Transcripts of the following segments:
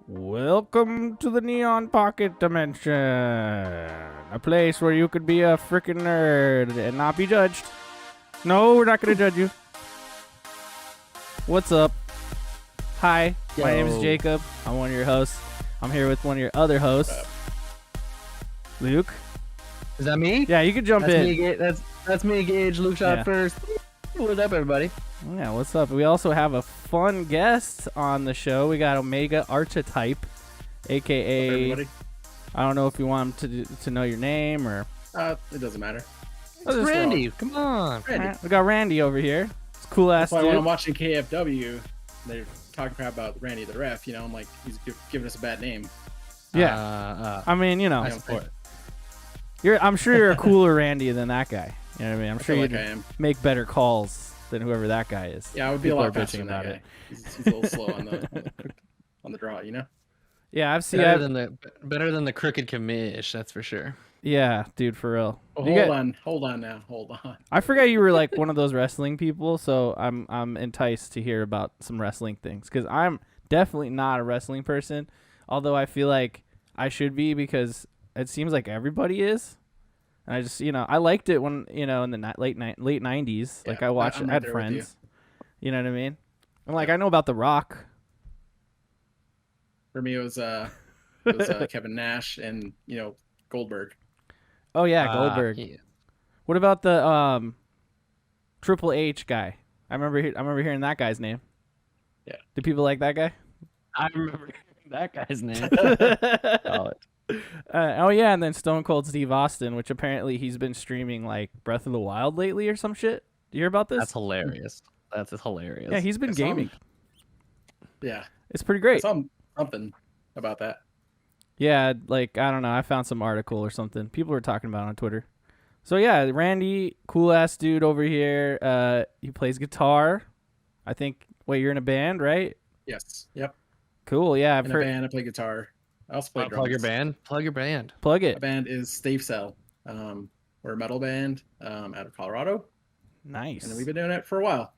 Welcome to the Neon Pocket Dimension, a place where you could be a freaking nerd and not be judged. No, we're not going to judge you. What's up? Hi, my name is Jacob. I'm one of your hosts. I'm here with one of your other hosts, Luke. Is that me? Yeah, you can jump in. That's me, Gage. Luke shot first. What's up, everybody? Yeah, what's up? We also have a fun guest on the show. We got Omega Archetype, aka I don't know if you want him to know your name or. It doesn't matter. It's Randy. Come on, Randy. We got Randy over here. It's cool ass That's why dude. when I'm watching KFW, they're talking crap about Randy the ref. You know, I'm like, he's giving us a bad name. Yeah. I mean, you know, I support it. I'm sure you're a cooler Randy than that guy. You know what I mean? I'm sure like you'd I am. make better calls than whoever that guy is. Yeah, I would be People a are lot faster bitching than that about guy. it. He's a little slow on the draw, you know. Yeah, I've seen. Better than the crooked commish, that's for sure. Yeah, dude, for real. Well, hold on. I forgot you were like one of those wrestling people, so I'm enticed to hear about some wrestling things because I'm definitely not a wrestling person, although I feel like I should be because it seems like everybody is. And I just, I liked it when, in the late 90s. Yeah, like I watched it, right had there with friends. You know what I mean? I'm like, I know about The Rock. For me, it was Kevin Nash and Goldberg. Oh yeah, Goldberg. Yeah. What about the Triple H guy? I remember hearing that guy's name. Yeah. Do people like that guy? I remember that guy's name. Solid. Oh yeah, and then Stone Cold Steve Austin, which apparently he's been streaming like Breath of the Wild lately or some shit. Do you hear about this? That's hilarious. That's hilarious. Yeah, he's been gaming. Yeah, It's pretty great. something about that. Yeah, like I don't know. I found some article or something. People were talking about it on Twitter. So yeah, Randy, cool ass dude over here. He plays guitar. I think. Wait, you're in a band, right? Yes. Yep. Cool. Yeah, In a band, I play guitar. I also play drums. Plug your band. Plug your band. Plug My it. band is Stavesail. We're a metal band out of Colorado. Nice. And we've been doing it for a while.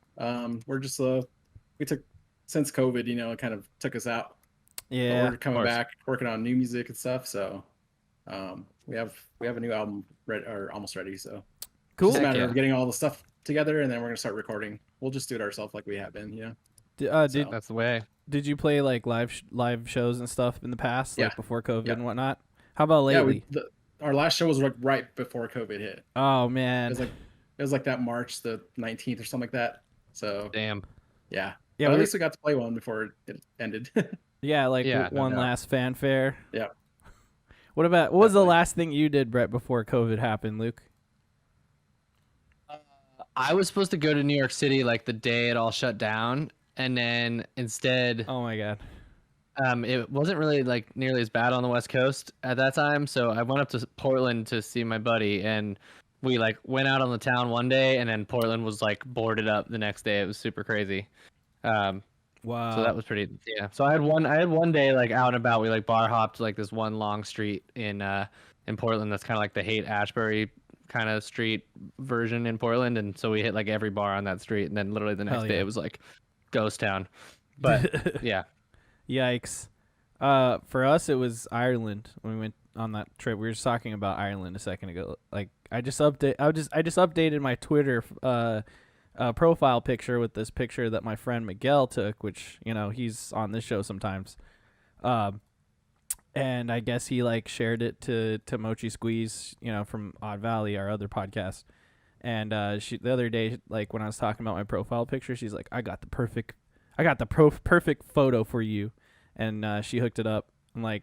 We're just since COVID, it kind of took us out. Yeah. But we're coming back, working on new music and stuff. So we have a new album almost ready. So Cool. it's just a matter Yeah. of getting all the stuff together, and then we're gonna start recording. We'll just do it ourselves like we have been. That's the way. Did you play like live shows and stuff in the past, like Yeah. before COVID Yeah. and whatnot? How about lately? Yeah, our last show was like right before COVID hit. Oh man. It was like that March the 19th or something like that. So Damn. yeah. Yeah, But at least we got to play one before it ended. Yeah, like Yeah, one no doubt. last fanfare. Yeah. What was the Definitely. last thing you did, Brett, before COVID happened, Luke? I was supposed to go to New York City like the day it all shut down, and then instead, Oh my god. it wasn't really like nearly as bad on the West Coast at that time. So I went up to Portland to see my buddy, and we like went out on the town one day, and then Portland was like boarded up the next day. It was super crazy. Wow. So that was pretty. Yeah. So I had one day like out and about. We like bar hopped like this one long street in Portland. That's kind of like the Haight Ashbury kind of street version in Portland, and so we hit like every bar on that street, and then literally the next Hell day yeah. it was like ghost town. But yeah. Yikes. For us it was Ireland when we went on that trip. We were just talking about Ireland a second ago. Like I just updated my Twitter profile picture with this picture that my friend Miguel took, which, he's on this show sometimes. And I guess he like shared it to Mochi Squeeze, from Odd Valley, our other podcast. And the other day, like when I was talking about my profile picture, she's like, I got the perfect photo for you. And she hooked it up. I'm like,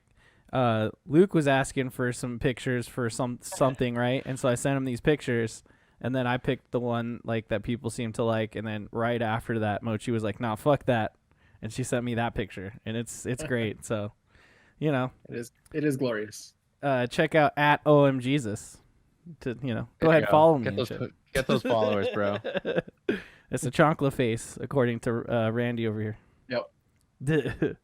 Luke was asking for some pictures for something, right? And so I sent him these pictures, and then I picked the one like that people seem to like, and then right after that, Mochi was like, "Nah, fuck that," and she sent me that picture, and it's great. So, It is glorious. check out at OMJesus to go There ahead you go. follow me. and shit. Get those followers, bro. It's a chocolate face, according to Randy over here. Yep.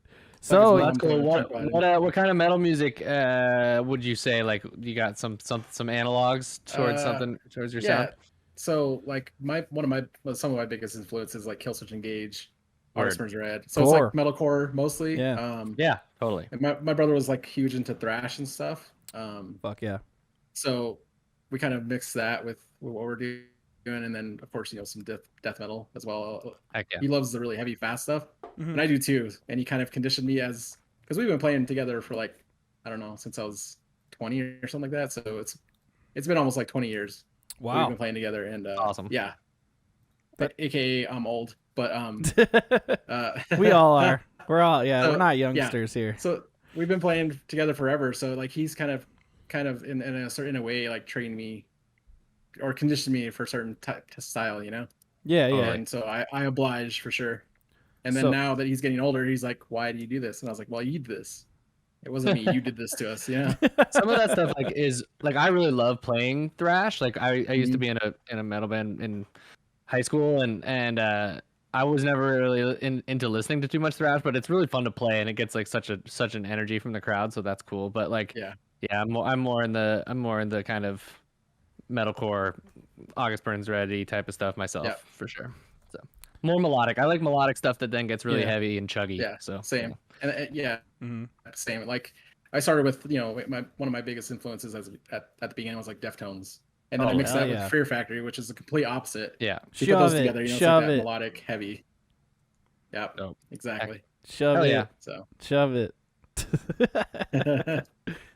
So Like That's it's cool. not- What kind of metal music would you say? Like you got some analogs towards your Yeah. sound? So like some of my biggest influences like Killswitch Engage, August Word. Burns Red. So Gore. it's like metalcore mostly. Yeah. Yeah, totally. And my brother was like huge into thrash and stuff. Fuck yeah. So we kind of mixed that with what we're doing, and then of course some death metal as well. Heck yeah. He loves the really heavy, fast stuff, Mhm. and I do too. And he kind of conditioned me because we've been playing together for like I don't know since I was 20 or something like that. So it's been almost like 20 years. We've Wow. been playing together, and Awesome. Yeah, But- AKA I'm old, but We all are. We're all So, we're not yeah. youngsters here. So we've been playing together forever. So like he's kind of in a way like trained me or conditioned me for a certain style, you know. Yeah, yeah. Totally. And so I oblige for sure. And then So- now that he's getting older, he's like, "Why do you do this?" And I was like, "Well, you did this. It wasn't me. You did this to us." Yeah. Some of that stuff like is like I really love playing thrash. Like I used to be in a metal band in high school, and I was never really into listening to too much thrash, but it's really fun to play, and it gets like such an energy from the crowd, so that's cool. But like Yeah. I'm more in the kind of metalcore, August Burns Ready type of stuff myself, Yeah. for sure. So more melodic. I like melodic stuff that then gets really Yeah. heavy and chuggy. Yeah. So Same. And yeah, Mhm. same. Like I started with one of my biggest influences at the beginning was like Deftones, and then I Oh, mixed hell that yeah. with Fear Factory, which is the complete opposite. Yeah. You put those Shove it. together, it's like Shove that it. melodic, heavy. Yep. Dope. Exactly. Shove Hell it. yeah. So Shove it.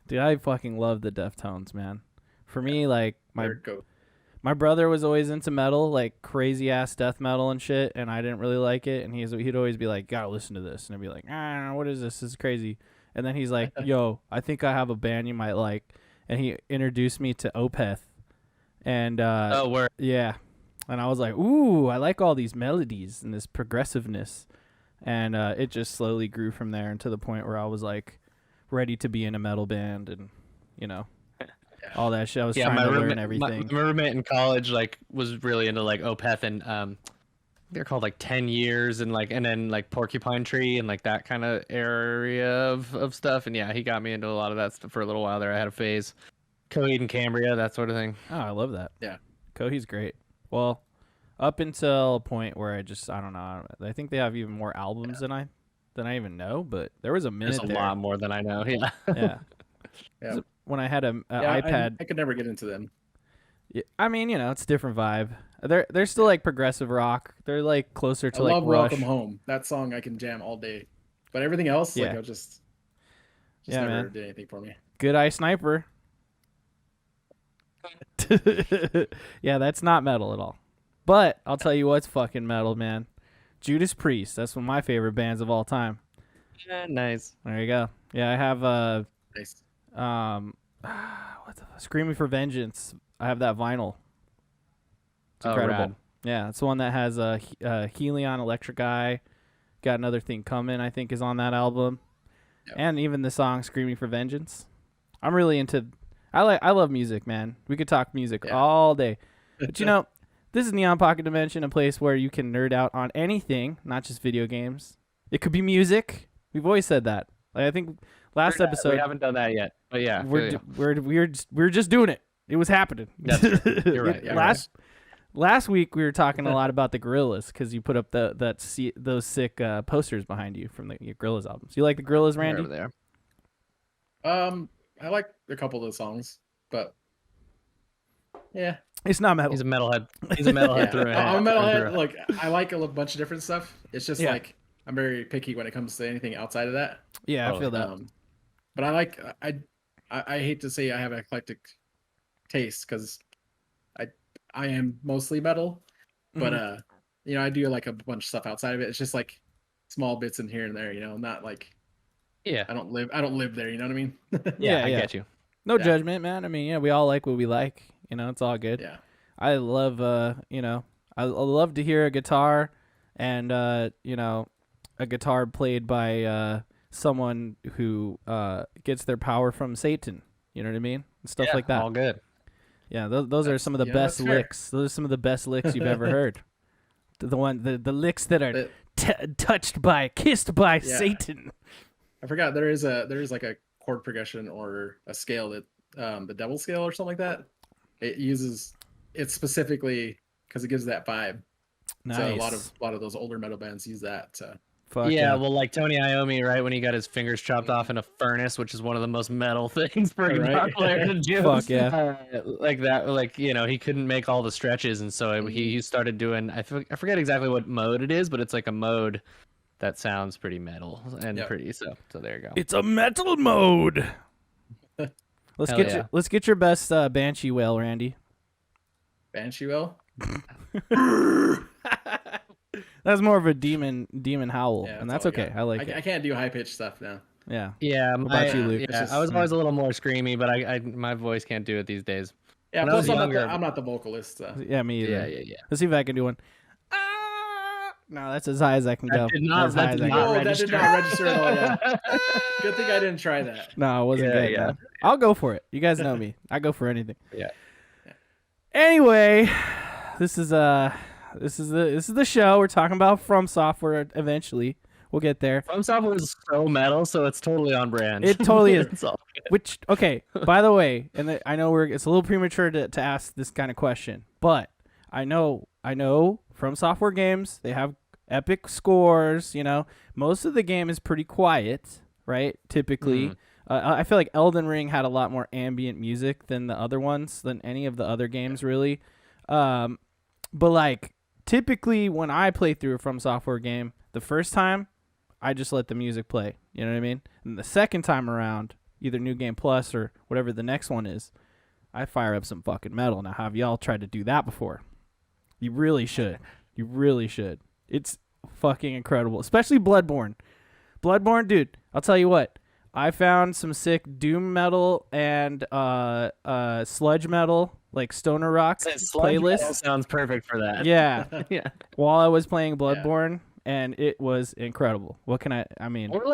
Dude, I fucking love the Deftones, man. For me, like there it goes. my brother was always into metal, like crazy ass death metal and shit, and I didn't really like it. And he'd always be like, "Gotta listen to this," and I'd be like, what is this? This is crazy." And then he's like, "Yo, I think I have a band you might like," and he introduced me to Opeth, and Oh, word. yeah, and I was like, "Ooh, I like all these melodies and this progressiveness," and it just slowly grew from there, and to the point where I was like ready to be in a metal band, and all that shit. I was trying to learn everything. My roommate in college like was really into like Opeth and they're called like 10 years and then like Porcupine Tree and like that kind of area of stuff. And yeah, he got me into a lot of that stuff for a little while there. I had a phase. Coheed and Cambria, that sort of thing. Oh, I love that. Yeah. Coheed's great. Well, up until a point where I don't know. I think they have even more albums than I even know, but there was a minute There's a there. lot more than I know. Yeah. Yeah. Yeah. When I had a Yeah, iPad. I could never get into them. Yeah, I mean, it's a different vibe. They're still like progressive rock. They're like closer to I like love Rush. Welcome Home. That song I can jam all day. But everything else, like Yeah. I just Yeah, never man. did anything for me. Good Eye Sniper. Yeah, that's not metal at all. But I'll tell you what's fucking metal, man. Judas Priest. That's one of my favorite bands of all time. Yeah, nice. There you go. Yeah, I have Nice. Screaming for Vengeance. I have that vinyl. It's Oh, incredible. rad. Yeah, it's the one that has Helion, Electric Eye. Got Another Thing Coming, I think, is on that album. Yep. And even the song Screaming for Vengeance. I'm really into I love music, man. We could talk music Yeah. all day. But this is Neon Pocket Dimension, a place where you can nerd out on anything, not just video games. It could be music. We've always said that. Like, I think last episode We haven't done that yet. But yeah. we're just doing it. It was happening. That's true. You're right. Yeah, last week we were talking a lot about the Gorillaz because you put up those sick posters behind you from your Gorillaz albums. You like the Gorillaz, Randy? Over there. I like a couple of the songs, but yeah. It's not metal. He's a metalhead. He's a metalhead through and I'm a through. metalhead. Like I like a bunch of different stuff. It's just Yeah. like I'm very picky when it comes to anything outside of that. Yeah, I Oh, feel that. But I hate to say I have an eclectic taste because I am mostly metal, but Mm-hmm. I do like a bunch of stuff outside of it. It's just like small bits in here and there, not like Yeah. I don't live there, you know what I mean? Yeah, I yeah. get you. No Yeah. judgment, man. I mean, yeah, we all like what we like. It's all good. Yeah. I love, I love to hear a guitar and, a guitar played by someone who gets their power from Satan. You know what I mean? Stuff like that. All good. Yeah, those are some of the best that's fair. licks. Those are some of the best licks you've ever heard. The licks that are kissed by Yeah. Satan. I forgot there is like a chord progression or a scale that the devil scale or something like that. It's specifically because it gives that vibe. Nice. So a lot of those older metal bands use that. Fuck yeah, well, like Tony Iommi, right, when he got his fingers chopped off in a furnace, which is one of the most metal things for a guitar Right. player to do. Fuck yeah. Like that, like, you know, he couldn't make all the stretches, and so he started doing, I forget exactly what mode it is, but it's like a mode that sounds pretty metal and pretty, so there you go. It's a metal mode. Let's get your best Banshee wail, Randy. Banshee wail? That's more of a demon howl, Yeah, and that's okay. I like it. I can't do high pitched stuff now. Yeah. Yeah, What about you, Luke? Yeah, I was always a little more screamy, but I my voice can't do it these days. Yeah, When I plus was younger- I'm not the vocalist. Yeah, me either. Yeah. Let's see if I can do one. No, that's as high as I can go. That did not That did not register at all. Yeah. Good thing I didn't try that. No, it wasn't good. Yeah. No. I'll go for it. You guys know me. I go for anything. Yeah. Anyway, this is the show. We're talking about From Software. Eventually, we'll get there. From Software is so metal, so it's totally on brand. It totally is. It's all good. Which, okay, by the way, and I know it's a little premature to ask this kind of question, but I know From Software games, they have epic scores. You know, most of the game is pretty quiet, right? Typically. I feel like Elden Ring had a lot more ambient music than the other ones, than any of the other games, really. But like, typically when I play through a From Software game, the first time, I just let the music play. You know what I mean? And the second time around, either New Game Plus or whatever the next one is, I fire up some fucking metal. Now, have y'all tried to do that before? You really should. You really should. It's fucking incredible, especially Bloodborne. Bloodborne, dude, I'll tell you what. I found some sick doom metal and sludge metal, like stoner rock playlists. Sounds perfect for that. Yeah. Yeah. While I was playing Bloodborne, and it was incredible. What can I mean? Or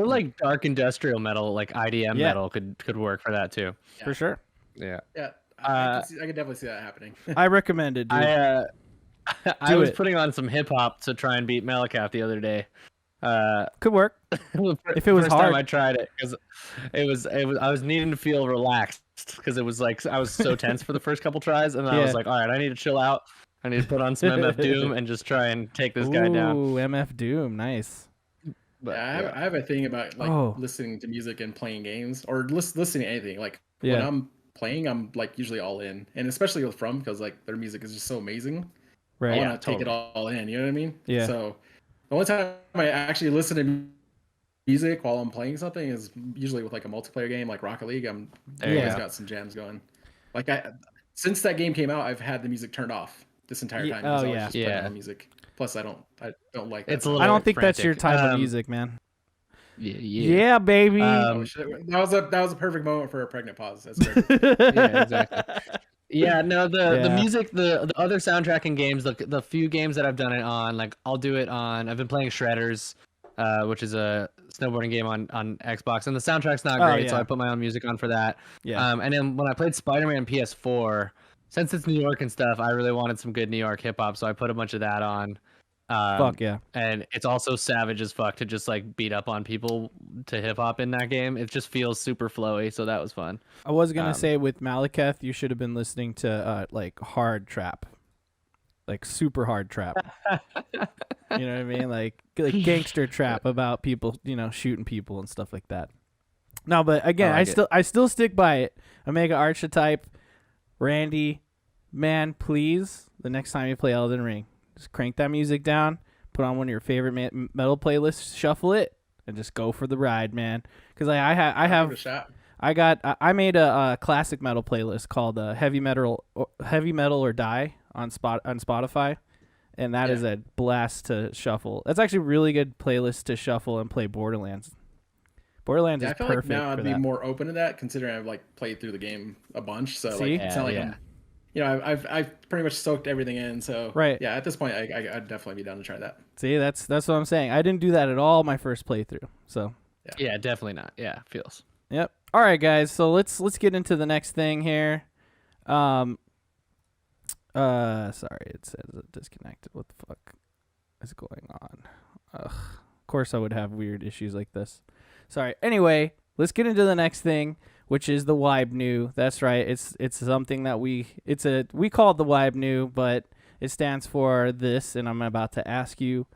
like dark industrial metal, like IDM metal could work for that too. Yeah. For sure. Yeah. Yeah. I could definitely see that happening. I recommend it, dude. I was putting on some hip hop to try and beat Malakath the other day. Could work. If it was first hard. time I tried it, because it was I was needing to feel relaxed, because it was like I was so tense for the first couple tries, and then I was like, all right, I need to chill out. I need to put on some MF Doom and just try and take this guy down. Ooh, MF Doom, nice. But, I have a thing about like listening to music and playing games, or listening to anything. Like when I'm playing, I'm like usually all in, and especially with From, because like their music is just so amazing. Right. I want to take it all in. You know what I mean? Yeah. So the only time I actually listen to music while I'm playing something is usually with like a multiplayer game like Rocket League. I'm always got some jams going. Like since that game came out, I've had the music turned off this entire time. Oh yeah. Just playing music. Plus, I don't like that. It's a little I don't think frantic. that's your type of music, man. Yeah, baby. That was a perfect moment for a pregnant pause. That's great. Yeah, exactly. Yeah, no, the music, the other soundtrack in games, the few games that I've done it on, like I'll do it on. I've been playing Shredders, which is a snowboarding game on Xbox, and the soundtrack's not great, so I put my own music on for that. Yeah. And then when I played Spider-Man PS4, since it's New York and stuff, I really wanted some good New York hip hop, so I put a bunch of that on. Fuck yeah. And it's also savage as fuck to just like beat up on people to hip hop in that game. It just feels super flowy, so that was fun. I was gonna say with Malakath, you should have been listening to like hard trap, like super hard trap. You know what I mean? Like gangster trap about people, shooting people and stuff like that. No, but again, I still stick by it. Omega Archetype, Randy, man, please, the next time you play Elden Ring, just crank that music down, put on one of your favorite metal playlists, shuffle it, and just go for the ride, man. Because I made a classic metal playlist called Heavy Metal or Die on Spotify, and that is a blast to shuffle. That's actually a really good playlist to shuffle and play Borderlands. Borderlands is perfect. Like now I'd be more open to that, considering I've like played through the game a bunch. So it's not like I've pretty much soaked everything in. So at this point, I'd definitely be down to try that. See, that's what I'm saying. I didn't do that at all my first playthrough. So yeah, definitely not. Yeah, feels. Yep. All right, guys. So let's get into the next thing here. Sorry, it says it disconnected. What the fuck is going on? Ugh. Of course, I would have weird issues like this. Sorry. Anyway, let's get into the next thing, which is the Wibe New. That's right. It's something that we call it the Wibe New, but It stands for this, and I'm about to ask you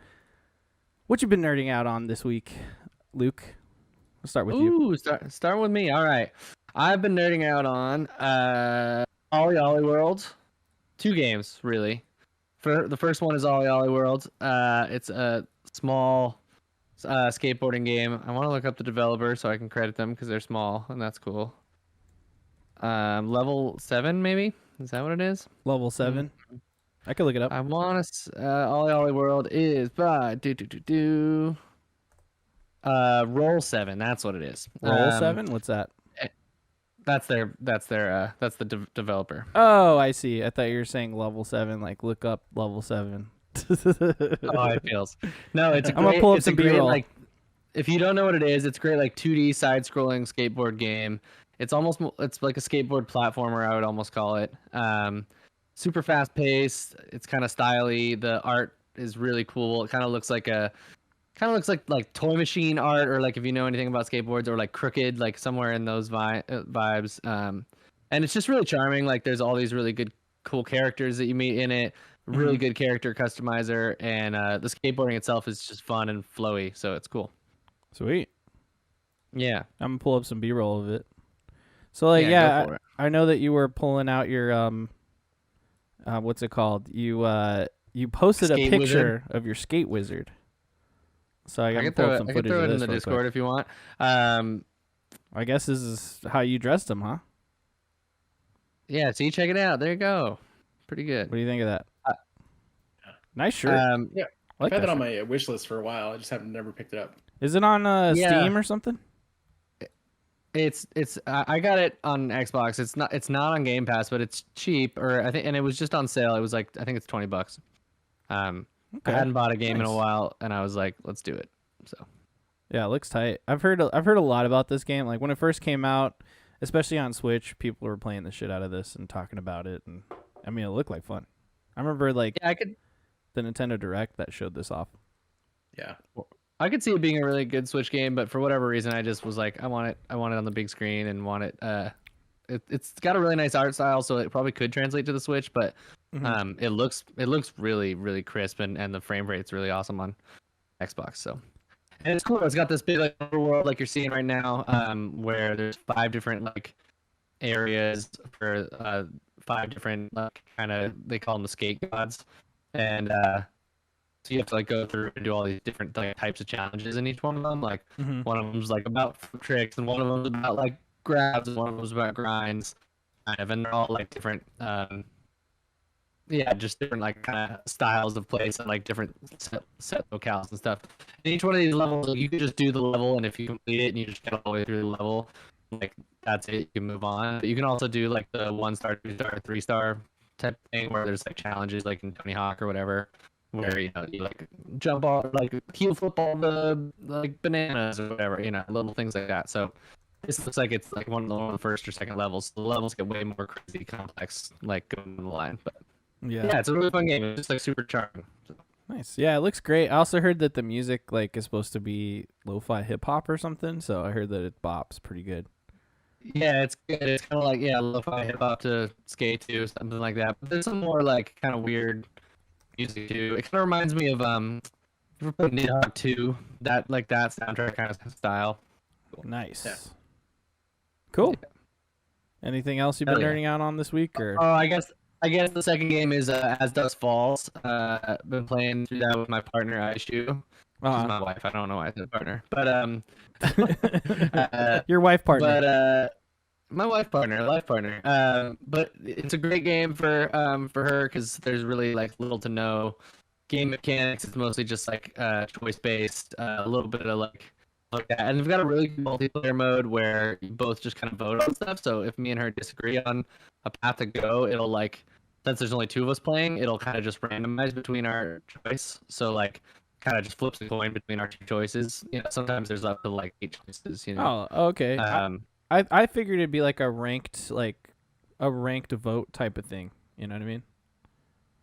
what you've been nerding out on this week, Luke. We'll start with you. Ooh, start with me. All right. I've been nerding out on Ollie Ollie World. 2 games, really. The first one is Ollie Ollie World. It's a small skateboarding game. I want to look up the developer so I can credit them because they're small, and that's cool. Level 7, maybe? Is that what it is? Level 7. I could look it up. I want to. Ollie Ollie World is by Roll 7. That's what it is. Roll 7? What's that? That's the developer. Oh, I see. I thought you were saying level 7, like look up level 7. Oh, it feels. No, it's a great, I'm gonna pull up it's some a great, B-roll. like, if you don't know what it is, it's great, like 2D side-scrolling skateboard game. It's like a skateboard platformer, I would almost call it. Super fast-paced. It's kind of stylish. The art is really cool. It kind of looks like like Toy Machine art, or like if you know anything about skateboards, or like Crooked, like somewhere in those vibes. And it's just really charming. Like there's all these really good, cool characters that you meet in it. Really good character customizer, and the skateboarding itself is just fun and flowy, so it's cool. Sweet. Yeah. I'm gonna pull up some B-roll of it. So like, go for it. I know that you were pulling out your what's it called? You posted Skate a picture wizard. of your skate wizard. So I I got to can pull throw up it. some I can footage throw of it in this the real Discord quick. if you want. I guess this is how you dressed him, huh? Yeah. See, check it out. There you go. Pretty good. What do you think of that? Nice shirt. Yeah, I like I've had that on shirt. my wish list for a while. I just haven't never picked it up. Is it on Yeah. Steam or something? It's I got it on Xbox. It's not on Game Pass, but it's cheap, or I think, and it was just on sale. It was like, I think it's $20. Okay. I hadn't bought a game in a Nice. while, and I was like, let's do it. So Yeah, it looks tight. I've heard a lot about this game. Like when it first came out, especially on Switch, people were playing the shit out of this and talking about it, and I mean, it looked like fun. I remember like yeah, the Nintendo Direct that showed this off. Yeah. I could see it being a really good Switch game, but for whatever reason, I just was like, I want it on the big screen, and want it. It's got a really nice art style, so it probably could translate to the Switch, but it looks really, really crisp, and the frame rate's really awesome on Xbox. So, and it's cool. It's got this big like overworld like you're seeing right now, where there's 5 different like areas for 5 different like kind of, they call them the skate gods, and so you have to like go through and do all these different like types of challenges in each one of them. Like one of them's like about tricks, and one of them's about like grabs, and one of them's about grinds, kind of, and they're all like different. Yeah, just different like kind of styles of plays, and like different set locales and stuff. And each one of these levels, you can just do the level, and if you complete it and you just get all the way through the level, like that's it, you can move on. But you can also do like the 1-star, 2-star, 3-star type thing, where there's like challenges like in Tony Hawk or whatever, where you like jump off, like heel flip all the like bananas or whatever, little things like that. So this looks like it's like one of the first or second levels. So the levels get way more crazy complex, like going down the line. But yeah, it's a really fun game. It's just like super charming. So. Nice. Yeah, it looks great. I also heard that the music like is supposed to be lo-fi hip hop or something. So I heard that it bops pretty good. Yeah, it's good. It's kind of like lo-fi hip hop to skate to, something like that. But there's some more like kind of weird music too. It kind of reminds me of ever played Nidhogg 2, that soundtrack kind of style. Nice. Yeah. Cool. Anything else you've been Hell yeah. nerding out on this week, or? Oh, I guess the second game is As Dusk Falls. Been playing through that with my partner Aishu. She's my wife. I don't know why I said partner, but Your wife partner. But my life partner. But it's a great game for her, because there's really like little to no game mechanics. It's mostly just like choice based, a little bit of like that. And we've got a really good multiplayer mode where you both just kind of vote on stuff. So if me and her disagree on a path to go, it'll like, since there's only 2 of us playing, it'll kind of just randomize between our choice. So like kind of just flips the coin between our 2 choices. Sometimes there's up to like 8 choices. Oh, okay. I figured it'd be like a ranked vote type of thing. You know what I mean?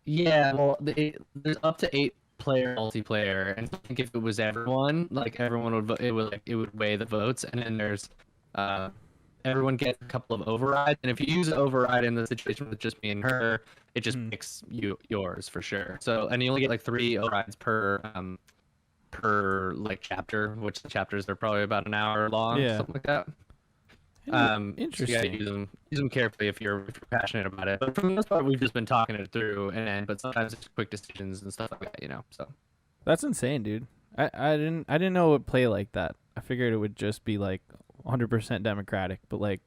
Yeah, well, there's up to 8-player multiplayer, and I think if it was everyone, like everyone would vote, it would weigh the votes, and then there's everyone gets a couple of overrides, and if you use an override in the situation with just me and her, it just picks yours for sure. So, and you only get like 3 overrides per like chapter, which the chapters are probably about an hour long, something like that. Interesting. So you gotta use them carefully if you're passionate about it. But for the most part, we've just been talking it through, but sometimes it's quick decisions and stuff like that, you know. So that's insane, dude. I didn't know it would play like that. I figured it would just be like 100% democratic, but like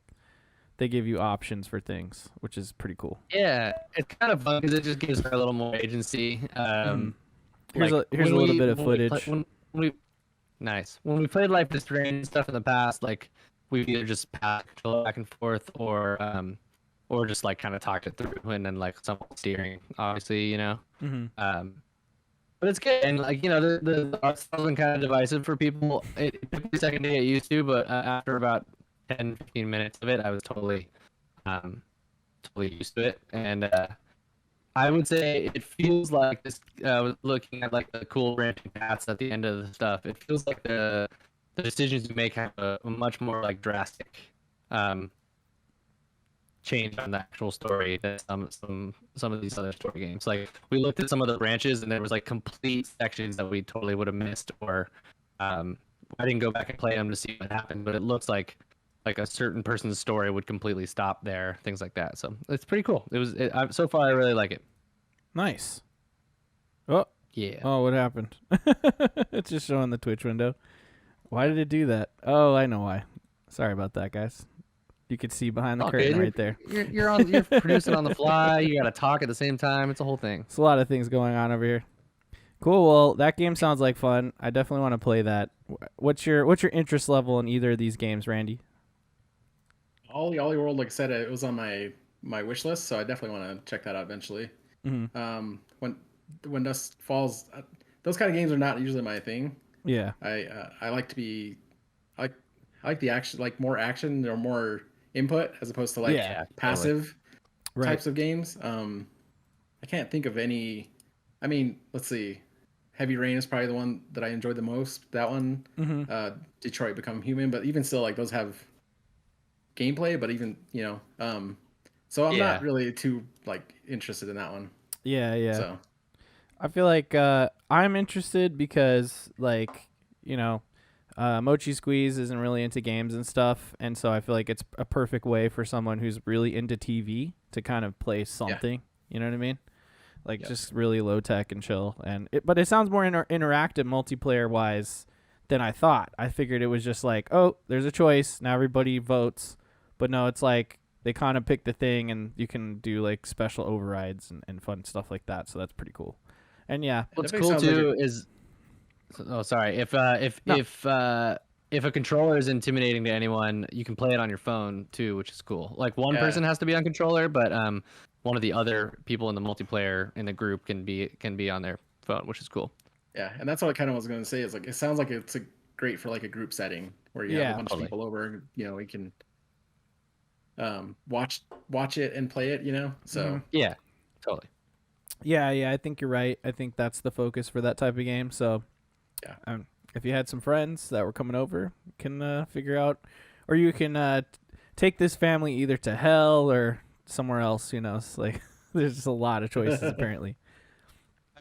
they give you options for things, which is pretty cool. Yeah, it's kind of fun because it just gives her a little more agency. Here's a little bit of footage. Nice. When we played Life is Strange and stuff in the past, like we either just passed control back and forth or just like kind of talked it through and then like someone steering, obviously, you know. But it's good, and like, you know, the art style's been kind of divisive for people. It took me a second to get used to, but after about 10-15 minutes of it, I was totally used to it. And I would say it feels like this. Looking at like the cool branching paths at the end of the stuff, it feels like the decisions you make have a much more like drastic change on the actual story than some of these other story games. Like we looked at some of the branches and there was like complete sections that we totally would have missed, or I didn't go back and play them to see what happened, but it looks like a certain person's story would completely stop there, things like that. So it's pretty cool. So far I really like it. Nice. Oh yeah. Oh, what happened? It's just showing the Twitch window. Why did it do that? Oh, I know why. Sorry about that, guys. You could see behind the curtain right there. You're producing on the fly. You got to talk at the same time. It's a whole thing. It's a lot of things going on over here. Cool. Well, that game sounds like fun. I definitely want to play that. What's your interest level in either of these games, Randy? Ollie World, like I said, it was on my wish list, so I definitely want to check that out eventually. When Dusk Falls, those kind of games are not usually my thing. Yeah. I like to be, I like the action, like more action or more input as opposed to like passive types of games. I can't think of any. I mean, let's see. Heavy Rain is probably the one that I enjoyed the most. That one, Detroit Become Human, but even still, like those have gameplay. But even so I'm not really too like interested in that one. Yeah. So I feel like I'm interested because like Mochi Squeeze isn't really into games and stuff, and so I feel like it's a perfect way for someone who's really into TV to kind of play something. You know what I mean? Like just really low tech and chill. But it sounds more interactive multiplayer wise than I thought. I figured it was just like, oh, there's a choice, now everybody votes. But no, it's like they kind of pick the thing, and you can do like special overrides and fun stuff like that. So that's pretty cool. And what's cool too is. Oh, sorry. If a controller is intimidating to anyone, you can play it on your phone too, which is cool. Like one person has to be on controller, but one of the other people in the multiplayer in the group can be on their phone, which is cool. Yeah, and that's what I kind of was going to say. Is like it sounds like it's great for like a group setting where you have a bunch of people over. We can watch it and play it. So yeah, totally. Yeah, I think you're right. I think that's the focus for that type of game. So. Yeah. If you had some friends that were coming over, you can figure out, or you can take this family either to hell or somewhere else. It's like there's just a lot of choices apparently.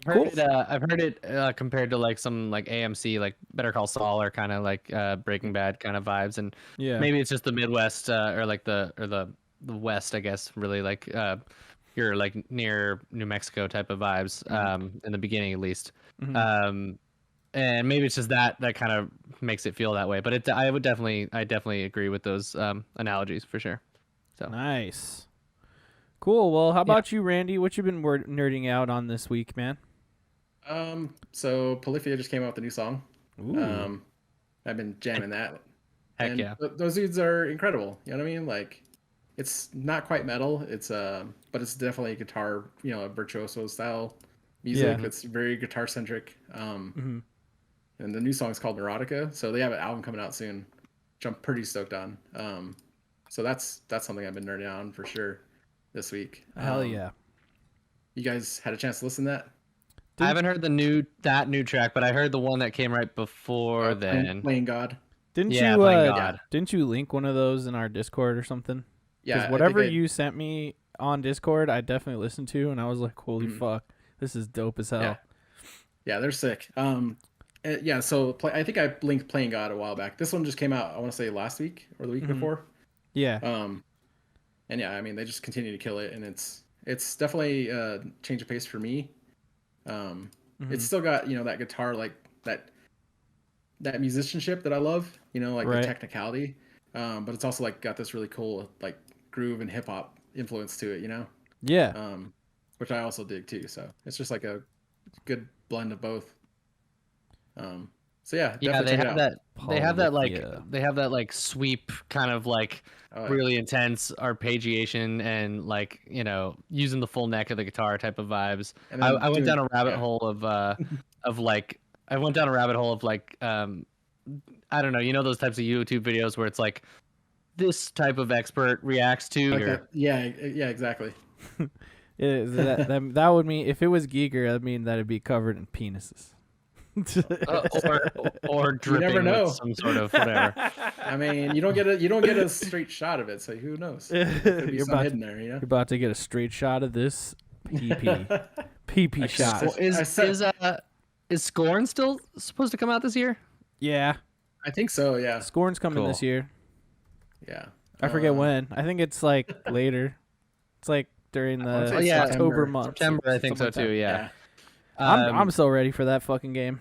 I've heard it compared to like some like AMC, like Better Call Saul, or kind of like Breaking Bad kind of vibes, and maybe it's just the Midwest or like the West, I guess. Really like you're like near New Mexico type of vibes in the beginning at least. And maybe it's just that kind of makes it feel that way. But I definitely agree with those analogies for sure. So nice, cool. Well, how about you, Randy? What you been nerding out on this week, man? So Polyphia just came out with a new song. Ooh. I've been jamming that. Heck yeah! Those dudes are incredible. You know what I mean? Like, it's not quite metal. It's but it's definitely guitar. A virtuoso style music. It's very guitar centric. And the new song is called Neurotica. So they have an album coming out soon, which I'm pretty stoked on. So that's something I've been nerding on for sure this week. Hell yeah! You guys had a chance to listen to that? I haven't heard that new track, but I heard the one that came right before then. Playing God. Didn't Yeah, you playing God. didn't you link one of those in our Discord or something? Yeah, Because whatever you sent me on Discord, I definitely listened to, and I was like, holy fuck, this is dope as hell. Yeah, they're sick. Yeah, so I think I linked Playing God a while back. This one just came out, I want to say last week or the week before. Yeah. And yeah, I mean, they just continue to kill it, and it's definitely a change of pace for me. It's still got, that guitar, like that musicianship that I love, like the technicality. But it's also like got this really cool like groove and hip hop influence to it, Yeah. Which I also dig too. So it's just like a good blend of both. So yeah, they have that. Polyphia. They have that like sweep kind of like really intense arpeggiation and like using the full neck of the guitar type of vibes. I went down a rabbit hole of like I don't know, those types of YouTube videos where it's like this type of expert reacts to like that. Yeah, exactly. That would mean if it was Giger, that'd mean that'd be covered in penises. or dripping with some sort of whatever. I mean, you don't get a straight shot of it, so who knows? Could be some hidden there, You're about to get a straight shot of this PP shot. Is Scorn still supposed to come out this year? Yeah, I think so. Yeah, Scorn's coming this year. Yeah, I forget when. I think it's like later. It's like during the October month. September, I think so too. Yeah. I'm so ready for that fucking game.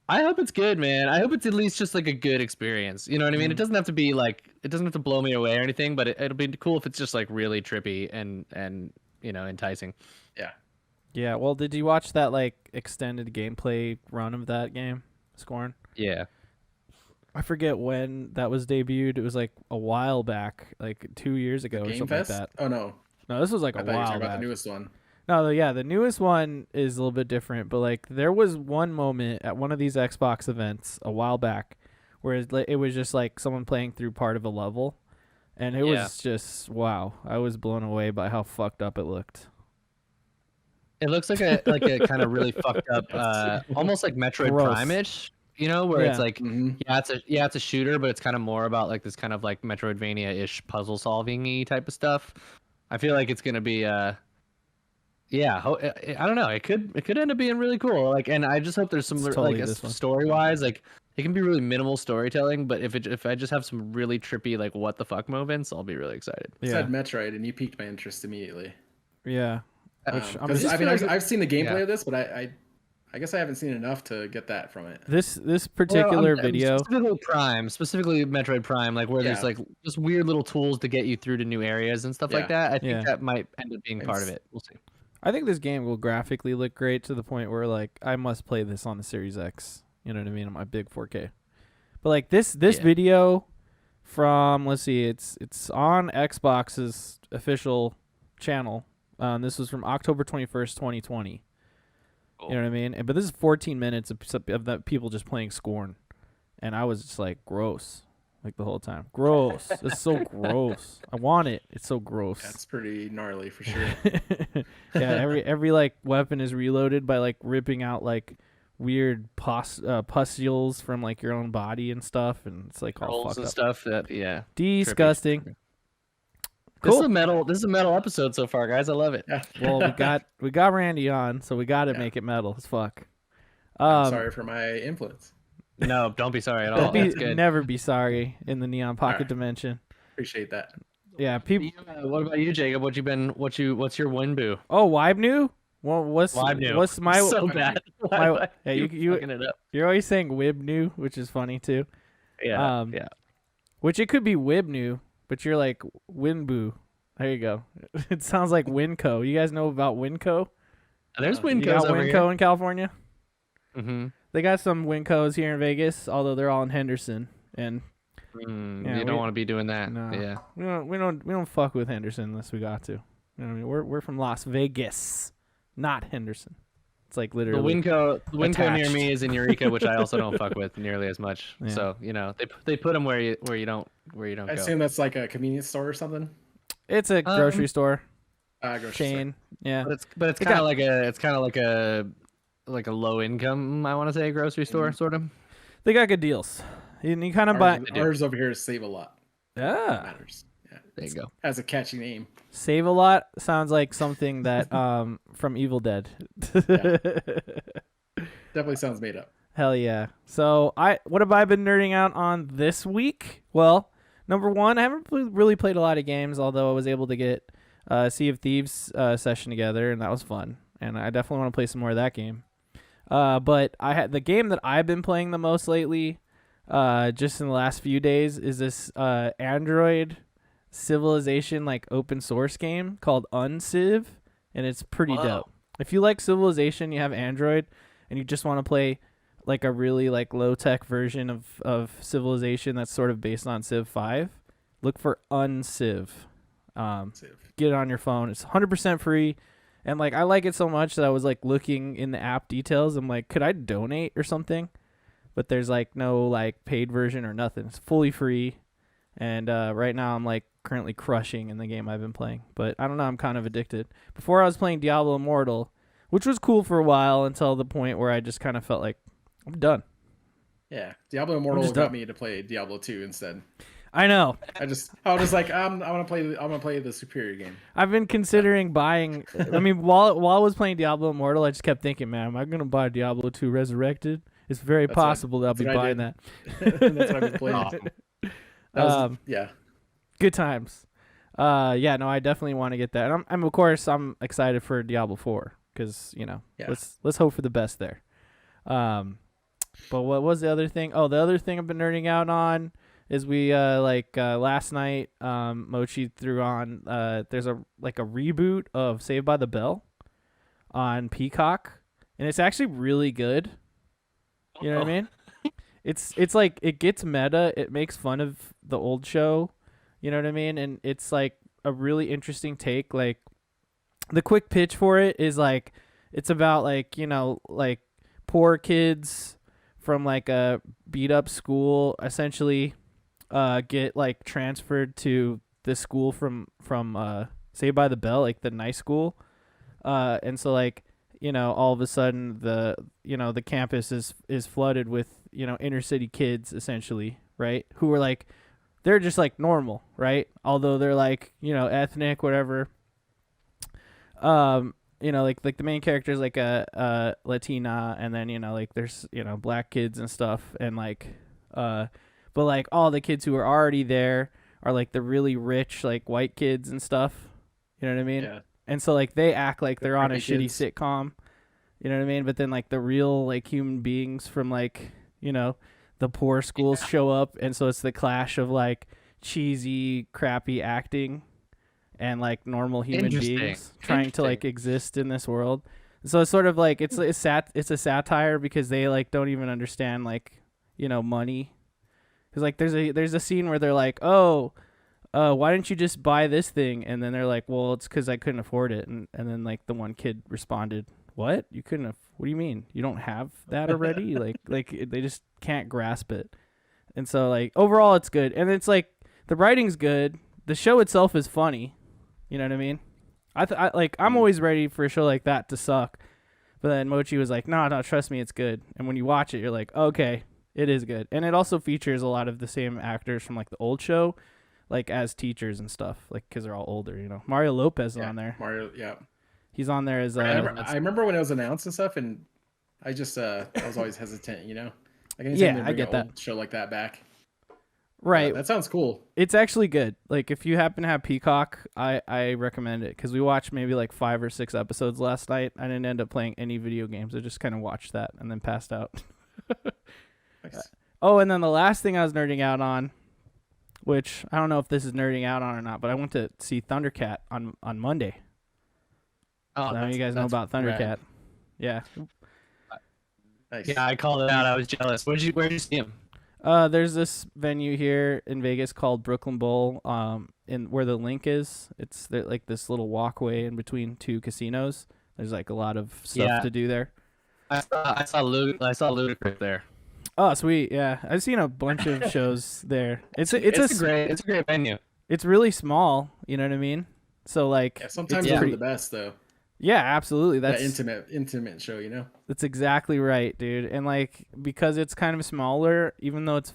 I hope it's good, man. I hope it's at least just like a good experience. You know what I mean? It doesn't have to be like, it doesn't have to blow me away or anything, but it'll be cool if it's just like really trippy and enticing. Yeah. Yeah. Well, did you watch that like extended gameplay run of that game, Scorn? Yeah. I forget when that was debuted. It was like a while back, like 2 years ago or something like that. Oh no. No, this was like I a thought you were while talking back. about the newest one. No, the newest one is a little bit different, but like there was one moment at one of these Xbox events a while back where it was just like someone playing through part of a level, and it was just wow. I was blown away by how fucked up it looked. It looks like a kind of really fucked up, almost like Metroid Prime-ish, where it's like it's a shooter, but it's kind of more about like this kind of like Metroidvania-ish puzzle solving-y type of stuff. I feel like it's gonna be yeah, I don't know. It could end up being really cool. Like, and I just hope there's some like story wise, like it can be really minimal storytelling, but if I just have some really trippy like what the fuck moments, I'll be really excited. You said Metroid, and you piqued my interest immediately. Yeah, I've seen the gameplay of this, but I guess I haven't seen enough to get that from it. This particular video, specifically Metroid Prime, like where there's like just weird little tools to get you through to new areas and stuff like that. I think that might end up being part of it. We'll see. I think this game will graphically look great to the point where like I must play this on the Series X. You know what I mean? On my big 4K. But like this video from, let's see, it's on Xbox's official channel. This was from October 21st, 2020. Cool. You know what I mean? But this is 14 minutes of that people just playing Scorn, and I was just like gross. Like the whole time. Gross. It's so gross. I want it. It's so gross. That's pretty gnarly for sure. Yeah, every like weapon is reloaded by like ripping out like weird pustules from like your own body and stuff, and it's like all fucked and up. Stuff disgusting. Trippy. Cool. This is a metal episode so far, guys. I love it. Yeah. Well, we got Randy on, so we got to make it metal as fuck. I'm sorry for my influence. No, don't be sorry at all. That's good. Never be sorry in the Neon Pocket dimension. Appreciate that. Yeah, people. What about you, Jacob? What's your win boo? Oh, Wibnu? Well, what's my so bad? You're always saying Wibnu, which is funny too. Yeah. Which it could be Wibnu, but you're like Winboo. There you go. It sounds like Winco. You guys know about Winco? There's Wincos you got over Winco here. in California. Mm-hmm. They got some Wincos here in Vegas, although they're all in Henderson. And you don't want to be doing that. No, yeah. We don't fuck with Henderson unless we got to. You know what I mean? We're from Las Vegas, not Henderson. It's like literally. The Winco near me is in Eureka, which I also don't fuck with nearly as much. Yeah. So they put them where you don't go. I assume that's like a convenience store or something. It's a grocery store. Grocery chain. Store. Yeah. But it's kind of like a low income, I want to say, grocery store sort of. They got good deals. And you kind of buy ours over here is Save a Lot. Yeah. Matters. Yeah. There you go. Has a catchy name. Save a Lot sounds like something that from Evil Dead. Definitely sounds made up. Hell yeah. So what have I been nerding out on this week? Well, number one, I haven't really played a lot of games, although I was able to get Sea of Thieves session together, and that was fun. And I definitely want to play some more of that game. But the game that I've been playing the most lately, just in the last few days, is this Android Civilization like open source game called Unciv, and it's pretty dope. If you like Civilization, you have Android, and you just want to play like a really like low tech version of Civilization that's sort of based on Civ 5, look for Unciv. Get it on your phone. It's 100% free. And like I like it so much that I was like looking in the app details. I'm like, could I donate or something? But there's like no like paid version or nothing. It's fully free. And right now I'm like currently crushing in the game I've been playing. But I don't know, I'm kind of addicted. Before I was playing Diablo Immortal, which was cool for a while until the point where I just kind of felt like I'm done. Yeah, Diablo Immortal got me to play Diablo 2 instead. I know. I was like, I want to play the superior game. I've been considering buying. I mean, while I was playing Diablo Immortal, I just kept thinking, man, am I gonna buy Diablo 2 Resurrected? It's very possible that I'll be buying that. That's what I've been playing. Yeah. Good times. Yeah, no, I definitely want to get that. And of course I'm excited for Diablo 4 because let's hope for the best there. But what was the other thing? Oh, the other thing I've been nerding out on is we last night Mochi threw on there's a reboot of Saved by the Bell on Peacock, and it's actually really good. You know what I mean? It's like it gets meta. It makes fun of the old show. You know what I mean? And it's like a really interesting take. Like the quick pitch for it is like it's about like like poor kids from like a beat up school essentially get like transferred to this school from Saved by the Bell, like the nice school, and so like all of a sudden the campus is flooded with inner city kids essentially, right, who are like they're just like normal, right, although they're like ethnic whatever, like the main character is like a Latina, and then like there's black kids and stuff, and like but like all the kids who are already there are like the really rich like white kids and stuff, you know what I mean? Yeah. And so like they act like they're on a shitty kids. sitcom, you know what I mean? But then like the real like human beings from like the poor schools show up, and so it's the clash of like cheesy crappy acting and like normal human beings trying to like exist in this world. So it's sort of like it's a satire because they like don't even understand like money, because like there's a scene where they're like, why didn't you just buy this thing? And then they're like, well, it's because I couldn't afford it. And then like the one kid responded, what, you couldn't what do you mean, you don't have that already? like they just can't grasp it. And so like overall it's good, and it's like the writing's good, the show itself is funny. You know what I mean? I'm always ready for a show like that to suck. But then Mochi was like, no, trust me, it's good. And when you watch it, you're like, okay, it is good. And it also features a lot of the same actors from like the old show, like as teachers and stuff, like because they're all older, Mario Lopez is on there. Mario, yeah. He's on there as I remember when it was announced and stuff, and I just I was always hesitant, Like anytime they I bring get an that old show like that back. Right. That sounds cool. It's actually good. Like if you happen to have Peacock, I recommend it, because we watched maybe like 5 or 6 episodes last night. I didn't end up playing any video games. I just kind of watched that and then passed out. Nice. Oh, and then the last thing I was nerding out on, which I don't know if this is nerding out on or not, but I went to see Thundercat on Monday. Oh, so now you guys know about Thundercat. rad. Yeah. Nice. Yeah, I called it out. I was jealous. Where'd you see him? There's this venue here in Vegas called Brooklyn Bowl, in where the link is. It's like this little walkway in between 2 casinos. There's like a lot of stuff to do there. I saw Ludacris there. Oh, sweet. Yeah. I've seen a bunch of shows there. It's a great venue. It's really small, you know what I mean? So like Yeah, sometimes it's they're the best though. Yeah, absolutely. That That's intimate show, you know. That's exactly right, dude. And like because it's kind of smaller, even though it's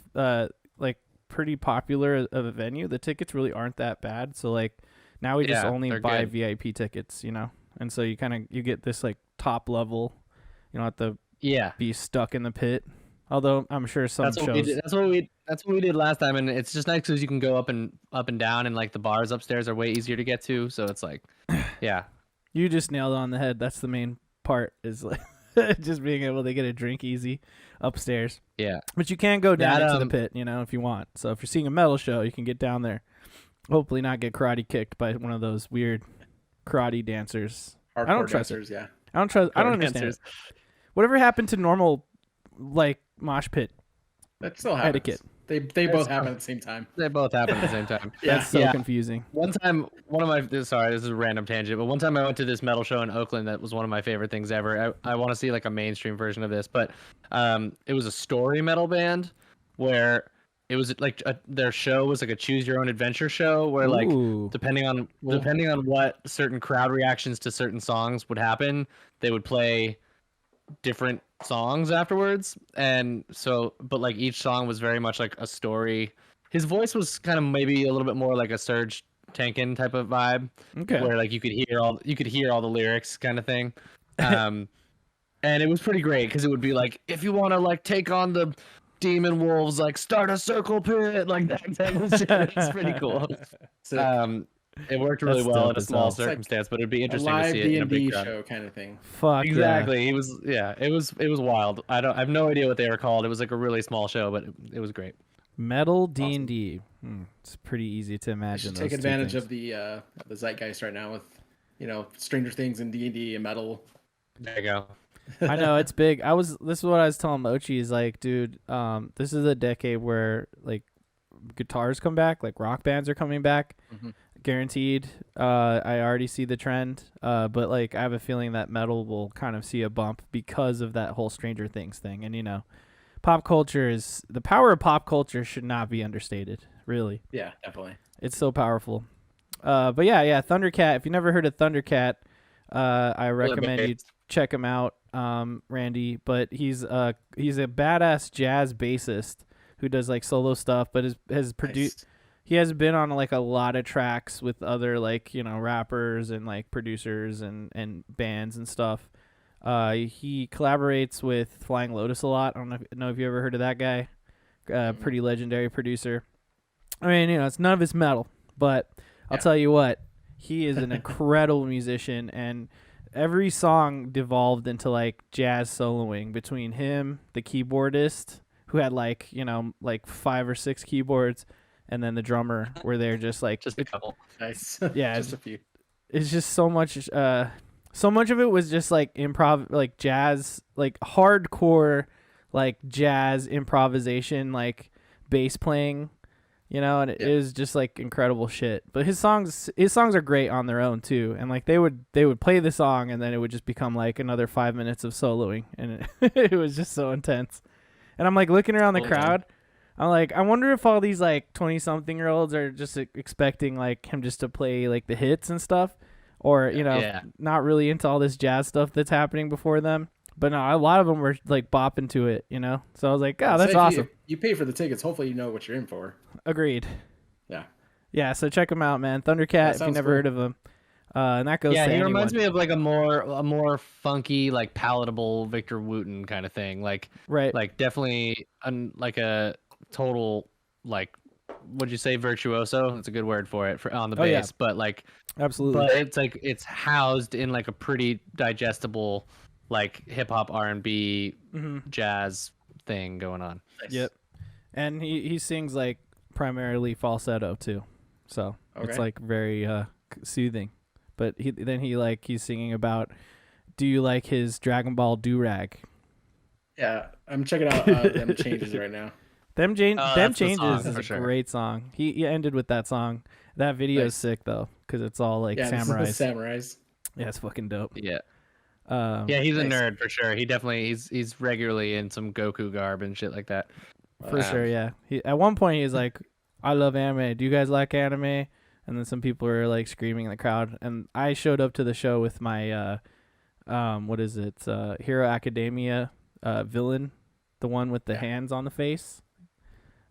like pretty popular of a venue, the tickets really aren't that bad. So like now we just Yeah, only they're buy good. VIP tickets, you know. And so you get this like top level. You don't have to Yeah. be stuck in the pit. Although I'm sure some That's what we shows. did. That's what we did last time, and it's just nice because you can go up and down, and like the bars upstairs are way easier to get to. So it's like, yeah, You just nailed it on the head. That's the main part is like just being able to get a drink easy upstairs. yeah. But you can go down That, into the pit, you know, if you want. So if you're seeing a metal show, you can get down there. Hopefully not get karate kicked by one of those weird karate dancers. Hardcore I don't trust dancers, yeah. I don't trust. I don't understand dancers. it. Whatever happened to normal, like mosh pit That still happens. etiquette? They both happen at the same time. They both happen at the same time. Yeah. That's so Yeah. confusing. One time, sorry, this is a random tangent, but one time I went to this metal show in Oakland that was one of my favorite things ever. I want to see like a mainstream version of this, but it was a story metal band where it was like their show was like a choose your own adventure show where like Ooh. depending on what certain crowd reactions to certain songs would happen, they would play different songs afterwards. And so but like each song was very much like a story. His voice was kind of maybe a little bit more like a Serge Tankin type of vibe, Okay. where like you could hear all the lyrics kind of thing. And it was pretty great because it would be like, if you want to like take on the demon wolves, like start a circle pit, like that type of shit. It's pretty cool. So It worked really That's well dope in a as small hell. It's like circumstance, but it'd be a interesting to live see it in a big D&D crowd. show kind of thing. Fuck Exactly. It was wild. I have no idea what they were called. It was like a really small show, but it was great. Yeah. Metal D&D. It's pretty easy to I imagine. should Those take two advantage things. of the zeitgeist right now with, you know, Stranger Things and D&D and metal. There you go. I know it's big. This is what I was telling Mochi is like, dude, this is a decade where like guitars come back, like rock bands are coming back, Mhm. guaranteed. I already see the trend, but like I have a feeling that metal will kind of see a bump because of that whole Stranger Things thing. And you know, the power of pop culture should not be understated. Really, Yeah, definitely. it's so powerful. But yeah, Thundercat. If you never heard of Thundercat, I recommend you check him out, Randy. But he's a badass jazz bassist who does like solo stuff, but has produced. Nice. He has been on like a lot of tracks with other like rappers and like producers and bands and stuff. He collaborates with Flying Lotus a lot. I don't know if you ever heard of that guy. Pretty legendary producer. I mean, it's none of it's metal, but I'll tell you what, he is an incredible musician, and every song devolved into like jazz soloing between him, the keyboardist, who had like 5 or 6 keyboards, and then the drummer, where they're just like Just a couple. Nice. Yeah, just a few. it's just so much of it was just like improv, like jazz, like hardcore, like jazz improvisation, like bass playing, and it is just like incredible shit. But his songs are great on their own too, and like they would play the song and then it would just become like another 5 minutes of soloing, and it was just so intense. And I'm like looking around the crowd, I'm like, I wonder if all these like 20-something-year-olds are just expecting like him just to play like the hits and stuff, or not really into all this jazz stuff that's happening before them. But no, a lot of them were like bopping to it, So I was like, oh, that's awesome. You pay for the tickets. Hopefully, you know what you're in for. Agreed. Yeah. Yeah. So check him out, man. Thundercat. If you never heard of him, and that goes. Yeah, to he anyone. reminds me of like a more funky, like palatable Victor Wooten kind of thing. Like like definitely like a total like, what'd you say, virtuoso? That's a good word for it on the bass, but like absolutely. But it's like it's housed in like a pretty digestible like hip hop R&B jazz thing going on. Nice. Yep. And he sings like primarily falsetto too, so it's like very soothing. But he's singing about, do you like his Dragon Ball do-rag? Yeah, I'm checking out them changes right now. Them Changes is a sure. great song. He ended with that song. That video is sick though, because it's all like samurais. Samurais. Yeah, it's fucking dope. Yeah. Yeah, he's a nerd for sure. He definitely he's regularly in some Goku garb and shit like that. For sure, yeah. At one point he's like, I love anime. Do you guys like anime? and then some people were like screaming in the crowd. And I showed up to the show with my what is it? Hero Academia villain, the one with the hands on the face.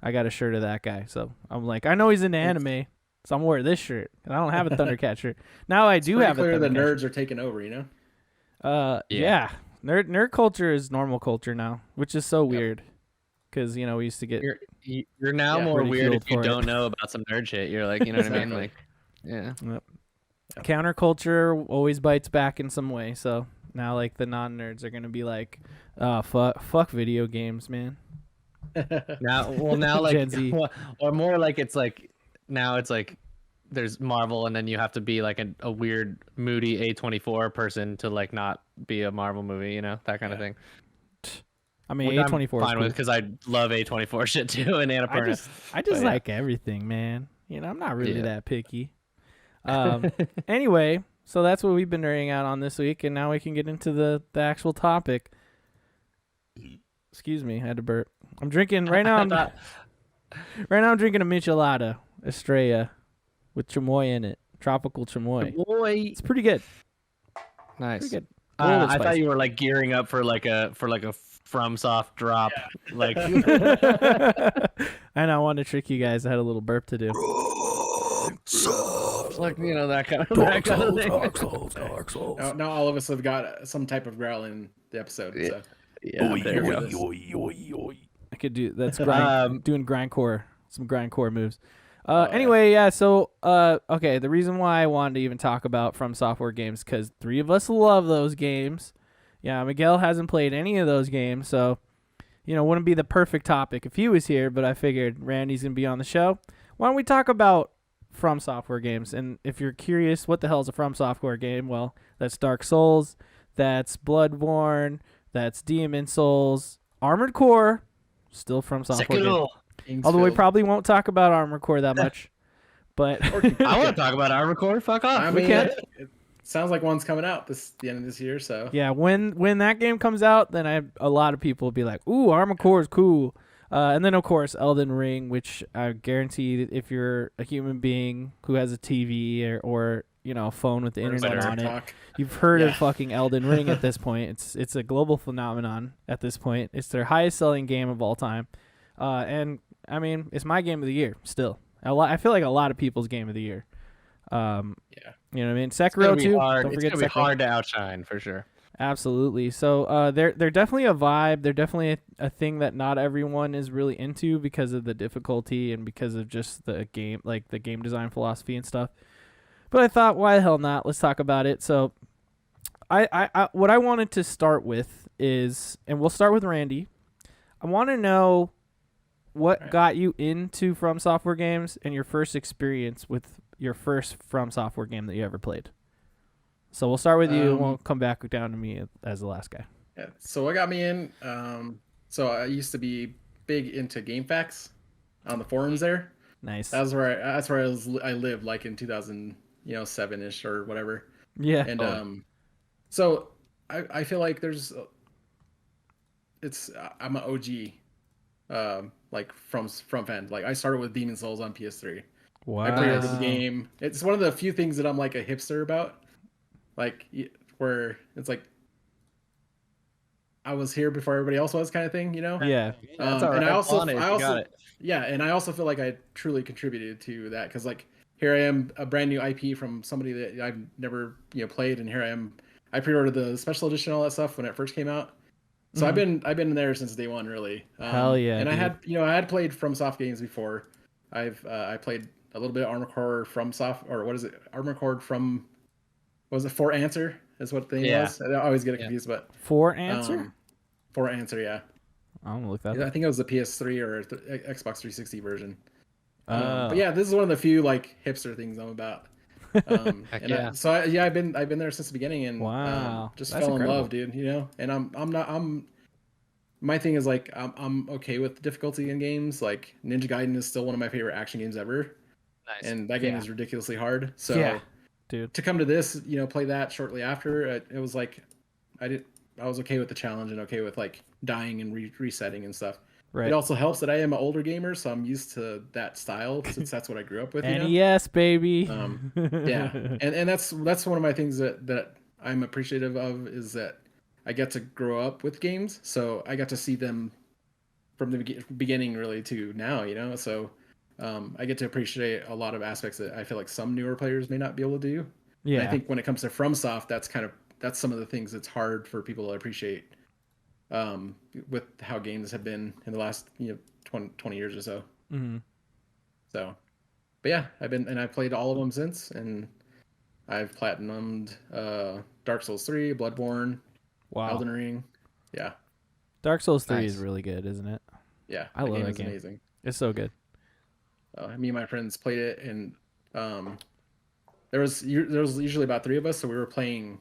I got a shirt of that guy, so I'm like, I know he's into anime, so I'm wearing this shirt. And I don't have a Thundercat shirt. Now I do have a Thundercat. The nerds are taking over, you know. Yeah. Nerd culture is normal culture now, which is so weird. Because we used to get. You're now more weird if you don't it. know about some nerd shit. You're like, you know what I mean? Like, yeah. Yep. Counterculture always bites back in some way. So now, like, the non-nerds are gonna be like, fuck video games, man. now like Gen Z. or more like it's like now it's like there's Marvel and then you have to be like a weird moody A24 person to like not be a Marvel movie, you know, that kind of thing. I mean, Which A24 I'm fine with because I love A24 shit too and Annapurna. I just like everything, man. I'm not really that picky. Anyway, so that's what we've been nerding out on this week, and now we can get into the actual topic. Excuse me, I had to burp. I'm drinking right now. I'm drinking a Michelada Estrella with chamoy in it, tropical chamoy. It's pretty good. Nice. Pretty good. I thought you were like gearing up for like a FromSoft drop. Yeah. Like I know, I wanted to trick you guys. I had a little burp to do. Like, you know, that kind of thing. Dark Souls. Now all of us have got some type of growl in the episode. So. Yeah, I could do that's doing grindcore, some grindcore moves. Anyway, yeah. So, okay. The reason why I wanted to even talk about From Software games because 3 of us love those games. Yeah, Miguel hasn't played any of those games, so wouldn't be the perfect topic if he was here. But I figured Randy's gonna be on the show. Why don't we talk about From Software games? And if you're curious, what the hell is a From Software game? Well, that's Dark Souls, that's Bloodborne. That's Demon Souls, Armored Core, still From Software. Game. Although we probably won't talk about Armored Core that much, but I want to talk about Armored Core. Fuck off. I mean, it sounds like one's coming out the end of this year. So yeah, when that game comes out, then a lot of people will be like, "Ooh, Armored Core is cool." And then of course Elden Ring, which I guarantee if you're a human being who has a TV or a phone with the internet on it, you've heard of fucking Elden Ring at this point. It's a global phenomenon at this point. It's their highest selling game of all time. And I mean, it's my game of the year still. I feel like a lot of people's game of the year. You know what I mean? Sekiro too. Don't forget it's gonna be hard to outshine for sure. Absolutely. So they're definitely a vibe. They're definitely a thing that not everyone is really into because of the difficulty and because of just the game, like the game design philosophy and stuff. But I thought, why the hell not? Let's talk about it. So I what I wanted to start with is, and we'll start with Randy. I want to know what got you into From Software games and your first experience with your first From Software game that you ever played. So we'll start with you, and we'll come back down to me as the last guy. Yeah. So what got me in? So I used to be big into GameFAQs on the forums there. Nice. That's where I lived, like in 2007-ish or whatever. Yeah. And so I feel like I'm an OG, like from fan. Like I started with Demon Souls on PS3. Wow. I played over the game. It's one of the few things that I'm like a hipster about. Like where it's like I was here before everybody else was, kind of thing, Yeah. That's all right. And I also feel like I truly contributed to that because like here I am, a brand new IP from somebody that I've never played, and here I am. I pre-ordered the special edition, all that stuff when it first came out. So I've been there since day one, really. Hell yeah! And dude. I had played FromSoft games before. I played a little bit of Armored Core Armored Core from. Was it For Answer? Is what the name was. I always get it confused, but For Answer. For Answer, yeah. I'm gonna look that up. I think it was the PS3 or Xbox 360 version. But yeah, this is one of the few like hipster things I'm about. I've been there since the beginning, and just That's fell incredible. in love, dude. And my thing is like I'm okay with the difficulty in games. Like Ninja Gaiden is still one of my favorite action games ever. Nice. And that game is ridiculously hard. So dude, to come to this, play that shortly after, it was like I was okay with the challenge and okay with like dying and resetting and stuff. Right. It also helps that I am an older gamer, so I'm used to that style since that's what I grew up with. You know? NES baby. Yeah, and that's one of my things that I'm appreciative of is that I get to grow up with games, so I got to see them from the beginning really to now. You know, so I get to appreciate a lot of aspects that I feel like some newer players may not be able to do. Yeah. And I think when it comes to FromSoft, that's some of the things that's hard for people to appreciate with how games have been in the last 20 years or so. Mm-hmm. So, but yeah, I've played all of them since, and I've platinumed Dark Souls 3, Bloodborne, Wow. Elden Ring. Yeah. Dark Souls 3 Nice. is really good, isn't it? Yeah, I love that is game. amazing. It's so good. Me and my friends played it, and there was usually about 3 of us, so we were playing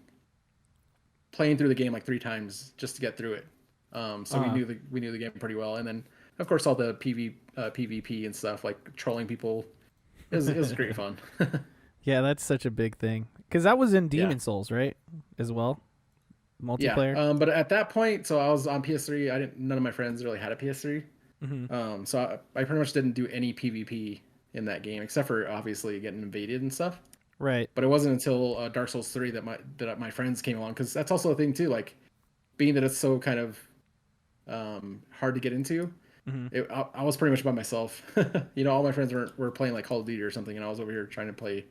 through the game like 3 times just to get through it. So we knew the game pretty well, and then of course all the PvP and stuff like trolling people. It was great fun. Yeah, that's such a big thing because that was in Demon Yeah. Souls, right? As well, multiplayer. Yeah. But at that point, so I was on PS3. None of my friends really had a PS3. Mm-hmm. So I pretty much didn't do any PvP in that game except for obviously getting invaded and stuff. Right. But it wasn't until Dark Souls 3 that my friends came along, because that's also a thing too. Like, being that it's so kind of hard to get into, Mm-hmm. I was pretty much by myself. All my friends were playing like Call of Duty or something, and I was over here trying to play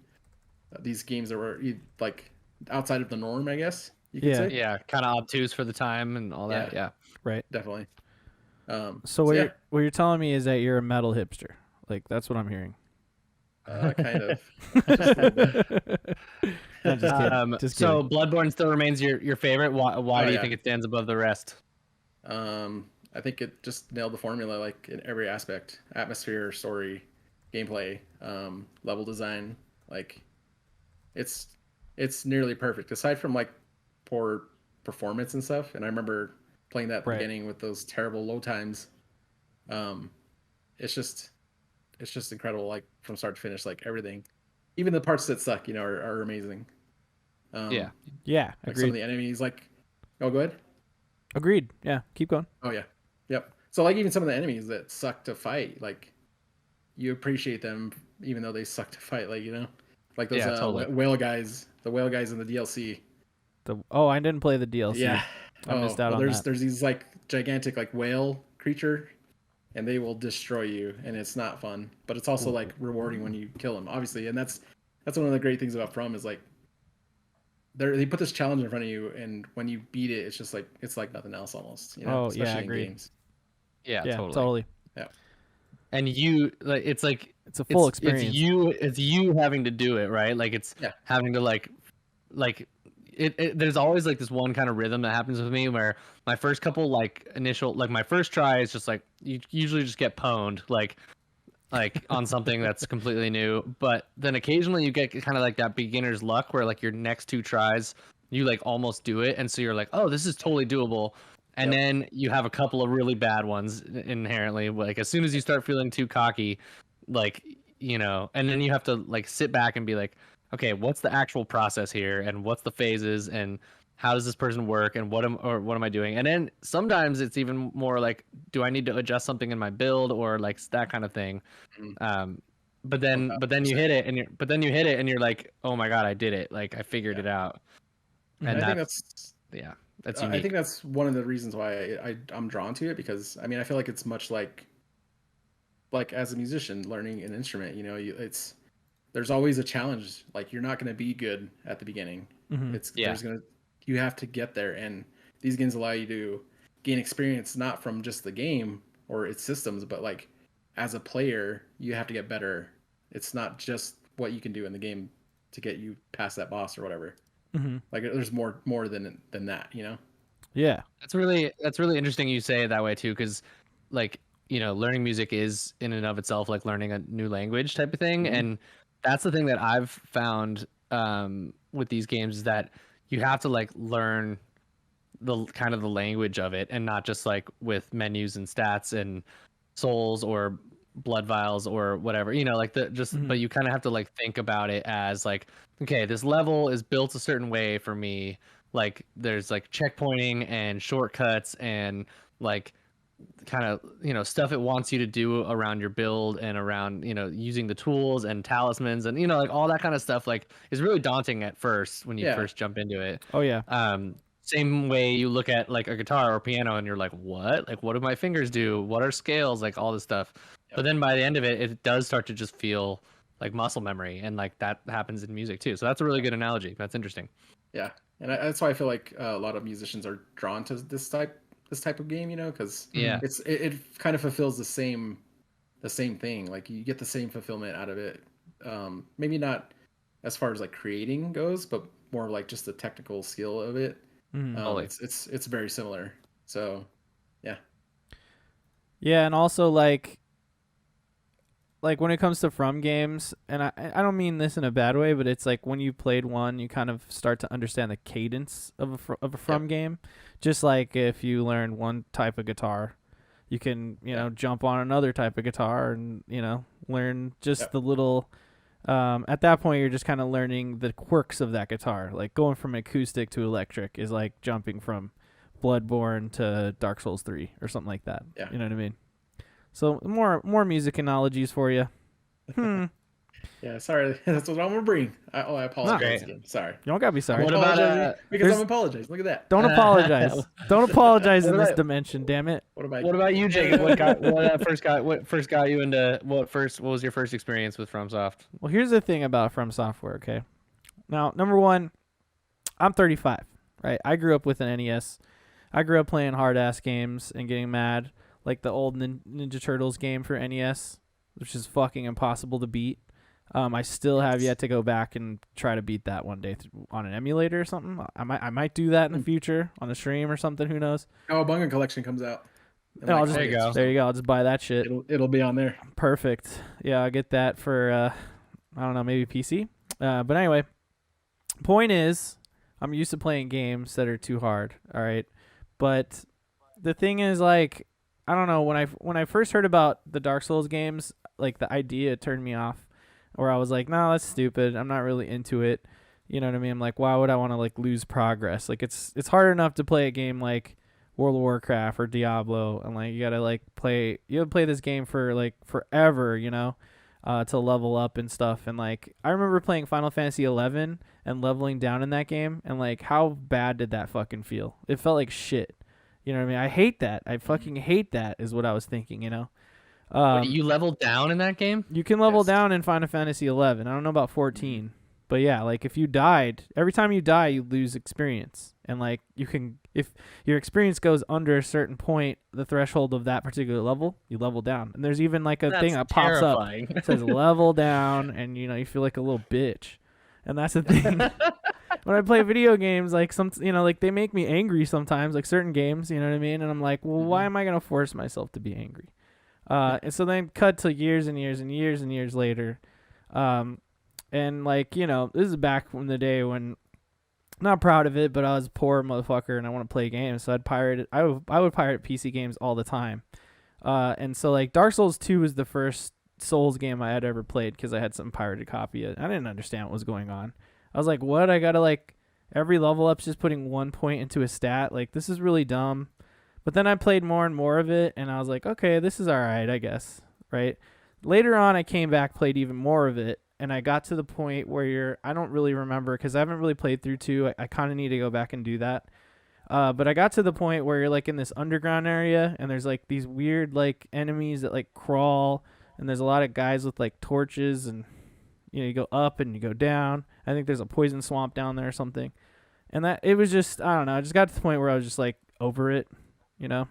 these games that were like outside of the norm, I guess you could say. Yeah, kind of obtuse for the time and all that. Yeah. Right. Definitely. So what you're telling me is that you're a metal hipster. Like, that's what I'm hearing. Kind of. Just a little bit. No, just kidding. Just So kidding. Bloodborne still remains your favorite. Why do you yeah. think it stands above the rest? I think it just nailed the formula, like in every aspect: atmosphere, story, gameplay, level design. Like, it's nearly perfect, aside from like poor performance and stuff. And I remember playing that at the Right. beginning with those terrible load times. It's just incredible, like from start to finish, like everything, even the parts that suck, are amazing. Yeah. Yeah. Like some of Agreed. the enemies, like, oh, go ahead. Agreed. Yeah. Keep going. Oh yeah, yep. So like even some of the enemies that suck to fight, like you appreciate them even though they suck to fight, like those totally. whale guys, the whale guys in the DLC. I didn't play the DLC. Yeah. I missed out on that. There's these like gigantic like whale creature, and they will destroy you, and it's not fun, but it's also like rewarding when you kill them, obviously. And that's one of the great things about From is like they put this challenge in front of you, and when you beat it, it's just like it's like nothing else almost. Oh, yeah, especially in agreed. games. Yeah, Yeah. totally. Yeah. And you like it's It's a full experience. It's you having to do it, right? Like it's having to like it there's always like this one kind of rhythm that happens with me where my first couple my first try is just like you usually just get pwned like on something that's completely new, but then occasionally you get kind of like that beginner's luck where like your next 2 tries you like almost do it, and so you're like, oh, this is totally doable. And then you have a couple of really bad ones inherently, like as soon as you start feeling too cocky, like, and then you have to like sit back and be like, okay, what's the actual process here, and what's the phases, and how does this person work, and what am I doing? And then sometimes it's even more like, do I need to adjust something in my build, or like that kind of thing. But then you hit it, and you're like, oh my god, I did it, like I figured it out. And I think that's unique. I think that's one of the reasons why I'm drawn to it, because I mean I feel like it's much like as a musician learning an instrument, there's always a challenge. Like, you're not going to be good at the beginning. You have to get there, and these games allow you to gain experience not from just the game or its systems, but like as a player, you have to get better. It's not just what you can do in the game to get you past that boss or whatever. Like, there's more than that, Yeah. That's really interesting you say it that way too, because like, learning music is in and of itself like learning a new language type of thing. And that's the thing that I've found with these games, is that you have to like learn the kind of the language of it, and not just like with menus and stats and souls or blood vials or whatever, like but you kind of have to like think about it as like, okay, this level is built a certain way for me. Like there's like checkpointing and shortcuts and like kind of stuff it wants you to do around your build and around using the tools and talismans and like all that kind of stuff like is really daunting at first when you first jump into it. Oh yeah. Same way you look at like a guitar or piano and you're like, what do my fingers do, what are scales, like all this stuff. But then by the end of it, it does start to just feel like muscle memory, and like that happens in music too. So that's a really good analogy. That's interesting. Yeah, and that's why I feel like a lot of musicians are drawn to this type of game, because it kind of fulfills the same thing. Like you get the same fulfillment out of it. Maybe not as far as like creating goes, but more like just the technical skill of it. It's very similar. So yeah, and also like when it comes to From games, and I don't mean this in a bad way, but it's like when you played one, you kind of start to understand the cadence of a From game. Just like if you learn one type of guitar, you can jump on another type of guitar and learn just the little. At that point, you're just kind of learning the quirks of that guitar. Like going from acoustic to electric is like jumping from Bloodborne to Dark Souls 3 or something like that. Yeah. You know what I mean? So more music analogies for you. Yeah, sorry. That's what I'm gonna bring. I apologize again. Sorry. You don't gotta be sorry. What about because I'm apologizing. Look at that. Don't apologize. Don't apologize in this dimension. Damn it. What about you, Jacob? What first got you into what was your first experience with FromSoft? Well, here's the thing about From Software. Okay. Now, number one, I'm 35. Right. I grew up with an NES. I grew up playing hard ass games and getting mad. Like the old Ninja Turtles game for NES, which is fucking impossible to beat. I still have yet to go back and try to beat that one day on an emulator or something. I might do that in the future on a stream or something. Who knows? Oh, Bunga Collection comes out. There you go. I'll just buy that shit. It'll be on there. Perfect. Yeah, I'll get that for I don't know, maybe PC. But anyway, point is, I'm used to playing games that are too hard. All right, but the thing is, like, I don't know, when I first heard about the Dark Souls games, like the idea turned me off, where I was like, no, that's stupid. I'm not really into it. You know what I mean? I'm like, why would I want to like lose progress? Like it's hard enough to play a game like World of Warcraft or Diablo, and like you gotta play this game for like forever, to level up and stuff. And like I remember playing Final Fantasy 11 and leveling down in that game, and like how bad did that fucking feel? It felt like shit. You know what I mean? I hate that. I fucking hate that is what I was thinking, Wait, you leveled down in that game? You can level down in Final Fantasy 11. I don't know about 14. But yeah, like if you died, every time you die, you lose experience. And like you can, if your experience goes under a certain point, the threshold of that particular level, you level down. And there's even like a thing that pops up. It says level down, and you feel like a little bitch. And that's the thing. When I play video games, like like they make me angry sometimes, like certain games, you know what I mean? And I'm like, well, why am I going to force myself to be angry? And so then cut to years and years and years and years later. And like, this is back from the day when, not proud of it, but I was a poor motherfucker and I want to play games. So I would pirate PC games all the time. And so like Dark Souls 2 was the first Souls game I had ever played because I had some pirated copy. I didn't understand what was going on. I was like, what? I gotta like every level up's just putting 1 point into a stat. Like this is really dumb. But then I played more and more of it, and I was like, okay, this is all right, I guess, right? Later on, I came back, played even more of it, and I got to the point where I don't really remember because I haven't really played through 2. I kind of need to go back and do that. But I got to the point where you're like in this underground area, and there's like these weird like enemies that like crawl, and there's a lot of guys with like torches, and you go up and you go down. I think there's a poison swamp down there or something. And that it was just, I don't know, I just got to the point where I was just like over it, and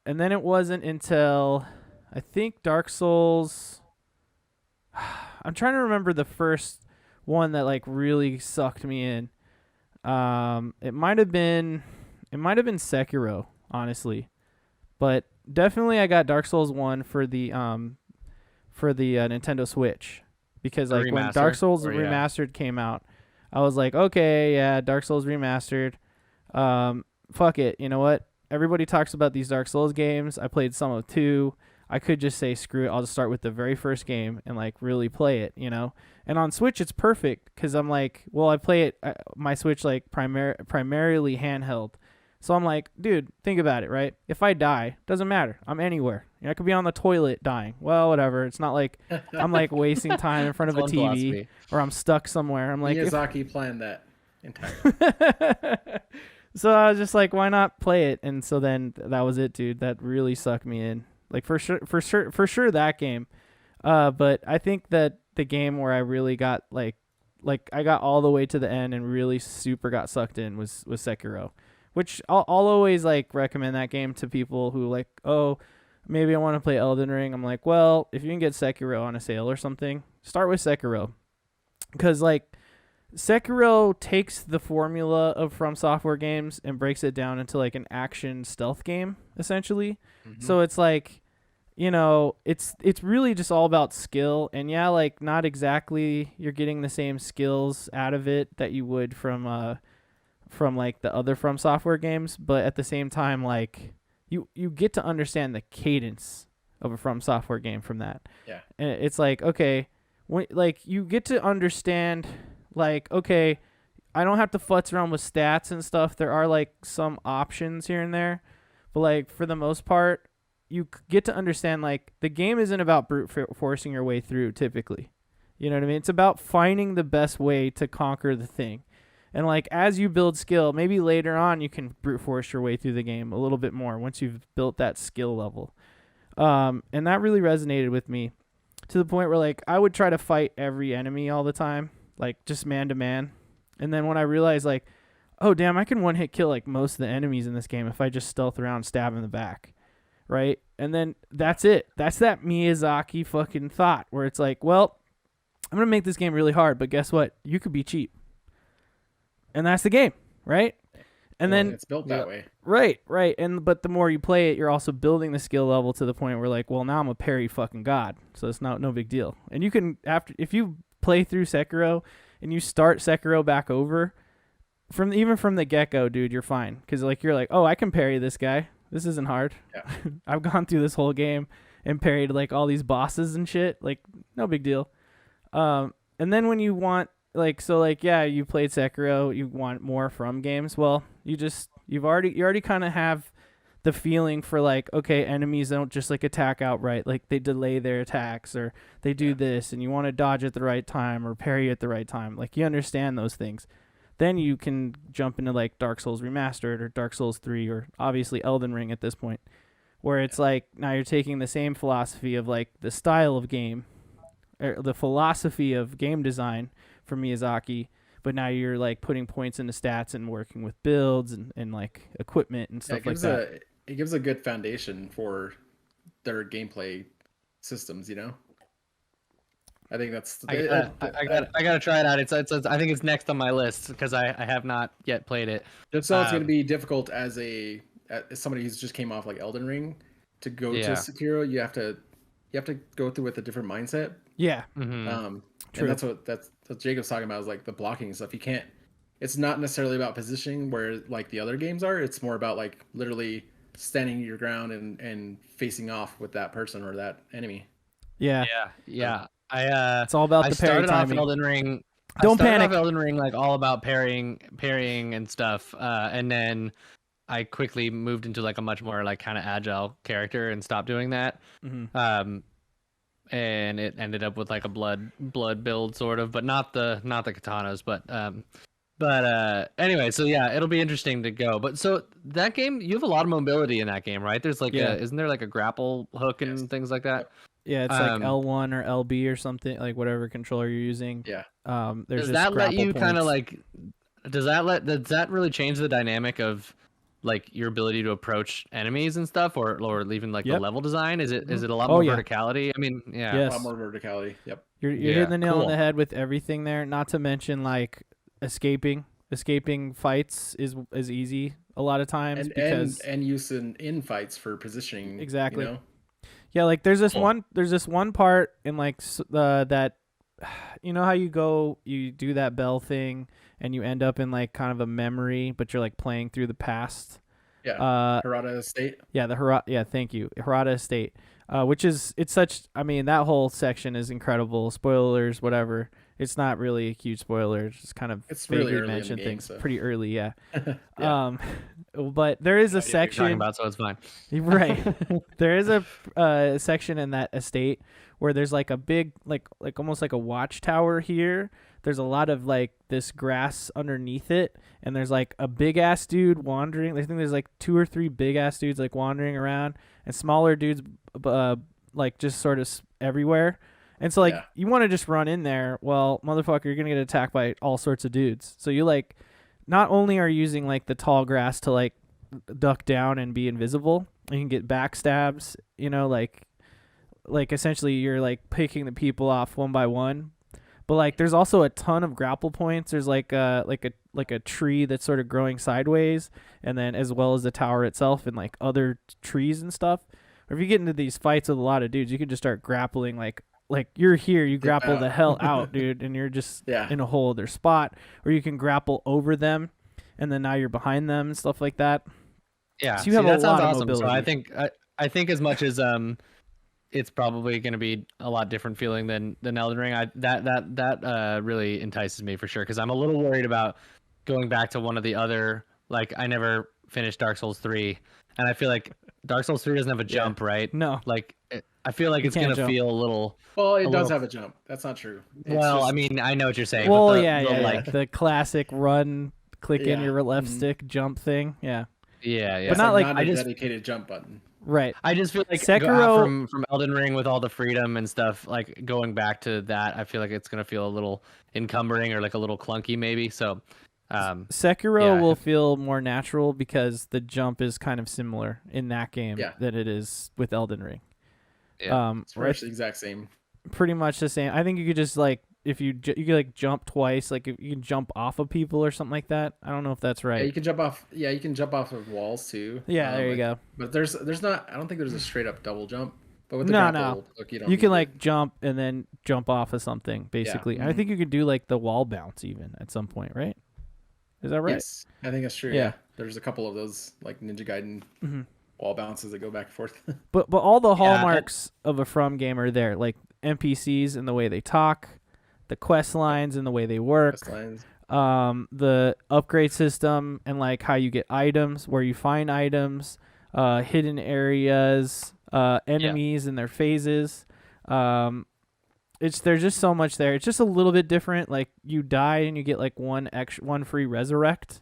then it wasn't until I think Dark Souls, I'm trying to remember the first one that like really sucked me in. It might have been Sekiro, honestly, but definitely I got Dark Souls 1 for the Nintendo Switch, because like when Dark Souls Remastered came out, I was like, okay, yeah, Dark Souls Remastered. Fuck it. You know what? Everybody talks about these Dark Souls games. I played some of 2. I could just say, screw it. I'll just start with the very first game and like really play it, And on Switch, it's perfect because I'm like, well, I play it, my Switch like primarily handheld. So I'm like, dude, think about it, right? If I die, doesn't matter. I'm anywhere. I could be on the toilet dying. Well, whatever. It's not like I'm like wasting time in front of a Fun TV philosophy. or I'm stuck somewhere. I'm like, Miyazaki planned that entirely. So I was just like, why not play it? And so then that was it, dude. That really sucked me in. Like for sure that game. But I think that the game where I really got like I got all the way to the end and really super got sucked in was Sekiro, which I'll always like recommend that game to people who like, oh, maybe I want to play Elden Ring. I'm like, well, if you can get Sekiro on a sale or something, start with Sekiro, because like Sekiro takes the formula of From Software games and breaks it down into like an action stealth game essentially. So it's like, it's really just all about skill, and yeah, like not exactly you're getting the same skills out of it that you would from like the other From Software games, but at the same time, like you get to understand the cadence of a From Software game from that. Yeah. And it's like, okay, like you get to understand, like, okay, I don't have to futz around with stats and stuff. There are like some options here and there, but like for the most part, you get to understand like the game isn't about brute forcing your way through typically. You know what I mean? It's about finding the best way to conquer the thing. And like as you build skill, maybe later on you can brute force your way through the game a little bit more once you've built that skill level. And that really resonated with me to the point where like I would try to fight every enemy all the time, like just man to man. And then when I realized like, oh damn, I can one hit kill like most of the enemies in this game if I just stealth around and stab in the back. Right? And then that's it. That's that Miyazaki fucking thought where it's like, well, I'm going to make this game really hard, but guess what? You could be cheap. And that's the game, right? And then it's built that way. Right. But the more you play it, you're also building the skill level to the point where like, well, now I'm a parry fucking god. So it's no big deal. And you can, if you play through Sekiro and you start Sekiro back over, even from the get-go, dude, you're fine. Because like you're like, oh, I can parry this guy. This isn't hard. Yeah. I've gone through this whole game and parried like all these bosses and shit. Like, no big deal. And then when you want yeah, you played Sekiro, you want more from games. Well, you already kind of have the feeling for like, okay, enemies don't just like attack outright. Like they delay their attacks or they do this, and you want to dodge at the right time or parry at the right time. Like you understand those things. Then you can jump into like Dark Souls Remastered or Dark Souls 3 or obviously Elden Ring at this point, where it's like now you're taking the same philosophy of like the style of game or the philosophy of game design from Miyazaki, but now you're like putting points into stats and working with builds and like equipment and stuff like that. It gives a good foundation for their gameplay systems, I think that's. I gotta try it out. It's I think it's next on my list because I have not yet played it. Just so it's going to be difficult as somebody who's just came off like Elden Ring to go to Sekiro. You have to go through with a different mindset. Yeah. Mm-hmm. True. And that's what Jacob's talking about is like the blocking and stuff. You can't. It's not necessarily about positioning where like the other games are. It's more about like literally standing your ground and facing off with that person or that enemy. Yeah. It's all about the parry timing. Off Elden Ring. Don't panic. Off Elden Ring like all about parrying and stuff, and then I quickly moved into like a much more like kind of agile character and stopped doing that. Mm-hmm. And it ended up with like a blood build sort of, but not the katanas, but anyway, so yeah, it'll be interesting to go. But so that game, you have a lot of mobility in that game, right? There's like isn't there like a grapple hook and things like that? Yeah, it's like L1 or LB or something, like whatever controller you're using. Yeah. Does that let you kind of like? Does that really change the dynamic of like your ability to approach enemies and stuff, or even like the level design? Is it a lot more verticality? I mean, yeah, a lot more verticality. Yep. You're hitting the nail on the head with everything there. Not to mention like escaping fights is easy a lot of times and use in fights for positioning. Exactly. Yeah, like there's this one part in like that, how you do that bell thing and you end up in like kind of a memory, but you're like playing through the past. Yeah. Hirata Estate. Yeah, thank you. Hirata Estate. Which is that whole section is incredible. Spoilers, whatever. It's not really a huge spoiler. It's just kind of It's really vaguely early in the mention game, things. so. Pretty early, yeah. Yeah. But there is a I know what you're talking section. about, so it's fine. Right. There is a section in that estate where there's like a big, like almost like a watchtower here. There's a lot of like this grass underneath it, and there's like a big ass dude wandering. I think there's like 2 or 3 big ass dudes like wandering around, and smaller dudes, like just sort of everywhere. And so like Yeah. you want to just run in there. Well, motherfucker, you're gonna get attacked by all sorts of dudes. So you like, not only are you using like the tall grass to like duck down and be invisible, you can get backstabs. You know, like essentially you're like picking the people off one by one. But like there's also a ton of grapple points. There's like a tree that's sort of growing sideways, and then as well as the tower itself and like other trees and stuff. Or if you get into these fights with a lot of dudes, you can just start grappling like you're here, you grapple the hell out, dude, and you're just in a whole other spot. Or you can grapple over them, and then now you're behind them and stuff like that. Yeah, so you have that a sounds lot of awesome. mobility. So I think as much as it's probably going to be a lot different feeling than Elden Ring. That really entices me for sure, because I'm a little worried about going back to one of the other, like, I never finished Dark Souls 3, and I feel like Dark Souls 3 doesn't have a jump, right? No. Like, I feel like it's going to feel a little... Well, it does have a jump. That's not true. Well, I mean, I know what you're saying. Well, but like the classic run, click in your left stick, jump thing. Yeah. Yeah. But not like a dedicated jump button. Right. I just feel like Sekiro from Elden Ring with all the freedom and stuff, like going back to that, I feel like it's gonna feel a little encumbering or like a little clunky maybe. So Sekiro will feel more natural because the jump is kind of similar in that game than it is with Elden Ring. Yeah. It's the exact same. Pretty much the same. I think you could just like, if you could like jump twice, like if you can jump off of people or something like that. I don't know if that's right. Yeah, you can jump off. Yeah, you can jump off of walls too. Yeah, there you go. But there's not. I don't think there's a straight up double jump. But with the grapple, look, you can like jump and then jump off of something basically. Yeah. And I think you could do like the wall bounce even at some point, right? Is that right? Yes, I think that's true. Yeah, there's a couple of those like Ninja Gaiden wall bounces that go back and forth. but all the hallmarks of a From game are there, like NPCs and the way they talk, the quest lines and the way they work, the upgrade system and like how you get items, where you find items, hidden areas, enemies and their phases. There's just so much there. It's just a little bit different. Like you die and you get like one free resurrect.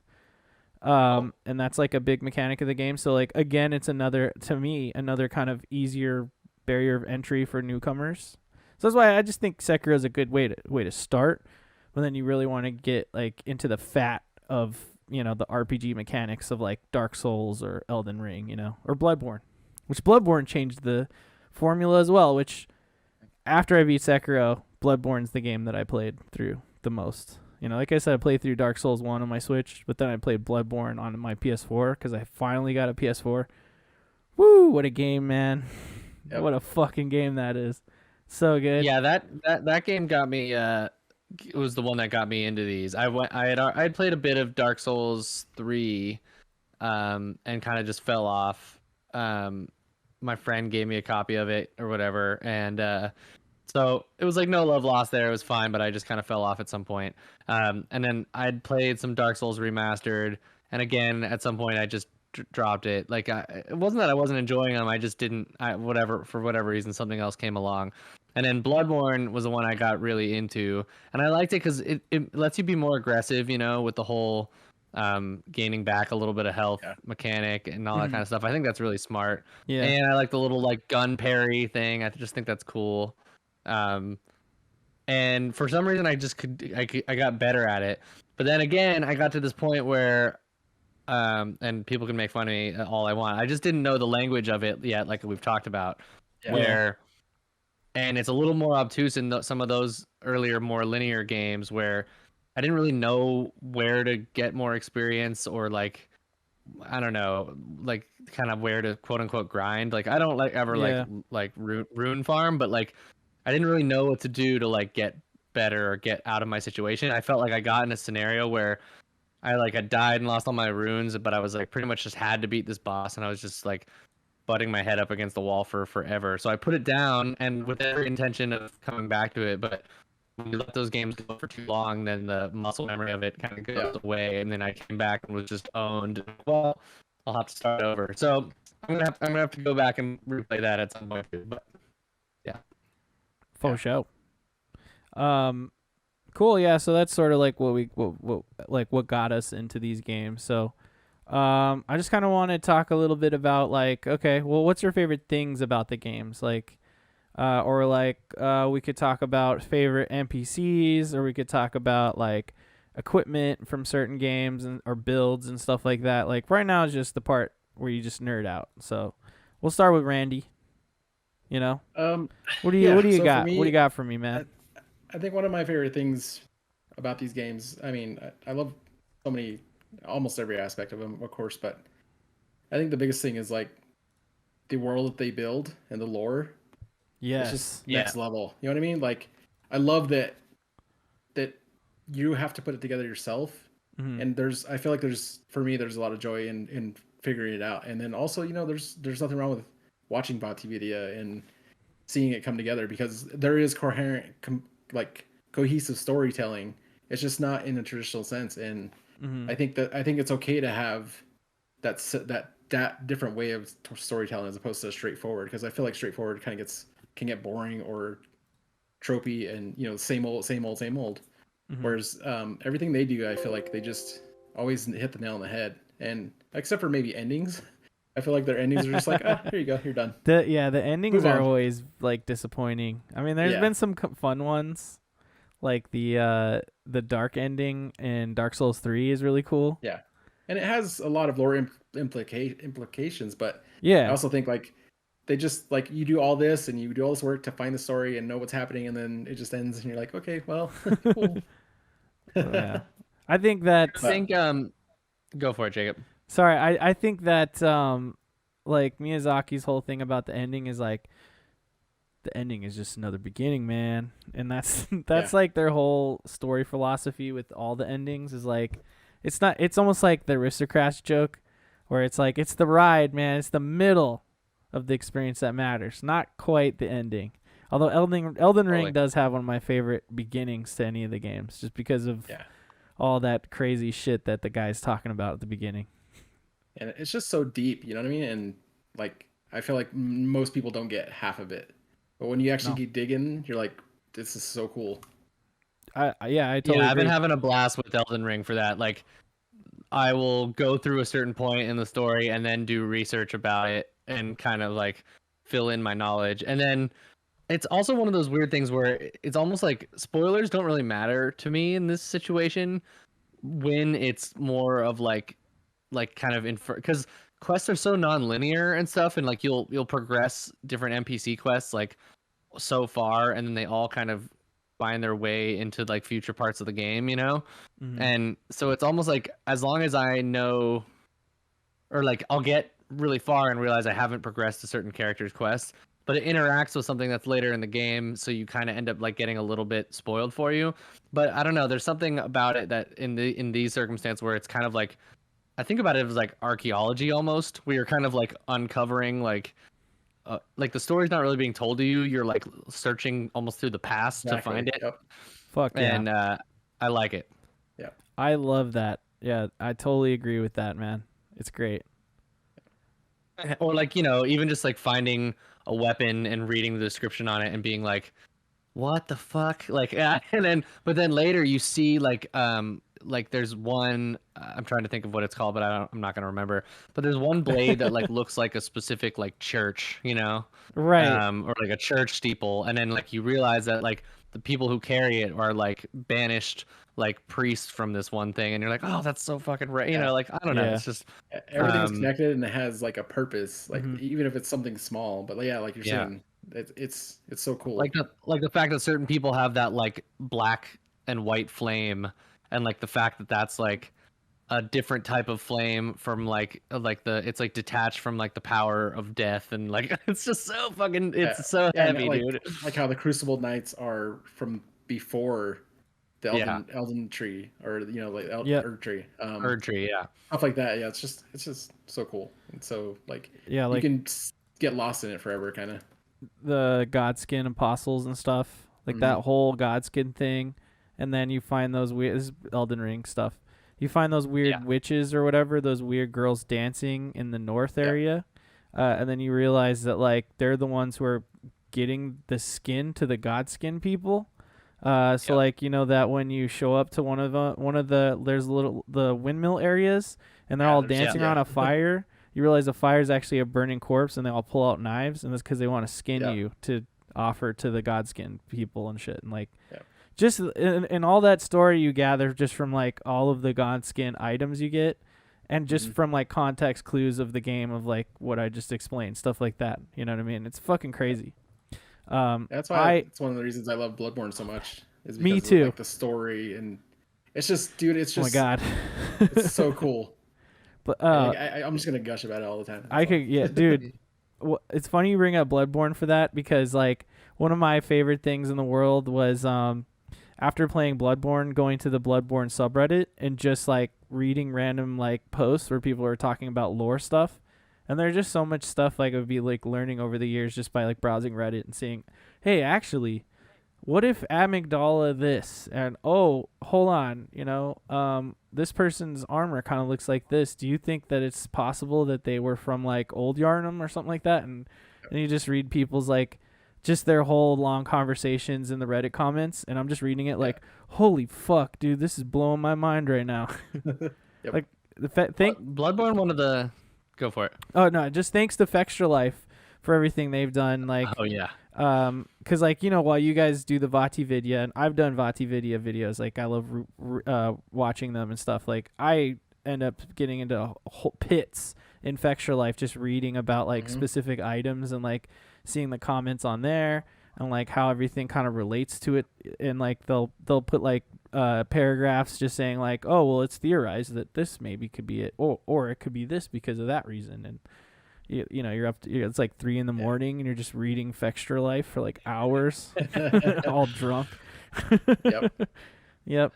And that's like a big mechanic of the game. So like again, it's another kind of easier barrier of entry for newcomers. So that's why I just think Sekiro is a good way to start. But then you really want to get like into the fat of, the RPG mechanics of like Dark Souls or Elden Ring, or Bloodborne, which Bloodborne changed the formula as well, which after I beat Sekiro, Bloodborne's the game that I played through the most. Like I said, I played through Dark Souls 1 on my Switch, but then I played Bloodborne on my PS4 because I finally got a PS4. Woo, what a game, man. Yep. What a fucking game that is. So good. Yeah, that game got me, it was the one that got me into these. I had played a bit of Dark Souls 3 and kind of just fell off. My friend gave me a copy of it or whatever, and so it was like no love lost there. It was fine, but I just kind of fell off at some point. And then I'd played some Dark Souls Remastered, and again at some point I just dropped it. Like it wasn't that I wasn't enjoying them, I just didn't. For whatever reason, something else came along. And then Bloodborne was the one I got really into, and I liked it because it lets you be more aggressive, with the whole gaining back a little bit of health mechanic and all that kind of stuff. I think that's really smart. Yeah. And I like the little like gun parry thing. I just think that's cool. And for some reason I got better at it. But then again, I got to this point where and people can make fun of me all I want. I just didn't know the language of it yet, like we've talked about. And it's a little more obtuse in some of those earlier, more linear games where I didn't really know where to get more experience, or like, I don't know, like kind of where to quote unquote grind. Like I don't like rune farm, but like I didn't really know what to do to like get better or get out of my situation. I felt like I got in a scenario where I died and lost all my runes, but I was like pretty much just had to beat this boss, and I was just like butting my head up against the wall for forever. So I put it down, and with every intention of coming back to it, but when you let those games go for too long, then the muscle memory of it kind of goes away. And then I came back and was just owned. Well, I'll have to start over. So I'm gonna have to go back and replay that at some point too. But yeah, For show. Cool. Yeah. So that's sort of like what got us into these games. So, I just kind of want to talk a little bit about like, okay, well, what's your favorite things about the games? Like, we could talk about favorite NPCs, or we could talk about like equipment from certain games or builds and stuff like that. Like right now is just the part where you just nerd out. So we'll start with Randy. You know, what do you got? Me, what do you got for me, man? I think one of my favorite things about these games, I mean, I love so many, almost every aspect of them, of course, but I think the biggest thing is like the world that they build and the lore. Yes. It's just next level. You know what I mean? Like, I love that you have to put it together yourself. Mm-hmm. And I feel like for me, there's a lot of joy in figuring it out. And then also, there's nothing wrong with watching Polyphia and seeing it come together, because there is coherent, cohesive storytelling. It's just not in a traditional sense. And I think it's okay to have that different way of storytelling as opposed to straightforward, because I feel like straightforward kind of can get boring or tropey and same old. Mm-hmm. Whereas everything they do, I feel like they just always hit the nail on the head, and except for maybe endings. I feel like their endings are just like, here you go, you're done. The endings are always like disappointing. I mean, there's been some fun ones, like the dark ending in Dark Souls 3 is really cool. Yeah, and it has a lot of lore implications, but yeah, I also think like they just like, you do all this and you do all this work to find the story and know what's happening, and then it just ends and you're like, okay, well, cool. So, yeah, I think that. Go for it, Jacob. Sorry, I think that like Miyazaki's whole thing about the ending is like, the ending is just another beginning, man, and that's like their whole story philosophy with all the endings is like, it's almost like the Aristocrats joke, where it's like, it's the ride, man, it's the middle of the experience that matters, not quite the ending. Although Elden Ring does have one of my favorite beginnings to any of the games, just because of all that crazy shit that the guy's talking about at the beginning. And it's just so deep, you know what I mean? And like, I feel like most people don't get half of it, but when you actually keep digging, you're like, this is so cool. I totally I've agree. been having a blast with Elden Ring for that. Like, I will go through a certain point in the story and then do research about it and kind of like fill in my knowledge. And then it's also one of those weird things where it's almost like spoilers don't really matter to me in this situation, when it's more of like kind of because quests are so non-linear and stuff, and like you'll progress different NPC quests like so far, and then they all kind of find their way into like future parts of the game, and so it's almost like, as long as I know, or like I'll get really far and realize I haven't progressed a certain character's quest, but it interacts with something that's later in the game, so you kind of end up like getting a little bit spoiled for you. But I don't know, there's something about it that in these circumstances where it's kind of like, I think about it as like archaeology almost, where you're kind of like uncovering like the story's not really being told to you. You're like searching almost through the past to find it. Yep. Fuck yeah. And I like it. Yeah. I love that. Yeah, I totally agree with that, man. It's great. Or like, even just like finding a weapon and reading the description on it and being like, what the fuck? Like, but then later you see like there's one, I'm trying to think of what it's called, but I'm not gonna remember. But there's one blade that like looks like a specific like church, right? Or like a church steeple, and then like you realize that like the people who carry it are like banished like priests from this one thing, and you're like, oh, that's so fucking right, like I don't know, it's just everything's connected and it has like a purpose, like even if it's something small, but like you're saying. It's so cool. Like the fact that certain people have that like black and white flame, and like the fact that that's like a different type of flame from it's like detached from like the power of death, and like it's just so fucking so heavy, dude. Like how the Crucible Knights are from before the Elden tree, or Erd tree. Erd tree, stuff like that. Yeah, it's just so cool, and so like you can get lost in it forever, kind of. The Godskin apostles and stuff. like that whole godskin thing, and then you find those weird. This is Elden Ring stuff. You find those weird witches or whatever, those weird girls dancing in the north area, and then you realize that like they're the ones who are getting the skin to the godskin people. So like you know that when you show up to one of the there's the windmill areas and they're all dancing around a fire, you realize the fire is actually a burning corpse and they all pull out knives, and that's because they want to skin you to offer to the godskin people and shit, and like just in all that story you gather just from like all of the godskin items you get, and just from like context clues of the game of like what I just explained, stuff like that. You know what I mean? It's fucking crazy. That's why it's one of the reasons I love Bloodborne so much. Is because me too. Of, like, the story, and it's just, dude, it's just. Oh my god, it's so cool. But I'm just gonna gush about it all the time. Dude. It's funny you bring up Bloodborne for that, because like one of my favorite things in the world was after playing Bloodborne, going to the Bloodborne subreddit and just like reading random like posts where people are talking about lore stuff. And there's just so much stuff like I would be like learning over the years just by like browsing Reddit and seeing, hey, actually, what if amygdala this? And oh, hold on, you know, this person's armor kind of looks like this. Do you think that it's possible that they were from like Old Yarnum or something like that? And you just read people's like just their whole long conversations in the Reddit comments, and I'm just reading it like, holy fuck, dude, this is blowing my mind right now. Like Bloodborne, one of the. Go for it. Oh no! Just thanks to Fextra Life for everything they've done. Like, because like you know, while you guys do the VatiVidya, and I've done VatiVidya videos, like I love watching them and stuff. Like I end up getting into whole pits in Fextra Life, just reading about like specific items and like seeing the comments on there and like how everything kind of relates to it. And like they'll put like paragraphs just saying like, oh well, it's theorized that this maybe could be it, or it could be this because of that reason. And you know you're up to, it's like 3 a.m. and you're just reading Fextra Life for like hours all drunk. Yep.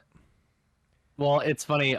Well, it's funny,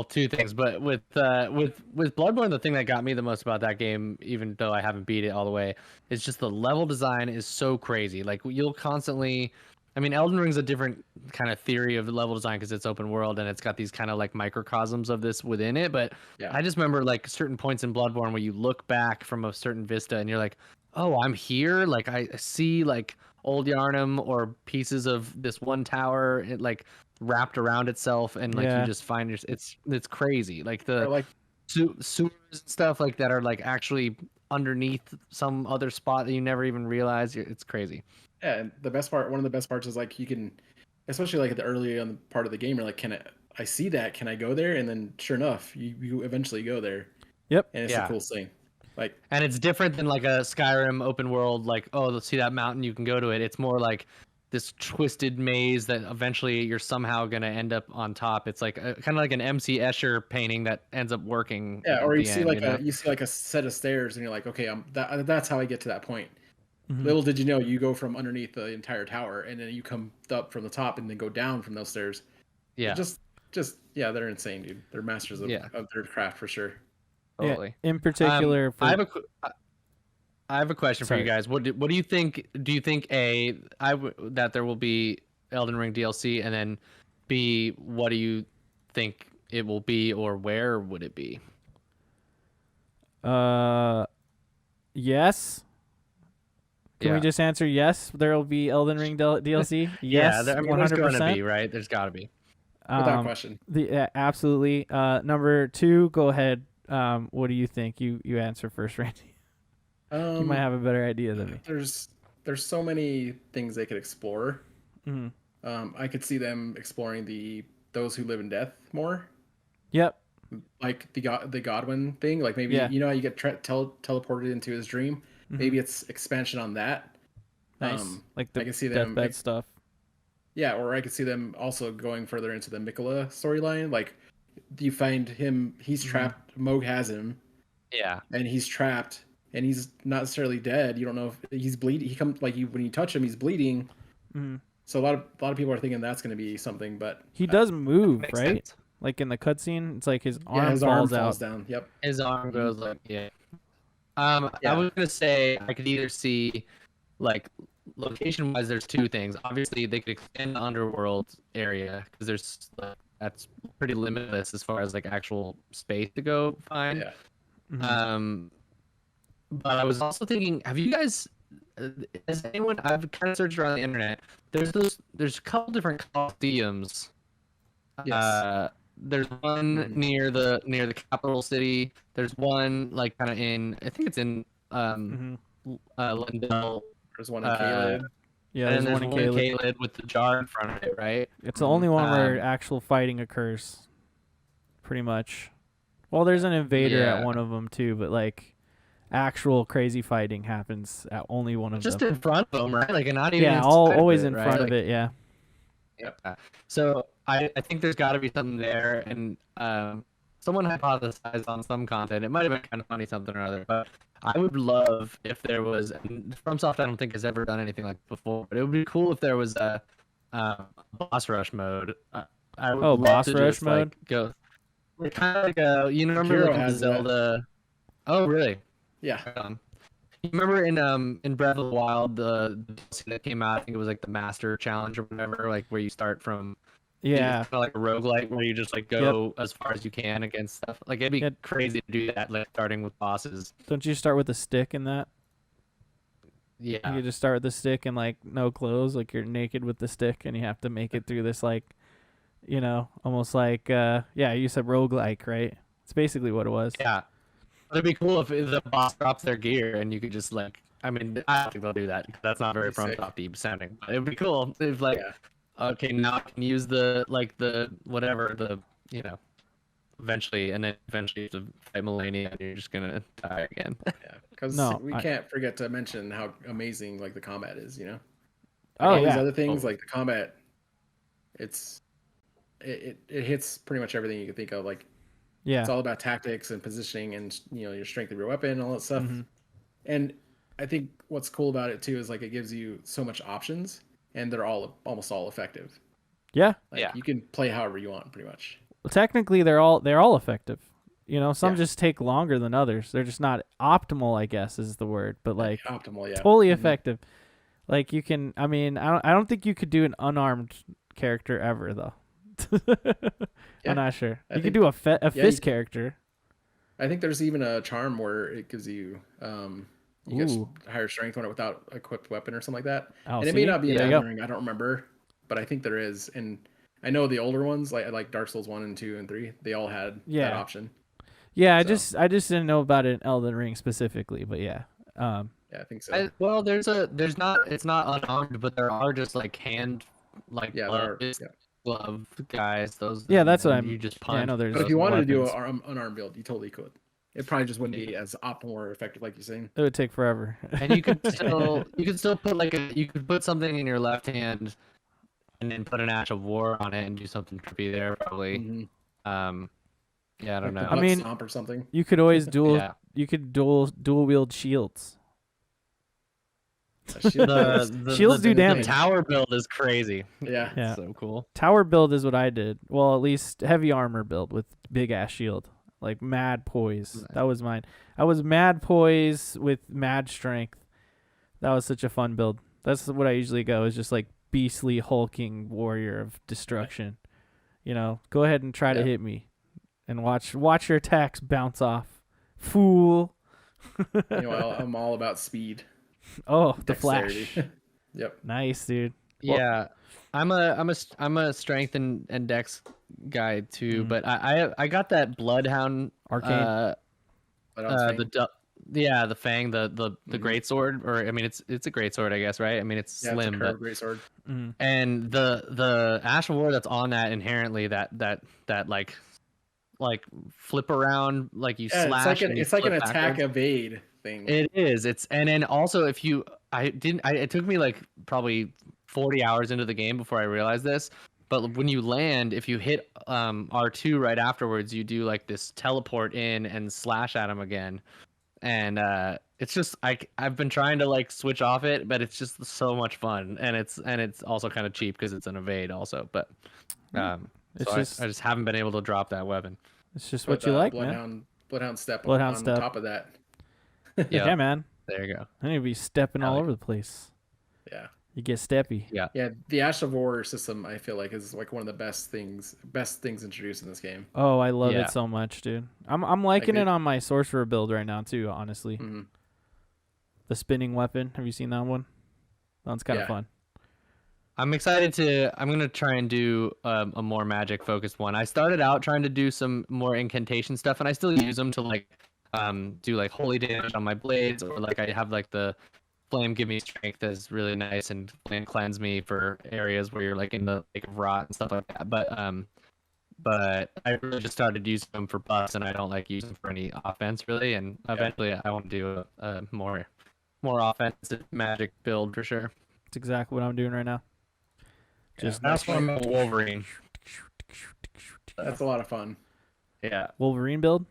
two things, but with Bloodborne, the thing that got me the most about that game, even though I haven't beat it all the way, is just the level design is so crazy. Like you'll constantly, I mean, Elden Ring's a different kind of theory of level design because it's open world and it's got these kind of like microcosms of this within it. But I just remember like certain points in Bloodborne where you look back from a certain vista and you're like, oh, I'm here. Like I see like Old Yarnum or pieces of this one tower, it like wrapped around itself, and like you just find it's crazy. Like the sewers and stuff like that are like actually underneath some other spot that you never even realize. It's crazy. Yeah, and one of the best parts is like you can, especially like at the early on the part of the game, you're like, I see that, can I go there? And then sure enough, you eventually go there. Yep. And it's the coolest thing. Like, and it's different than like a Skyrim open world, like, oh, let's see that mountain, you can go to it. It's more like this twisted maze that eventually you're somehow going to end up on top. It's like kind of like an MC Escher painting that ends up working. Yeah, or you see like a set of stairs and you're like, okay, that's how I get to that point. Little did you know, you go from underneath the entire tower and then you come up from the top and then go down from those stairs. Yeah. Just they're insane, dude. They're masters of their craft for sure. Totally. Yeah, in particular, I have a question for you guys. What do you think? Do you think that there will be Elden Ring DLC, and then B, what do you think it will be, or where would it be? Yes. Can we just answer yes? There will be Elden Ring DLC. Yes, I mean, 100%. There's going to be, right? There's got to be. Without question. Absolutely. Number 2, go ahead. What do you think? You answer first, Randy. You might have a better idea than me. There's so many things they could explore. I could see them exploring those who live in death more. Yep. Like the Godwin thing. Like maybe you know how you get teleported into his dream. Maybe it's expansion on that. Nice. Like the I can see them deathbed stuff. Yeah, or I could see them also going further into the Mikola storyline. Like, do you find him? He's trapped. Moog has him. Yeah. And he's trapped, and he's not necessarily dead. You don't know if he's bleeding. He comes like when you touch him, he's bleeding. So a lot of people are thinking that's going to be something, but he does move, right? Sense. Like in the cutscene, it's like his arm falls down. Yep. His arm goes like I was gonna say I could either see like location wise, there's two things. Obviously, they could extend the underworld area because that's pretty limitless as far as like actual space to go find. Yeah. Um, but I was also thinking, have you guys, has anyone? I've kind of searched around the internet. There's a couple different coliseums. Yes. There's one near the capital city. There's one like kind of in, I think it's in Lindell. There's one in Caleb. Yeah, And there's then one in Caleb. Caleb with the jar in front of it, right? It's the only one where actual fighting occurs, pretty much. Well, there's an invader at one of them too, but like actual crazy fighting happens at only one of them. Just in front of them, right? Like not even always in right? front like, of it. Yeah. Yeah. So I think there's got to be something there, and someone hypothesized on some content. It might have been kind of funny, something or other, but I would love if there was. And FromSoft, I don't think has ever done anything like before, but it would be cool if there was a boss rush mode. I would love boss to rush just, mode. Like, go kind of like a remember like the Zelda. Oh really? Yeah. You remember in Breath of the Wild the DLC that came out? I think it was like the Master Challenge or whatever, like where you start from. Yeah. It's kind of like a roguelike where you just like go as far as you can against stuff. Like it'd be crazy to do that, like starting with bosses. Don't you start with a stick in that? Yeah. You just start with the stick and like no clothes, like you're naked with the stick, and you have to make it through this like, almost like you said roguelike, right? It's basically what it was. Yeah. But it'd be cool if the boss drops their gear and you could just like. I mean, I don't think they'll do that. That's not very FromSoft sounding. But it'd be cool if like. Yeah. Okay, now I can use the eventually, and then eventually to fight Melania, and you're just gonna die again. Yeah, because we can't forget to mention how amazing like the combat is. Like, all these other things like the combat, it hits pretty much everything you can think of. Like, it's all about tactics and positioning and your strength of your weapon and all that stuff. And I think what's cool about it too is like it gives you so much options. And they're almost all effective. Yeah. You can play however you want, pretty much. Well, technically, they're all effective. Some just take longer than others. They're just not optimal, I guess, is the word. But like optimal, yeah, totally effective. Like you can. I mean, I don't think you could do an unarmed character ever, though. I'm not sure. You could do a fist character. I think there's even a charm where it gives you. You get higher strength on it without equipped weapon or something like that. And it may not be in Elden Ring, I don't remember, but I think there is. And I know the older ones, like Dark Souls 1 and 2 and 3, they all had that option. Yeah, I just didn't know about it in Elden Ring specifically, but yeah. Yeah, I think so. It's not unarmed, but there are just like glove guys. Those. Yeah, that's what you just punch. Yeah, I know there's. But if you wanted to do an unarmed build, you totally could. It probably just wouldn't be as optimal or effective, like you're saying. It would take forever. And you could still put you could put something in your left hand, and then put an Ash of War on it and do something trippy there, probably. Yeah, I don't know. I mean, stomp or something. You could always You could dual wield shields. Shields do damage. The tower build is crazy. Yeah. So cool. Tower build is what I did. Well, at least heavy armor build with big ass shield. Like mad poise. Nice. That was mine. I was mad poise with mad strength. That was such a fun build. That's what I usually go, is just like beastly hulking warrior of destruction. Go ahead and try to hit me. And watch your attacks bounce off. Fool. I'm all about speed. Oh, the Flash. Yep. Nice, dude. Yeah. I'm a strength and dex guy too, but I got that Bloodhound Arcane. The Fang, the great sword, or I mean it's a great sword, I guess, right? I mean it's slim, it's a great sword. And the Ash of War that's on that inherently that like flip around, like you slash. It's like an attack evade thing. It is. And then also it took me like probably 40 hours into the game before I realized this, but when you land, if you hit R2 right afterwards, you do like this teleport in and slash at him again. And it's just I've been trying to like switch off it, but it's just so much fun, and it's also kind of cheap because it's an evade also, but I just haven't been able to drop that weapon. It's just what you like, man. Bloodhound step on top of that. Yeah, man. There you go. I need to be stepping all over the place. Yeah. You get steppy. Yeah. Yeah, the Ash of War system I feel like is like one of the best things introduced in this game. Oh, I love Yeah. it so much, dude. I'm liking Like it on my sorcerer build right now too, honestly. Mhm. The spinning weapon. Have you seen that one? That one's kind of Yeah. fun. I'm excited to. I'm gonna try and do a more magic focused one. I started out trying to do some more incantation stuff, and I still use them to like do like holy damage on my blades, or like I have like the flame give me strength that's really nice, and flame cleanse me for areas where you're like in the lake of rot and stuff like that. But I really just started using them for buffs, and I don't like using them for any offense really. And eventually, I want to do a more offensive magic build for sure. It's exactly what I'm doing right now. Just That's why I'm a Wolverine. That's a lot of fun. Yeah. Wolverine build.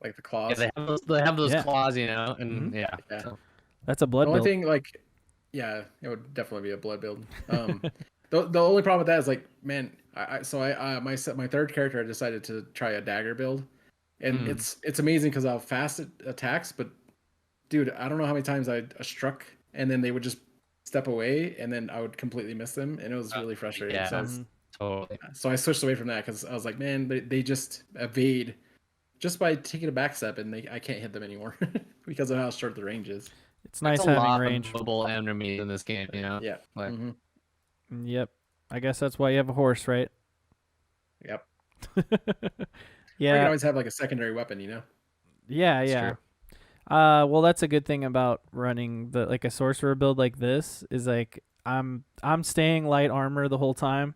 Like the claws. Yeah, they have those Yeah. claws, you know, and Mhm. Yeah. So. That's a blood The only build. thing, like, yeah, it would definitely be a blood build. The only problem with that is like, man, my third character I decided to try a dagger build, and it's amazing because how fast it attacks. But dude, I don't know how many times I struck and then they would just step away, and then I would completely miss them, and it was really frustrating. Yeah. So, Totally. so I switched away from that because I was like, man, they just evade just by taking a back step, and I can't hit them anymore because of how short the range is. It's nice It's a having lot range. of mobile enemies in this game, you know. Yeah. Like, Yep. I guess that's why you have a horse, right? Yep. Or you can Yeah. always have like a secondary weapon, you know. Yeah. That's Yeah. true. Well, that's a good thing about running the like a sorcerer build like this is like I'm staying light armor the whole time,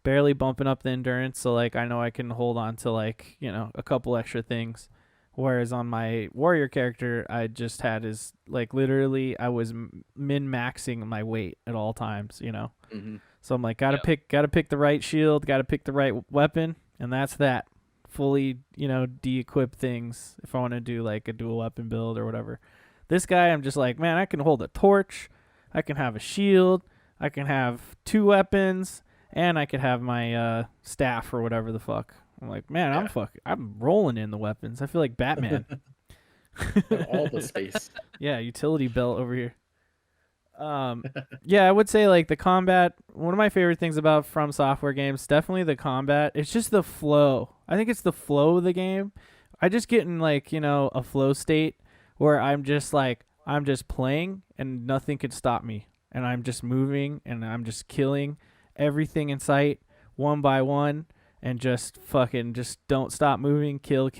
barely bumping up the endurance, so like I know I can hold on to like a couple extra things. Whereas on my warrior character, I just had is like literally I was min maxing my weight at all times, Mm-hmm. So I'm like gotta pick the right shield, gotta pick the right weapon, and that's that. Fully, de-equip things if I want to do like a dual weapon build or whatever. This guy, I'm just like, man, I can hold a torch, I can have a shield, I can have 2 weapons, and I could have my staff or whatever the fuck. I'm like, man, I'm rolling in the weapons. I feel like Batman. All the space. Yeah, utility belt over here. Yeah, I would say like the combat, one of my favorite things about From Software games, definitely the combat. It's just the flow. I think it's the flow of the game. I just get in like, a flow state where I'm just playing and nothing could stop me. And I'm just moving and I'm just killing everything in sight one by one and just don't stop moving, kill,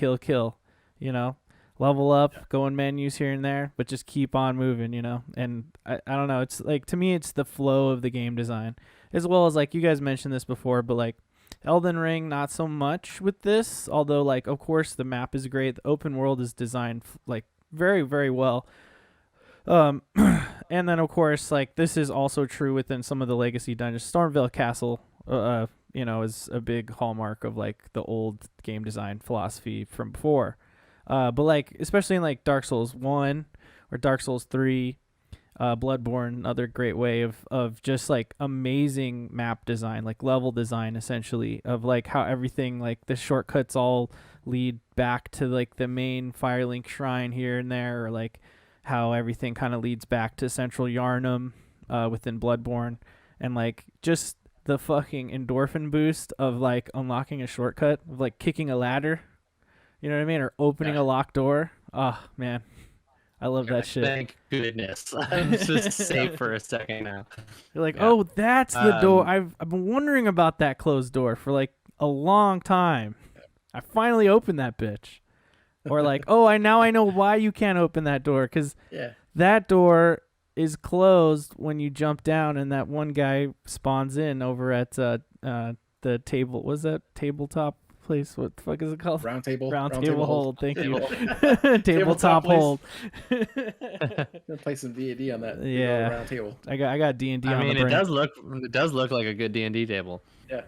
level up, go in menus here and there, but just keep on moving, And I don't know, it's like, to me, it's the flow of the game design, as well as like you guys mentioned this before, but like Elden Ring, not so much with this, although like, of course, the map is great. The open world is designed like very, very well. And then of course, like this is also true within some of the legacy dungeons. Stormvale Castle, is a big hallmark of like the old game design philosophy from before. But like, especially in like Dark Souls 1 or Dark Souls 3, Bloodborne, another great way of just like amazing map design, like level design, essentially, of like how everything, like the shortcuts all lead back to like the main Firelink shrine here and there, or like how everything kind of leads back to Central Yharnam within Bloodborne, and like just the fucking endorphin boost of like unlocking a shortcut, of like kicking a ladder. You know what I mean? Or opening a locked door. Oh, man. I love that shit. Thank goodness. I'm just safe for a second now. You're like, oh, that's the door. I've been wondering about that closed door for like a long time. I finally opened that bitch. Or like, oh, I know why you can't open that door, because that door is closed when you jump down and that one guy spawns in over at the table. Was that tabletop place? What the fuck is it called? Round table hold. Thank you. Tabletop Tabletop hold. Gonna play some D&D on that. Yeah. Round table. I got D&D. I on mean, the it brain. does look like a good D&D table. Yeah.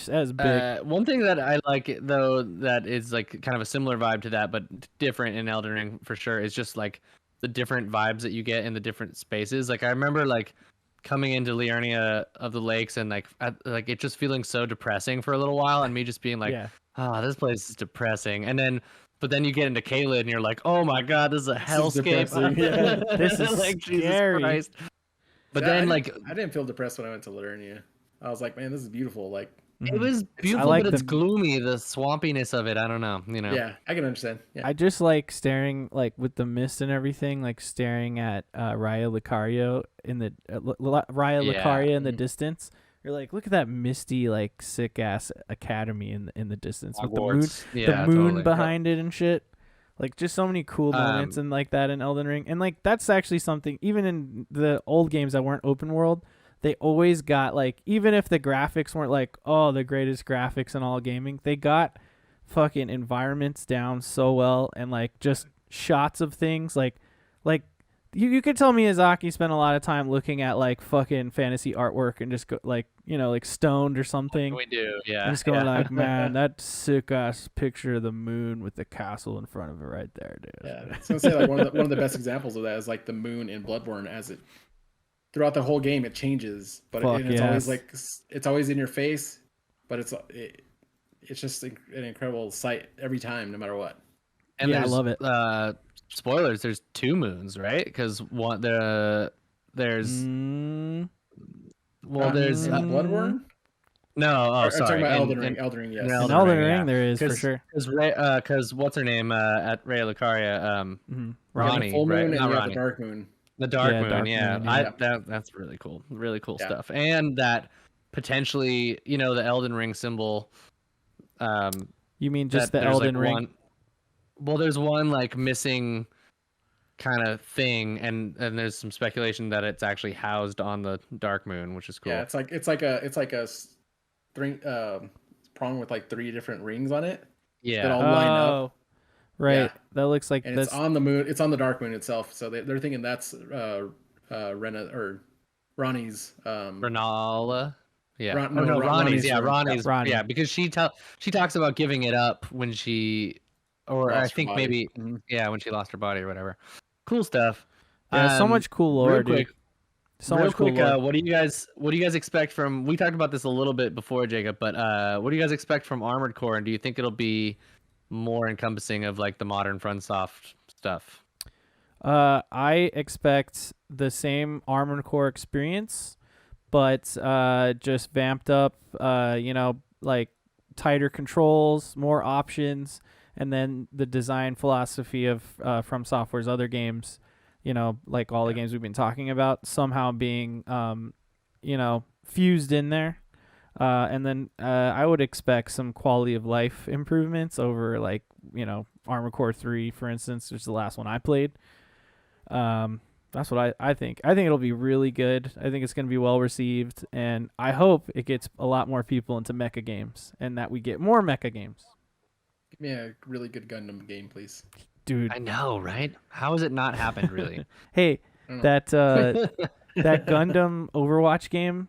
As big. One thing that I like though that is like kind of a similar vibe to that, but different in Elden Ring for sure, is just like the different vibes that you get in the different spaces. Like I remember like coming into Liurnia of the Lakes and like like it just feeling so depressing for a little while, and me just being like, this place is depressing. And then But then you get into Caelid and you're like, oh my god, this is a hellscape. depressing, yeah. This is like scary. Jesus Christ. But See, then I didn't feel depressed when I went to Liturnia. I was like, man, this is beautiful. Like, it was beautiful, like but it's the- gloomy, the swampiness of it. I don't know, yeah, I can understand. Yeah, I just like staring, like with the mist and everything, like staring at Raya Lucario in the Raya Yeah. Lucaria in the distance. You're like, look at that misty, like sick ass academy in the distance with the moon, Hogwarts. Yeah, the moon totally. behind it and shit. Like just so many cool moments and like that in Elden Ring, and like that's actually something. Even in the old games that weren't open world, they always got like, even if the graphics weren't like, oh, the greatest graphics in all gaming, they got fucking environments down so well, and like just shots of things like you could tell Miyazaki spent a lot of time looking at like fucking fantasy artwork and just go like, like stoned or something. We do, yeah. And just going like, man, that sick ass picture of the moon with the castle in front of it right there, dude. yeah. I was gonna say like one of the best examples of that is like the moon in Bloodborne. As it throughout the whole game, it changes, but it's always like it's always in your face, but it's just an incredible sight every time, no matter what. And yeah, I love it. Spoilers, there's 2 moons, right? Because there's there's Bloodborne. No, Or sorry. talking about Elden in- Ring. Elden Ring, yes. in In Elden Elden Ring, Ring, yeah. there is for sure. Because what's her name at Raya Lucaria? Ronnie, full moon right? and Not you have Ronnie. the dark moon. The dark Yeah, moon, dark yeah. moon, yeah. That's really cool. Really cool Yeah. stuff. And that potentially, the Elden Ring symbol. You mean just that the there's, Elden Ring? There's one like missing kind of thing, and there's some speculation that it's actually housed on the dark moon, which is cool. Yeah, it's like a string prong with like 3 different rings on it. Yeah. That all line up. Right. Yeah. That looks like And that's it's on the moon. It's on the dark moon itself. So they're thinking that's Rena or Ronnie's. Renala. Yeah. No, Ronnie's. Yeah, ring. Ronnie's. Ronnie. Yeah, because she talks about giving it up when she, or Lost I her think body. maybe, Mhm. yeah, when she lost her body or whatever. Cool stuff. yeah, so much cool lore, real dude. quick, So real much cool quick, lore. what do you guys expect from? We talked about this a little bit before, Jacob, but what do you guys expect from Armored Core, and do you think it'll be more encompassing of like the modern FromSoft stuff? I expect the same Armored Core experience, but just vamped up, like tighter controls, more options, and then the design philosophy of From Software's other games, like all the games we've been talking about, somehow being, fused in there. And then I would expect some quality of life improvements over like, Armored Core 3, for instance, which is the last one I played. That's what I think. I think it'll be really good. I think it's going to be well received, and I hope it gets a lot more people into mecha games, and that we get more mecha games. Give me a really good Gundam game, please. Dude, I know, right? How has it not happened, really? hey, I don't know. that Gundam Overwatch game,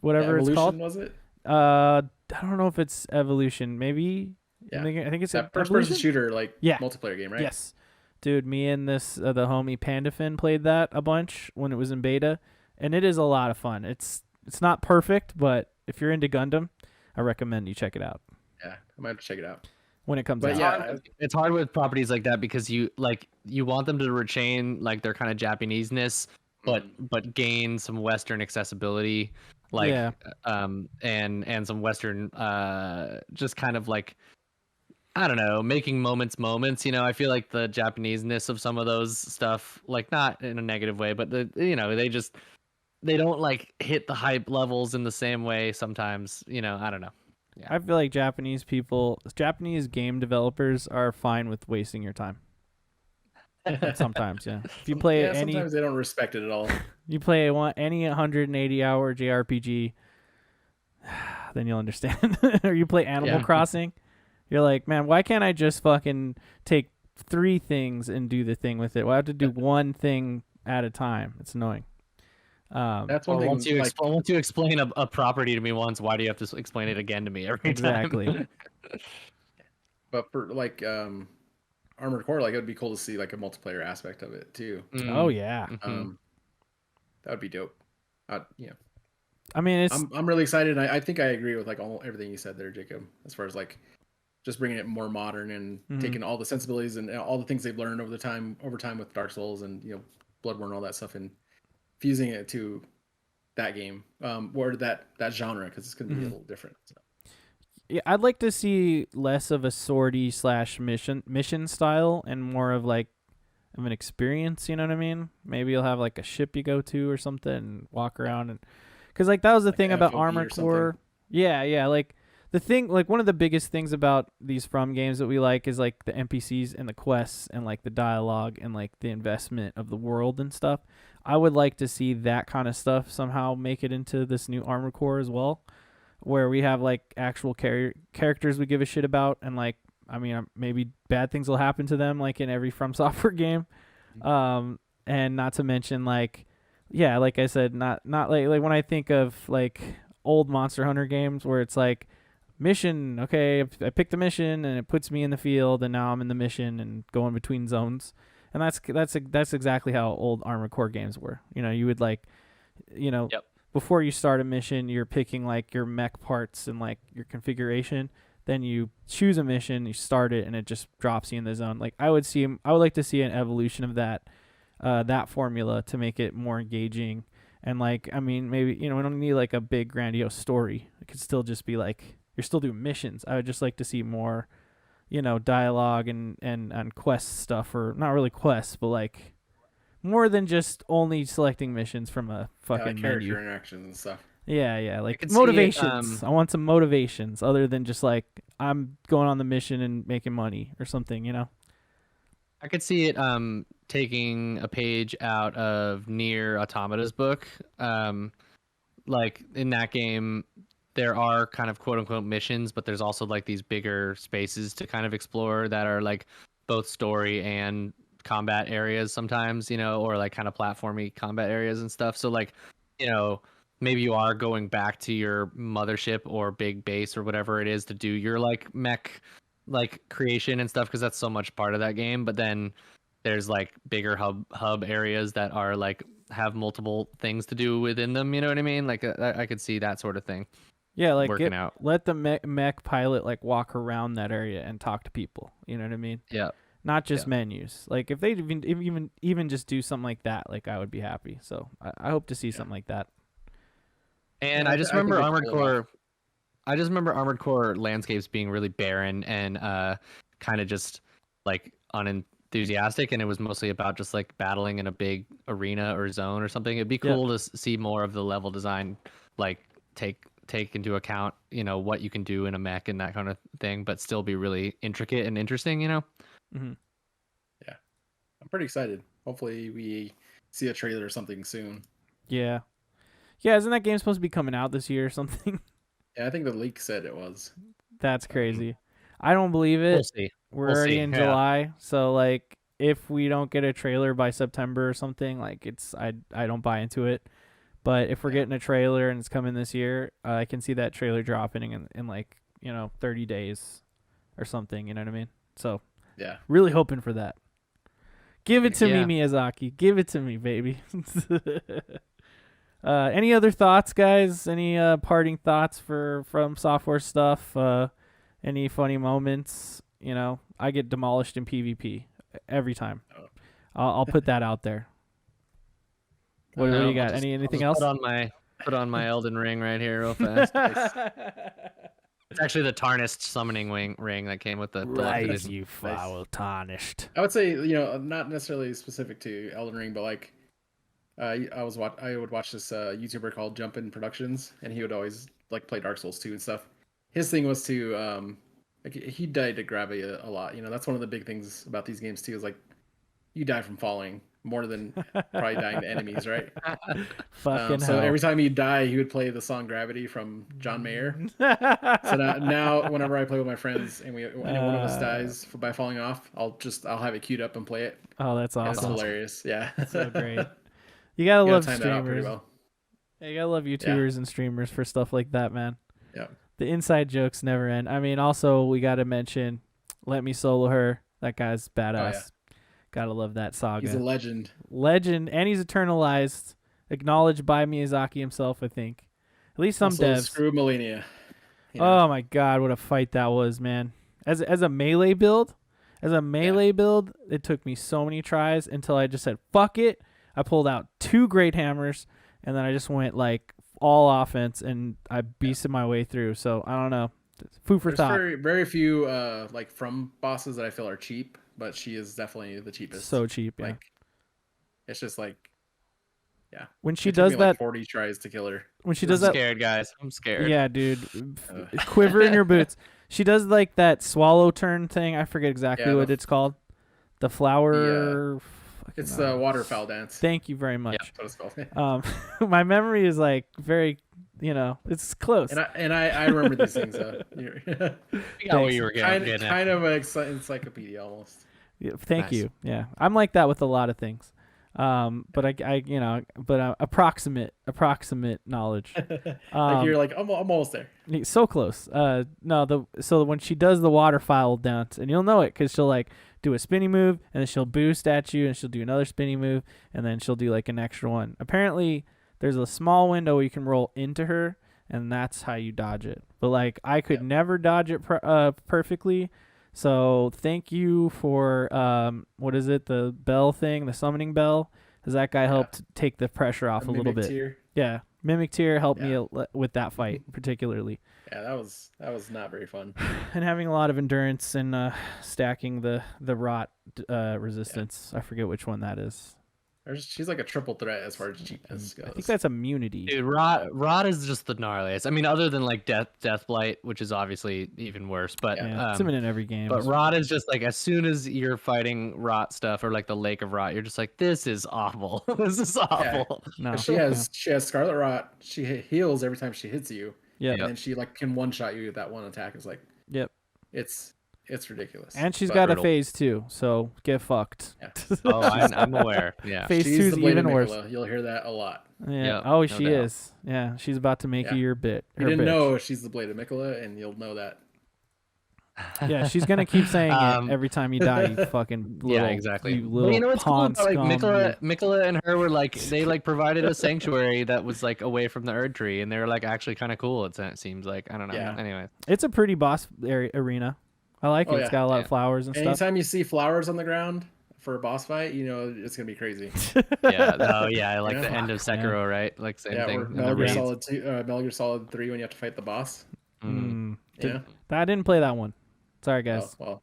whatever it's Evolution, called. was it? I don't know if it's Evolution. Maybe. Yeah. I think it's That first-person Evolution? shooter, like Yeah. multiplayer game, right? Yes. Dude, me and the homie Pandafin played that a bunch when it was in beta, and it is a lot of fun. It's not perfect, but if you're into Gundam, I recommend you check it out Yeah, I might have to check it out. when it comes But out. yeah, It's hard with properties like that because you want them to retain like their kind of Japanese-ness, but gain some Western accessibility, like Yeah. and some Western just kind of like, I don't know, making moments. I feel like the Japanese-ness of some of those stuff, like not in a negative way, but they don't like hit the hype levels in the same way sometimes. I don't know. Yeah. I feel like Japanese game developers are fine with wasting your time. Sometimes, yeah. If you play sometimes they don't respect it at all. you play any 180-hour JRPG, then you'll understand. Or you play Animal Crossing, you're like, man, why can't I just fucking take 3 things and do the thing with it? Why have to do one thing at a time? It's annoying. That's one thing. Once you explain a property to me once, why do you have to explain it again to me every Exactly. time? But for like Armored Core, like it would be cool to see like a multiplayer aspect of it too. Oh yeah. That would be dope. Yeah. I mean, I'm really excited. I think I agree with like everything you said there, Jacob. As far as like just bringing it more modern and taking all the sensibilities and all the things they've learned over time with Dark Souls and Bloodborne and all that stuff, and fusing it to that game or that genre, because it's going to be a little different. So. Yeah, I'd like to see less of a sortie / mission style and more of like of an experience. You know what I mean? Maybe you'll have like a ship you go to or something and walk around, and because like that was the thing about Armored Core. Yeah, like the thing, like one of the biggest things about these From games that we like is like the NPCs and the quests and like the dialogue and like the investment of the world and stuff. I would like to see that kind of stuff somehow make it into this new Armored Core as well, where we have like actual characters we give a shit about, and like maybe bad things will happen to them like in every From Software game, and not to mention like I said, not like when I think of like old Monster Hunter games where it's like mission, okay, I picked the mission and it puts me in the field and now I'm in the mission and going between zones, and that's exactly how old Armored Core games were. You would like Yep. Before you start a mission, you're picking like your mech parts and like your configuration. Then you choose a mission, you start it, and it just drops you in the zone. Like I would like to see an evolution of that formula to make it more engaging. And like, maybe we don't need like a big grandiose story. It could still just be like you're still doing missions. I would just like to see more, dialogue and quest stuff, or not really quests, but like more than just only selecting missions from a fucking like character menu. interactions and stuff. Yeah, like motivations. I want some motivations other than just like I'm going on the mission and making money or something, I could see it taking a page out of Nier Automata's book. Like in that game, there are kind of quote unquote missions, but there's also like these bigger spaces to kind of explore that are like both story and combat areas sometimes, or like kind of platformy combat areas and stuff. So like, maybe you are going back to your mothership or big base or whatever it is to do your like mech like creation and stuff, because that's so much part of that game. But then there's like bigger hub areas that are like have multiple things to do within them. You know what I mean? Like I could see that sort of thing. Yeah, like working out. Let the mech pilot like walk around that area and talk to people. You know what I mean? Yeah. Not just menus. Like if they even just do something like that, like I would be happy. So I hope to see something like that. And I just remember Armored Core. I just remember Armored Core landscapes being really barren and kind of just like unenthusiastic, and it was mostly about just like battling in a big arena or zone or something. It'd be cool to see more of the level design, like take into account what you can do in a mech and that kind of thing, but still be really intricate and interesting. Mm-hmm. Yeah, I'm pretty excited. Hopefully we see a trailer or something soon. Yeah, isn't that game supposed to be coming out this year or something? Yeah, I think the leak said it was. That's crazy. I don't believe it. We'll see. We're already in July, so like if we don't get a trailer by September or something, like I don't buy into it. But if we're getting a trailer and it's coming this year, I can see that trailer dropping in like 30 days or something. You know what I mean? So yeah, really hoping for that. Give it to me, Miyazaki. Give it to me, baby. Any other thoughts, guys? Any parting thoughts from software stuff? Any funny moments? I get demolished in PvP every time. I'll put that out there. What do you got? Anything else? Put on my Elden Ring right here real fast. It's actually the tarnished summoning ring that came with the Rise, you foul tarnished. I would say not necessarily specific to Elden Ring, but like I would watch this YouTuber called Jumpin' Productions, and he would always like play Dark Souls 2 and stuff. His thing was to like he died to gravity a lot. That's one of the big things about these games too, is like you die from falling more than probably dying to enemies, right? Fucking so hell. every time he'd die, he would play the song Gravity from John Mayer. So now whenever I play with my friends and one of us dies by falling off, I'll have it queued up and play it. Oh, that's awesome. It's hilarious. Yeah. So great. You gotta love time that out pretty streamers. well. Yeah, you gotta love YouTubers and streamers for stuff like that, man. Yeah. The inside jokes never end. Also we gotta mention Let Me Solo Her. That guy's badass. Oh, yeah. Gotta love that saga. He's a legend. And he's eternalized, acknowledged by Miyazaki himself, I think. At least some also, devs. Screw Millennia. Oh my god, what a fight that was, man. As a melee build, it took me so many tries until I just said fuck it. I pulled out 2 great hammers, and then I just went like all offense, and I beasted my way through. So I don't know. Food for There's thought. very few like from bosses that I feel are cheap, but she is definitely the cheapest. So cheap, yeah. Like, it's just like, yeah. When she It took does me, that, like 40 tries to kill her. when she I'm does that, scared, guys. I'm scared. yeah, dude, quiver in your boots. She does like that swallow turn thing. I forget exactly what it's called. The flower. It's the waterfowl dance. Thank you very much. Yeah, that's what it's called. My memory is like very, it's close. And I remember these things. I got what you were getting at. Kind of an encyclopedia almost. Yeah, thank Nice. you. Yeah, I'm like that with a lot of things. But approximate knowledge. Like you're like, I'm almost there. So close. So when she does the waterfowl dance, and you'll know it because she'll like do a spinny move, and then she'll boost at you, and she'll do another spinny move, and then she'll do like an extra one. Apparently, there's a small window where you can roll into her, and that's how you dodge it. But like, I could never dodge it perfectly. So thank you for what is it? The bell thing, the summoning bell, because that guy helped take the pressure off a little bit. Tier. Yeah, Mimic Tier helped me with that fight particularly. Yeah, that was not very fun. And having a lot of endurance and stacking the rot resistance. I forget which one that is. She's like a triple threat as far as cheapness goes. I think that's immunity. Dude, rot is just the gnarliest. I mean, other than like death blight, which is obviously even worse. But it's in every game. But rot is just like as soon as you're fighting rot stuff or like the lake of rot, you're just like, this is awful. This is awful. No, she has Scarlet Rot. She heals every time she hits you. Yeah, and then she like can one shot you with that one attack. It's like, it's ridiculous. And she's got a phase 2, so get fucked. Yeah. Oh, I'm aware. Yeah. Phase 2 is even worse. You'll hear that a lot. Yeah. Yep, Oh, no she doubt. is. Yeah. She's about to make you your bit. You didn't know she's the Blade of Mikola, and you'll know that. Yeah, she's gonna keep saying it every time you die. You fucking little, exactly. You little you know what's cool pawn about, like scum. Mikola and her were like they like provided a sanctuary that was like away from the Erd Tree, and they were like actually kind of cool. It seems like I don't know. Yeah. Anyway, It's a pretty boss arena. I like it. It's got a lot of flowers and stuff. Anytime you see flowers on the ground for a boss fight, you know it's gonna be crazy. yeah. Oh yeah, like the end of Sekiro, right? Like same thing. Or Metal Gear Solid 2, Metal Gear Solid 3 when you have to fight the boss. Yeah. I didn't play that one. Sorry, guys. Oh, well,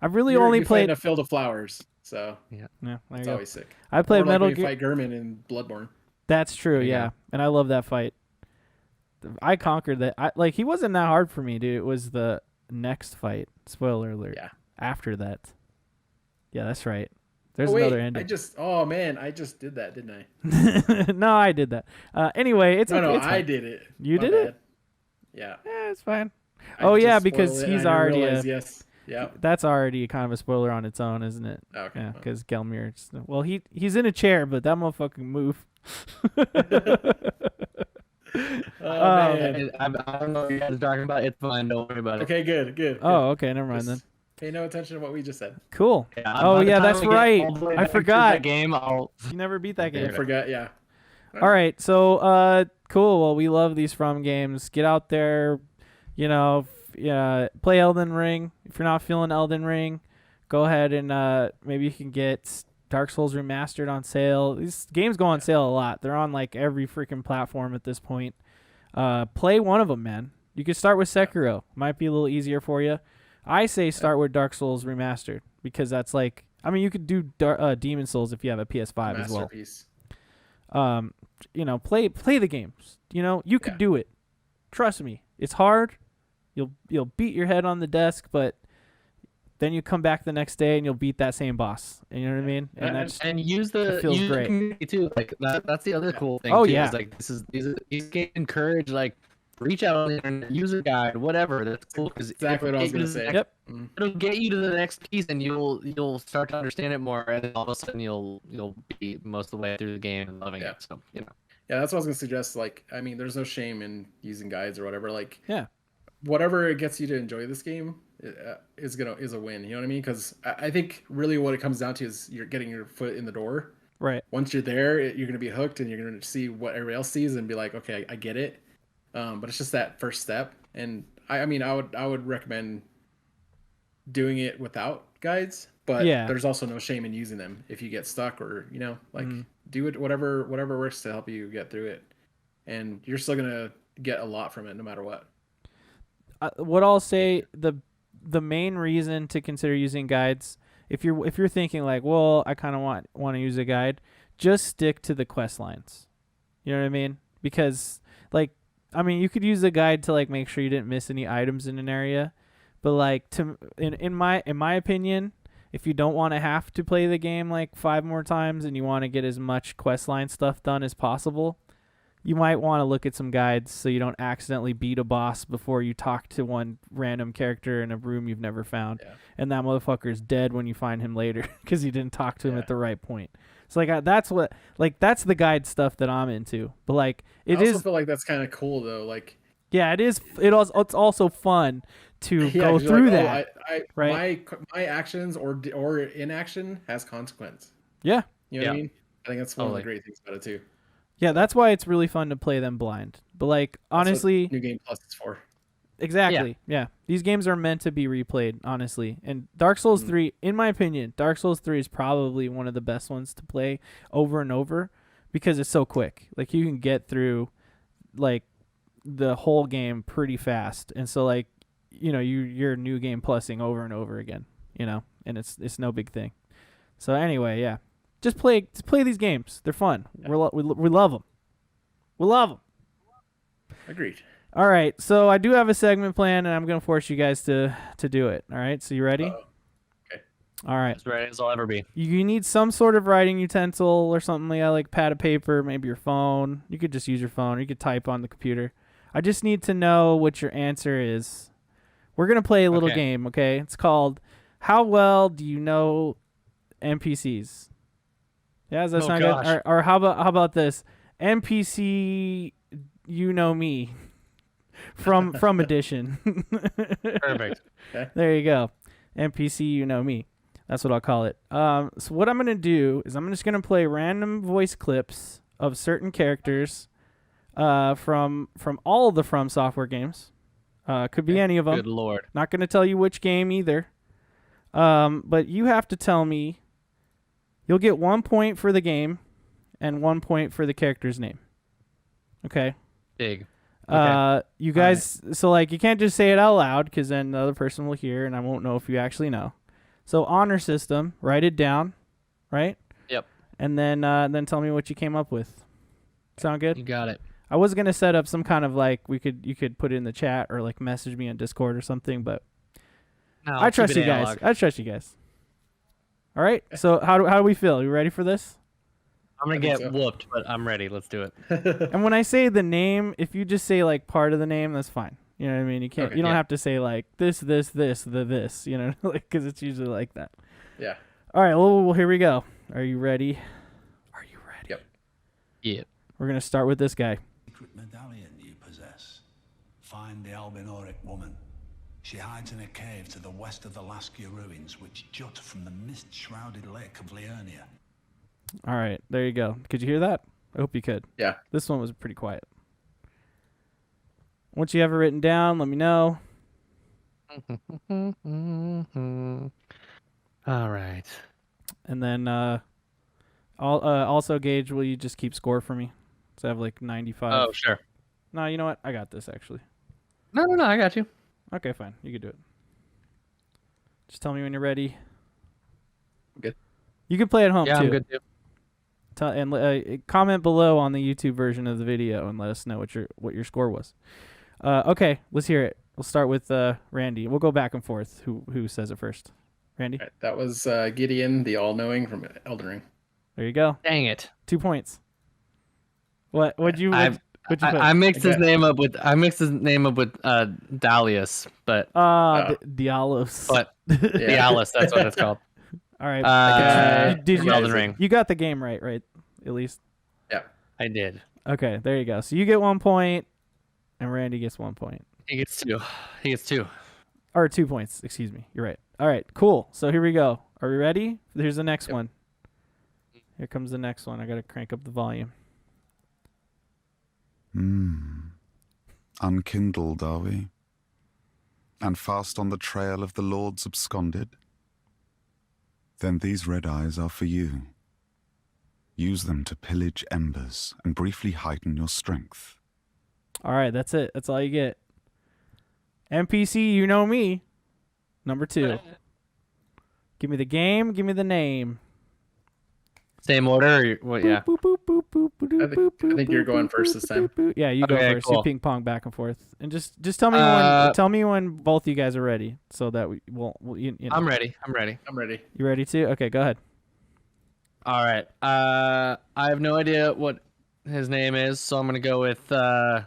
I've really only played a field of flowers, so yeah. it's always sick. I played or like Metal when you Gear. fight Gurman in Bloodborne. That's true. Yeah, and I love that fight. I conquered that. He wasn't that hard for me, dude. It was the next fight. Spoiler alert. Yeah. After that. Yeah, that's right. There's wait, another ending. I just did that, didn't I? No, I did that. Anyway, it's no, it's I fine. did it. You My did bad. it? Yeah. Yeah, it's fine. I yeah, just because spoiled it, he's I didn't already realize, yes. Yeah. That's already kind of a spoiler on its own, isn't it? Okay. Yeah, because Gelmir. Well, he's in a chair, but that motherfucking move. Man. I don't know what you guys are talking about. It's fine. Don't worry about it. Okay, good. Oh, okay, never mind then. Pay no attention to what we just said. Cool. Yeah, Oh by the yeah, time that's we get right. all the way I back through forgot. that game. You never beat that game. I forgot, yeah. All right, so cool. Well, we love these From games. Get out there, play Elden Ring. If you're not feeling Elden Ring, go ahead and maybe you can get Dark Souls Remastered on sale. These games go on sale a lot. They're on like every freaking platform at this point. Play one of them, man. You could start with Sekiro. Might be a little easier for you. I say start with Dark Souls Remastered because that's like, I mean, you could do Demon Souls if you have a PS5 as well. Masterpiece. Play the games. You could do it. Trust me. It's hard. You'll beat your head on the desk, but then you come back the next day and you'll beat that same boss. And you know what I mean? And use the great. community too. Like that's the other cool thing. Oh too, yeah. Is like these games encourage like reach out on the internet, use a guide, whatever. That's cool because Exactly what I was gonna say. Yep. It'll get you to the next piece, and you'll start to understand it more, and then all of a sudden you'll be most of the way through the game and loving it. So Yeah, that's what I was gonna suggest. Like, I mean, there's no shame in using guides or whatever. Like, whatever it gets you to enjoy this game is a win. You know what I mean? Because I think really what it comes down to is you're getting your foot in the door. Right. Once you're there, you're gonna be hooked, and you're gonna see what everybody else sees and be like, okay, I get it. But it's just that first step, and I mean, I would recommend doing it without guides, but Yeah. there's also no shame in using them if you get stuck or do it whatever works to help you get through it, and you're still gonna get a lot from it no matter what. What I'll say, the main reason to consider using guides, if you're thinking like, well, I kind of want to use a guide, just stick to the quest lines. You know what I mean? Because like, I mean, you could use a guide to like make sure you didn't miss any items in an area, but like in my opinion, if you don't want to have to play the game like 5 more times and you want to get as much quest line stuff done as possible, you might want to look at some guides so you don't accidentally beat a boss before you talk to one random character in a room you've never found, and that motherfucker is dead when you find him later because you didn't talk to him at the right point. So like that's the guide stuff that I'm into. But like I also feel like that's kind of cool though. Like it is. It's also fun to go through that. Right? My actions or inaction has consequence. Yeah. You know what I mean? I think that's one of the great things about it too. Yeah, that's why it's really fun to play them blind. But like honestly, New Game Plus is for. Exactly. Yeah. These games are meant to be replayed, honestly. And Dark Souls 3, in my opinion, Dark Souls 3 is probably one of the best ones to play over and over because it's so quick. Like you can get through like the whole game pretty fast. And so like, you know, you're New Game Plusing over and over again, you know, and it's no big thing. So anyway, yeah. Just play these games. They're fun. Yeah. We love them. We love them. Agreed. All right, so I do have a segment plan, and I'm going to force you guys to do it. All right, so you ready? Okay. All right. As ready as I'll ever be. You need some sort of writing utensil or something like pad of paper, maybe your phone. You could just use your phone, or you could type on the computer. I just need to know what your answer is. We're going to play a little game, okay? It's called How Well Do You Know NPCs? Yeah, does that sound good? Or how about this? NPC You Know Me. From edition. Perfect. Okay. There you go. NPC You Know Me. That's what I'll call it. So what I'm going to do is I'm just going to play random voice clips of certain characters from all of the From Software games. Could be any of them. Good Lord. Not going to tell you which game either. But you have to tell me. You'll get 1 point for the game and 1 point for the character's name. Okay? Big. You guys, so like you can't just say it out loud because then the other person will hear and I won't know if you actually know. So honor system, write it down, right? Yep. And then tell me what you came up with. Sound good? You got it. I was gonna set up some kind of like you could put it in the chat or like message me on Discord or something, but no, I trust you guys. I trust you guys. All right. So how do we feel? You ready for this? I'm going to get whooped, but I'm ready. Let's do it. And when I say the name, if you just say like part of the name, that's fine. You know what I mean? You can't. You don't have to say like this, this. You know, like because it's usually like that. Yeah. All right. Well, here we go. Are you ready? Are you ready? Yep. Yep. We're gonna start with this guy. Secret medallion you possess. Find the Albinoric woman. She hides in a cave to the west of the Laskia ruins, which jut from the mist-shrouded lake of Liurnia. All right, there you go. Could you hear that? I hope you could. Yeah. This one was pretty quiet. Once you have it written down, let me know. All right. And then also, Gage, will you just keep score for me? So I have like 95. Oh, sure. No, you know what? I got this, actually. No, I got you. Okay, fine. You can do it. Just tell me when you're ready. Good. You can play at home, too. Yeah, I'm good, too. And comment below on the YouTube version of the video and let us know what your score was. Okay, let's hear it. We'll start with Randy. We'll go back and forth. Who says it first? Randy? Right, that was Gideon, the All-Knowing from Elden Ring. There you go. Dang it. 2 points. What'd you put? I mixed his name up with Dalius, but Dialos. But Dialis, that's what it's called. All right. Did you Elden Ring? You got the game right? At least. Yeah, I did. Okay, there you go. So you get 1 point, and Randy gets 1 point. He gets two. Or 2 points. Excuse me. You're right. All right. Cool. So here we go. Are we ready? Here's the next one. Here comes the next one. I gotta crank up the volume. Unkindled, are we? and fast on the trail of the lords absconded? Then these red eyes are for you. Use them to pillage embers and briefly heighten your strength. All right, that's it. That's all you get. NPC, you know me. Number 2. Give me the game. Give me the name. Same order? Or what? Yeah. Boop, boop, boop, boop, boop, boop, I think boop, you're boop, going boop, first boop, this time. boop, boop. Yeah, you go Okay, first. cool. You ping pong back and forth, and just tell me when both you guys are ready, so that we won't. You know. I'm ready. I'm ready. I'm ready. You ready too? Okay, go ahead. All right. I have no idea what his name is, so I'm gonna go with. No,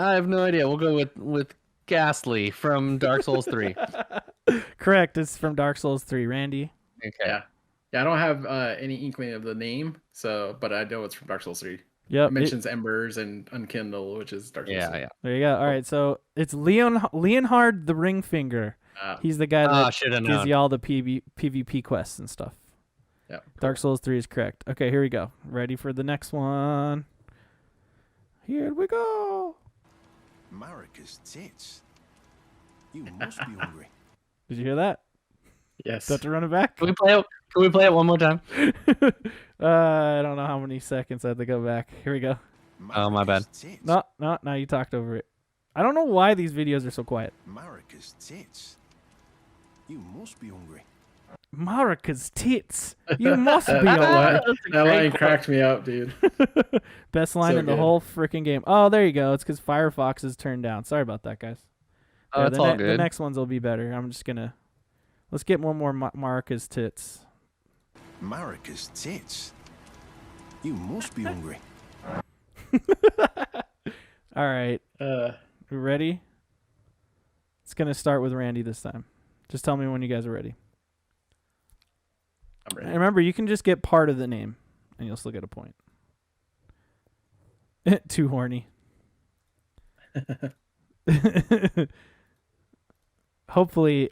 I have no idea. We'll go with Ghastly from Dark Souls 3. Correct. It's from Dark Souls 3. Randy. Okay. Yeah, I don't have any inkling of the name, but I know it's from Dark Souls 3. Yep. It mentions Embers and Unkindle, which is Dark Souls 3. Yeah. There you go. All right, so it's Leonhard the Ring Finger. He's the guy that gives you all the PvP quests and stuff. Yeah. Dark Souls 3 is correct. Okay, here we go. Ready for the next one? Here we go. Marika's tits. You must be hungry. Did you hear that? Yes. Do I have to run it back? Can we play it one more time? I don't know how many seconds I have to go back. Here we go. Oh, my bad. Tits. No, now you talked over it. I don't know why these videos are so quiet. Marika's tits. You must be hungry. Marika's tits. You must be that hungry. line cracked me up, dude. Best line So in the good. whole freaking game. Oh, there you go. It's because Firefox is turned down. Sorry about that, guys. Oh, it's all good. The next ones will be better. I'm just gonna let's get one more Marika's tits. Marika's tits. You must be hungry. All right, Uh, we ready? It's gonna start with Randy this time. Just tell me when you guys are ready. I'm And ready. remember, you can just get part of the name, and you'll still get a point. Too horny. Hopefully,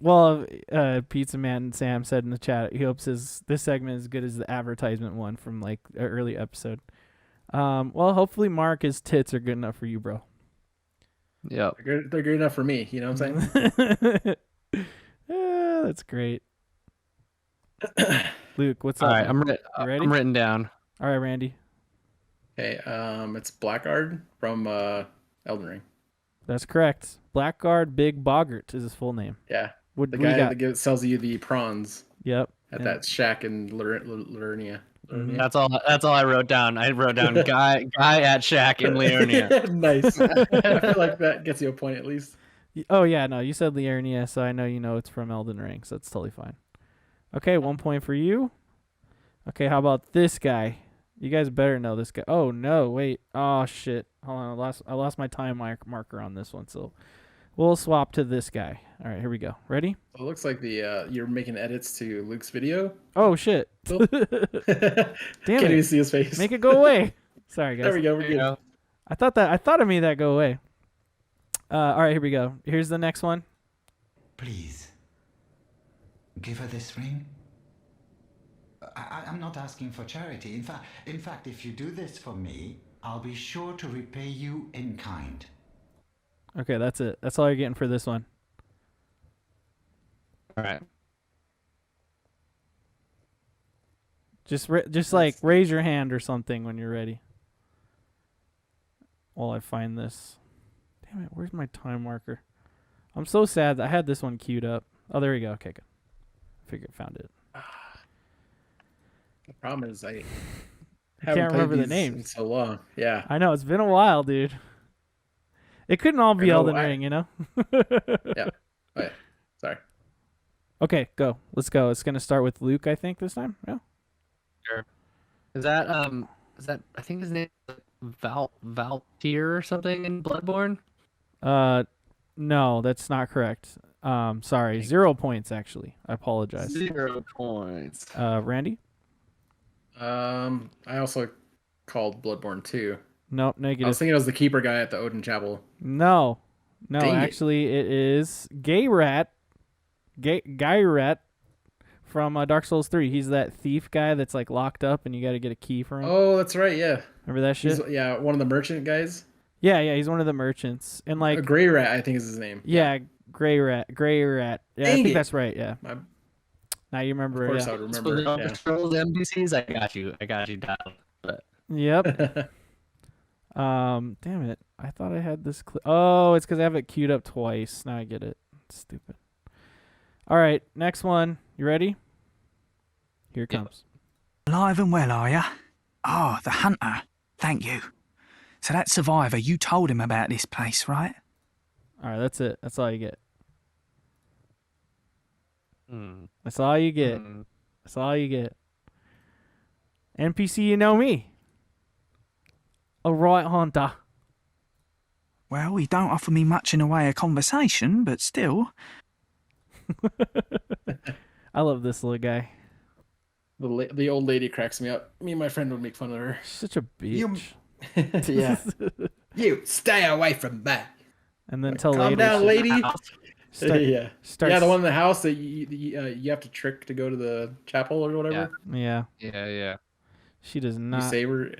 Pizza Man Sam said in the chat he hopes this segment is as good as the advertisement one from like an early episode. Hopefully Mark's tits are good enough for you, bro. Yep. They're good enough for me. You know what I'm saying? Yeah, that's great. Luke, what's All up? right. man? I'm You ready? I'm written down. All right, Randy. Okay. It's Blackguard from Elden Ring. That's correct. Blackguard Big Boggart is his full name. Yeah. What The we guy got? that sells you the prawns Yep. at And- that shack in Liurnia. Mhm. That's all I wrote down. I wrote down guy at Shack in Liurnia. Nice. I feel like that gets you a point at least. Oh yeah, no, you said Liurnia, so I know you know it's from Elden Ring, so it's totally fine. Okay, 1 point for you. Okay, how about this guy? You guys better know this guy. Oh no, wait. Oh shit. Hold on, I lost my time marker on this one, so we'll swap to this guy. All right, here we go. Ready? It looks like you're making edits to Luke's video. Oh shit. Damn Damn Can't it. even see his face. Make it go away. Sorry guys. There we go. We're You good. know? I thought I made that go away. All right, here we go. Here's the next one. Please, give her this ring. I'm not asking for charity. In fact, if you do this for me, I'll be sure to repay you in kind. Okay, that's it. That's all you're getting for this one. All right. Just raise your hand or something when you're ready. While I find this. Damn it, where's my time marker? I'm so sad that I had this one queued up. Oh, there we go. Okay, good. I found it. The problem is I can't haven't played remember the these names. in so long. Yeah. I know, it's been a while, dude. It couldn't all be know, Elden Ring, you know? Yeah. Oh, yeah. Sorry. Okay, go. Let's go. It's going to start with Luke, I think, this time. Yeah. Sure. Is that I think his name is Valtyr or something in Bloodborne? No, that's not correct. Sorry. 0 points, actually. I apologize. 0 points. Randy? I also called Bloodborne 2. Nope, I negative. was thinking it was the keeper guy at the Odin Chapel. No, Dang it. actually, it is Guy Rat from Dark Souls 3. He's that thief guy that's like locked up, and you got to get a key for him. Oh, that's right. Yeah. Remember that shit? He's one of the merchant guys. Yeah, he's one of the merchants. And A like gray rat, I think is his name. yeah, Gray Rat. Yeah, I Dang think it. that's right. Yeah. My, Now you of remember. course Yeah. I would For remember. the Yeah. trolls NPCs, I got you down. But Yep. Damn it. I thought I had this. Oh, it's because I have it queued up twice. Now I get it. Stupid. All right, next one. You ready? Here it comes. Alive and well, are ya? Oh, the hunter. Thank you. So that survivor, you told him about this place, right? All right, that's it. That's all you get. Hmm. That's all you get. That's all you get. NPC, you know me. A right hunter. Well, he don't offer me much in the way of conversation, but still. I love this little guy. The old lady cracks me up. Me and my friend would make fun of her. She's such a bitch. Yeah. You stay away from that. And then tell Calm later. down, she lady. Yeah. starts- Yeah, the one in the house that you have to trick to go to the chapel or whatever. Yeah. Yeah. She does You not. save her.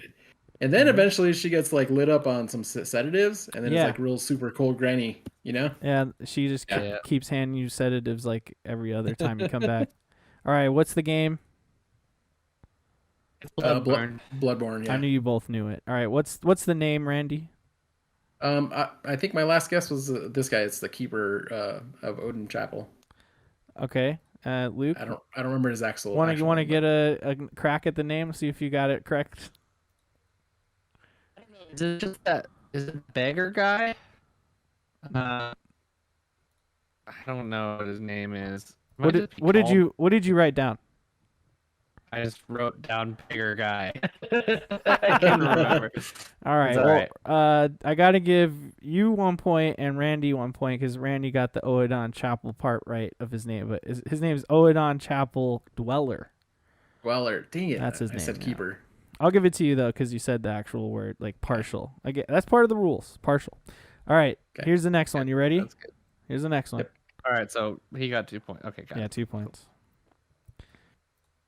And then eventually she gets like lit up on some sedatives, and then Yeah. it's like real super cold granny, you know? Yeah, she just Yeah. keeps handing you sedatives like every other time you come back. All right, what's the game? Bloodborne. Yeah. I knew you both knew it. All right, what's the name, Randy? I think my last guess was this guy. It's the keeper of Odin Chapel. Okay, Luke. I don't remember his actual. You want to name, get a crack at the name? See if you got it correct. Is it just that? Is it the beggar guy? I don't know what his name is. What did you write down? I just wrote down beggar guy. I can't remember. All right. It's all right. I got to give you 1 point and Randy 1 point because Randy got the Oedon Chapel part right of his name, but his name is Oedon Chapel Dweller. Dweller. Dang it. That's his name. I said yeah. keeper. I'll give it to you though because you said the actual word, like partial. I get that's part of the rules. Partial. All right. Okay. Here's the next one. You ready? That's good. Here's the next one. Yep. All right, so he got 2 points. Okay, got Yeah, it. 2 points.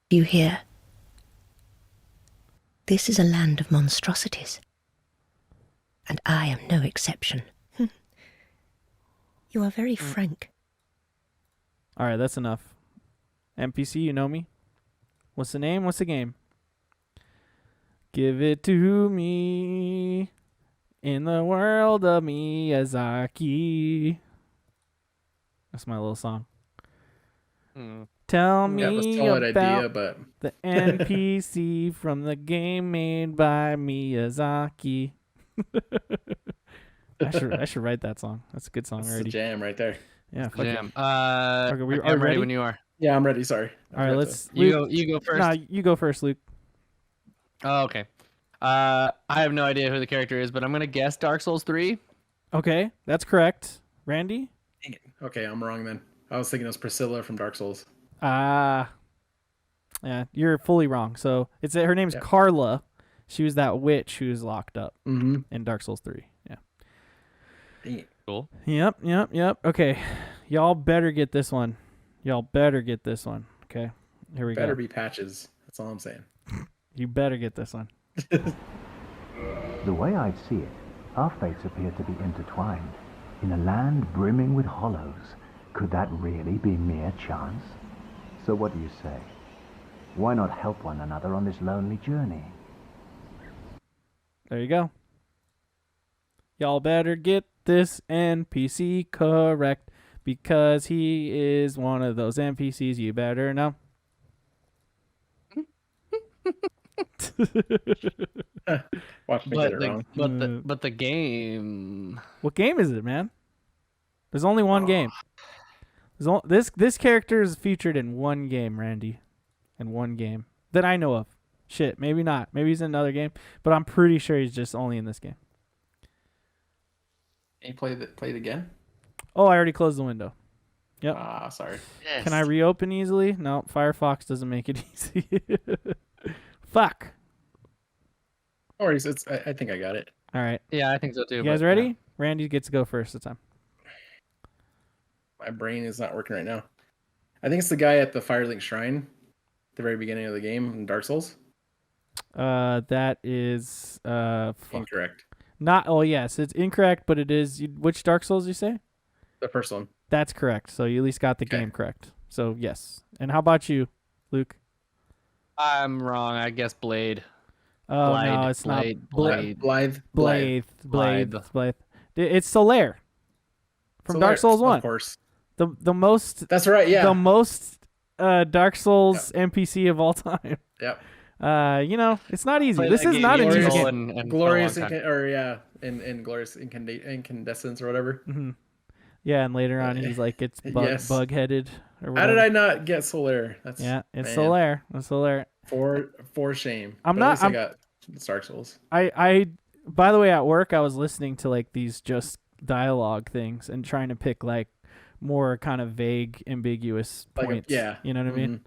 You hear? This is a land of monstrosities. And I am no exception. You are very frank. All right, that's enough. NPC, you know me. What's the name? What's the game? Give it to me in the world of Miyazaki. That's my little song. Tell That was a me solid about idea, but the NPC from the game made by Miyazaki. I should write that song. That's a good song that's already. the jam right there. Yeah, fuck it. Jam. Okay, are I'm ready ready? when you are. Yeah, I'm ready. Sorry. All right, let's. You Luke, go first. Nah, you go first, Luke. Oh, okay. I have no idea who the character is, but I'm gonna guess Dark Souls 3. Okay, that's correct. Randy? Dang it. Okay, I'm wrong then. I was thinking it was Priscilla from Dark Souls. Yeah, you're fully wrong. So it's her name's Yeah. Carla. She was that witch who was locked up Mm-hmm. in Dark Souls 3. Yeah. Dang it. Cool. Yep. Okay, y'all better get this one. Okay, here we Better go. be patches. That's all I'm saying. You better get this one. The way I see it, our fates appear to be intertwined. In a land brimming with hollows, could that really be mere chance? So what do you say? Why not help one another on this lonely journey? There you go. Y'all better get this NPC correct because he is one of those NPCs you better know. Watch me get it wrong. But the game. What game is it, man? There's only one game. This character is featured in one game, Randy. In one game that I know of. Shit, maybe not. Maybe he's in another game, but I'm pretty sure he's just only in this game. Can you play it again? Oh, I already closed the window. Yep. Ah, sorry. Yes. Can I reopen easily? No, Firefox doesn't make it easy. Fuck. Or I think I got it. All right. Yeah, I think so too. You guys but, ready? yeah. Randy gets to go first this time. My brain is not working right now. I think it's the guy at the Firelink Shrine, the very beginning of the game in Dark Souls. That is fuck. Incorrect. Not. Oh, yes, it's incorrect, but it is. Which Dark Souls you say? The first one. That's correct. So you at least got the game correct. So yes. And how about you, Luke? I'm wrong. I guess Blade. Oh Blade, no, it's Blade, not Blade. Blade. Blade. It's Solaire from Dark Souls 1. Of course. The most. That's right. Yeah. The most Dark Souls NPC of all time. Yep. It's not easy. Played This that is game not an years easy ago game. and Glorious for a long time. in Glorious Incandescence or whatever. Mm-hmm. Yeah, and later on he's like it's Yes. bug-headed or whatever. How did I not get Solaire? That's It's man. Solaire. It's Solaire. For shame. I'm But at not- least I got Dark Souls. I by the way, at work I was listening to like these just dialogue things and trying to pick like more kind of vague, ambiguous points. Yeah. You know what I mean?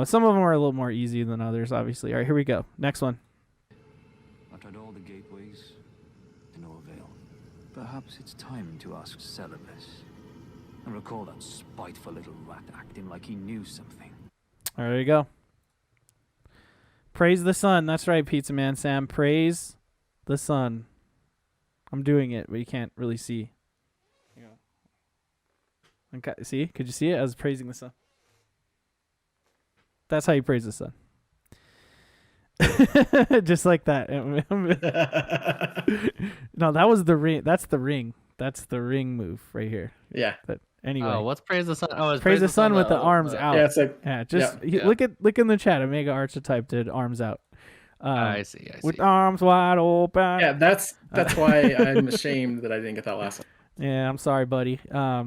Some of them are a little more easy than others, obviously. All right, here we go. Next one. I tried all the gateways, to no avail. Perhaps it's time to ask Celibus. And recall that spiteful little rat acting like he knew something. All right, there you go. Praise the sun. That's right, Pizza Man Sam. Praise the sun. I'm doing it, but you can't really see. Okay, see? Could you see it? I was praising the sun. That's how you praise the sun. Just like that. No, that was the ring. That's the ring. That's the ring move right here. Yeah. But anyway. Oh, what's praise the sun? Oh, it's praise the sun with the arms out. Yeah, it's like look in the chat. Omega Archetype did arms out. I see. With arms wide open. Yeah, that's why I'm ashamed that I didn't get that last one. Yeah, I'm sorry, buddy. Yeah.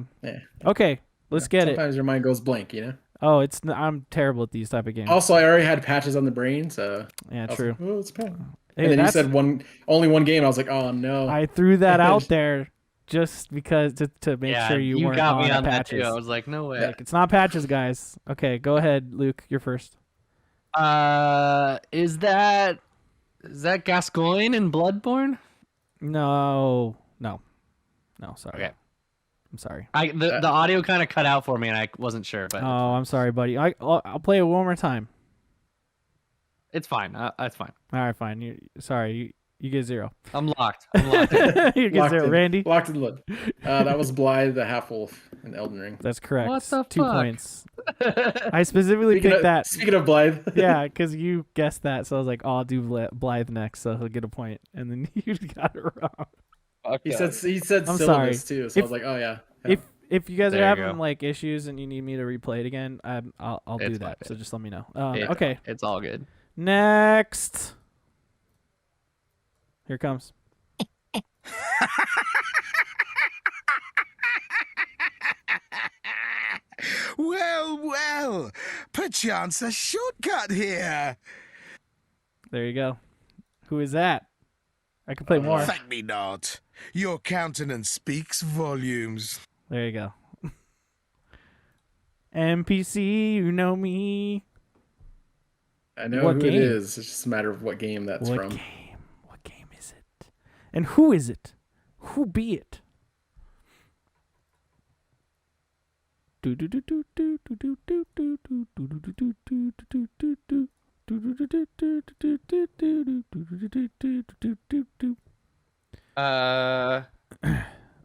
Okay, let's get it. Sometimes your mind goes blank, Oh, I'm terrible at these type of games. Also, I already had patches on the brain, so yeah, true. Like, oh, it's patch. Hey, and then you said only one game. I was like, oh no. I threw that out there just because to make sure you weren't got me on on that patches. too. I was like, no way. Like, it's not patches, guys. Okay, go ahead, Luke. You're first. Is that Gascoigne in Bloodborne? No, sorry. Okay. I'm sorry. The audio kind of cut out for me, and I wasn't sure. But Oh, I'm sorry, buddy. I'll play it one more time. it's fine. It's fine. All right, fine. Sorry, you get 0. I'm locked. You get 0. Randy? Locked in the wood. That was Blythe the half wolf in Elden Ring. That's correct. What the 2 fuck? points. I specifically picked that. Speaking of Blythe. Yeah, because you guessed that, so I was like, oh, I'll do Blythe next, so he'll get a point. And then you got it wrong. He said I'm syllabus sorry. too, so I was like, oh yeah. If you guys There are you having go. like issues and you need me to replay it again, I'll do It's that. fine. So just let me know. Yeah, Okay, it's all good. next. Here it comes. Well, perchance a shortcut here. There you go. Who is that? I can play more. Thank me not. Your countenance speaks volumes. There you go. NPC, you know me. I know What who game? it is. It's just a matter of what game that's What from. game? What game is it? And who is it? Who be it?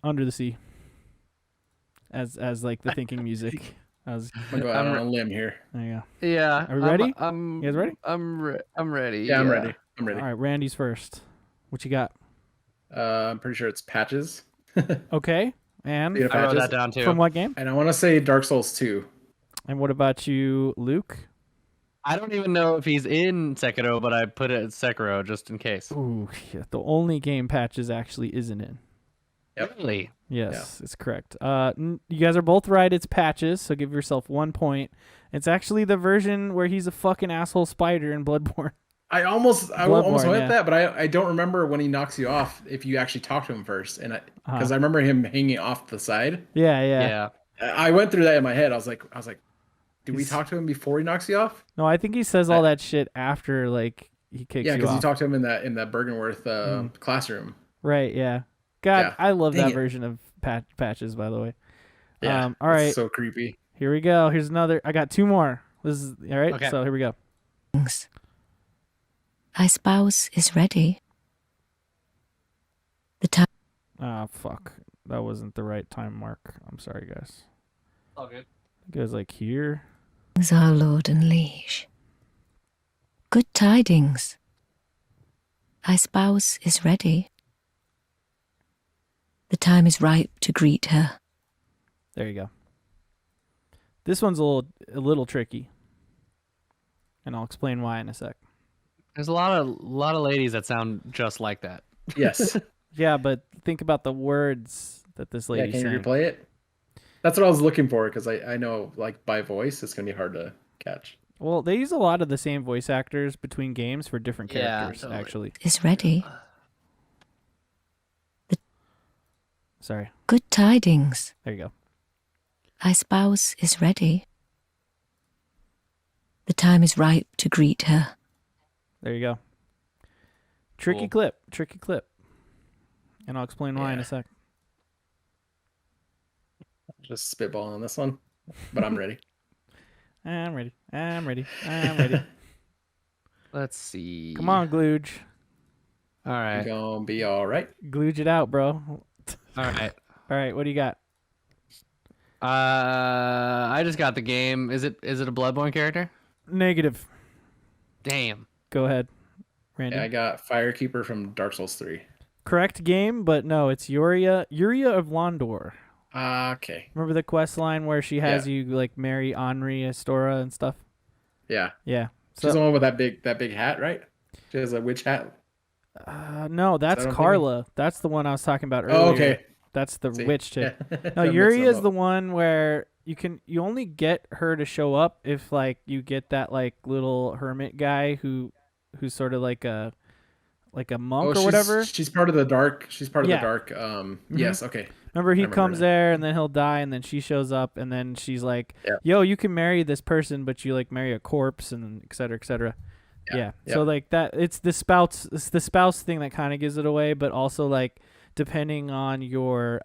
Under the Sea. As like the thinking music. I was. I'm gonna go out on a limb here. There you go. Yeah. Are we ready? You guys ready? I'm ready. Yeah, I'm ready. I'm ready. All right, Randy's first. What you got? I'm pretty sure it's patches. Okay, and Speaking of I wrote patches, that down too. from what game? And I want to say Dark Souls 2. And what about you, Luke? I don't even know if he's in Sekiro, but I put it at Sekiro just in case. Ooh, yeah, the only game Patches actually isn't in. Yep. Really? Yes, it's correct. You guys are both right. It's Patches, so give yourself 1 point. It's actually the version where he's a fucking asshole spider in Bloodborne. I almost went Bloodborne, with that, but I don't remember when he knocks you off if you actually talk to him first, and because I remember him hanging off the side. Yeah. I went through that in my head. I was like, do we talk to him before he knocks you off? No, I think he says all that shit after like he kicks you off. Yeah, because you talk to him in that Bergenworth classroom. Right. Yeah. God, Yeah. I love Dang that it. version of Patches. By the way. Yeah. All right. It's so creepy. Here we go. Here's another. I got 2 more. This is all right. Okay. So here we go. Thy spouse is ready. The time Ah, fuck. That wasn't the right time mark. I'm sorry, guys. All good. It goes like here. is our lord and liege. Good tidings. Thy spouse is ready. The time is ripe to greet her. There you go. This one's a little tricky, and I'll explain why in a sec. There's a lot of ladies that sound just like that. Yes. Yeah, but think about the words that this Yeah, lady can you sang. replay it? That's what I was looking for, because I know, like, by voice, it's going to be hard to catch. Well, they use a lot of the same voice actors between games for different Yeah, characters, totally. actually. Is ready. Sorry. Good tidings. There you go. Thy spouse is ready. The time is ripe to greet her. There you go. Tricky clip. Tricky clip. And I'll explain why in a sec. Just spitballing on this one, but I'm ready. I'm ready. I'm ready. I'm ready. Let's see. Come on, Glooge. All right. You're gonna be all right. Glooge it out, bro. All right. All right, what do you got? I just got the game. Is it a Bloodborne character? Negative. Damn. Go ahead, Randy. Yeah, I got Firekeeper from Dark Souls 3. Correct game, but no, it's Yuria of Londor. Okay. Remember the quest line where she has you like marry Henri Astora and stuff? Yeah. Yeah. She's the one with that big hat, right? She has a witch hat. No, that's Carla. That's the one I was talking about earlier. Oh, okay. That's the witch chick. Yeah. No, Yuria is the one where you only get her to show up if like you get that like little hermit guy who's sort of like a monk or whatever. She's part of the dark. She's part of Yeah. the dark. Yes. Okay. Remember, he comes now. there and then he'll die, and then she shows up, and then she's like, "Yo, you can marry this person, but you like marry a corpse, and et cetera, et cetera." Yeah. So like that, it's the spouse thing that kind of gives it away, but also like depending on your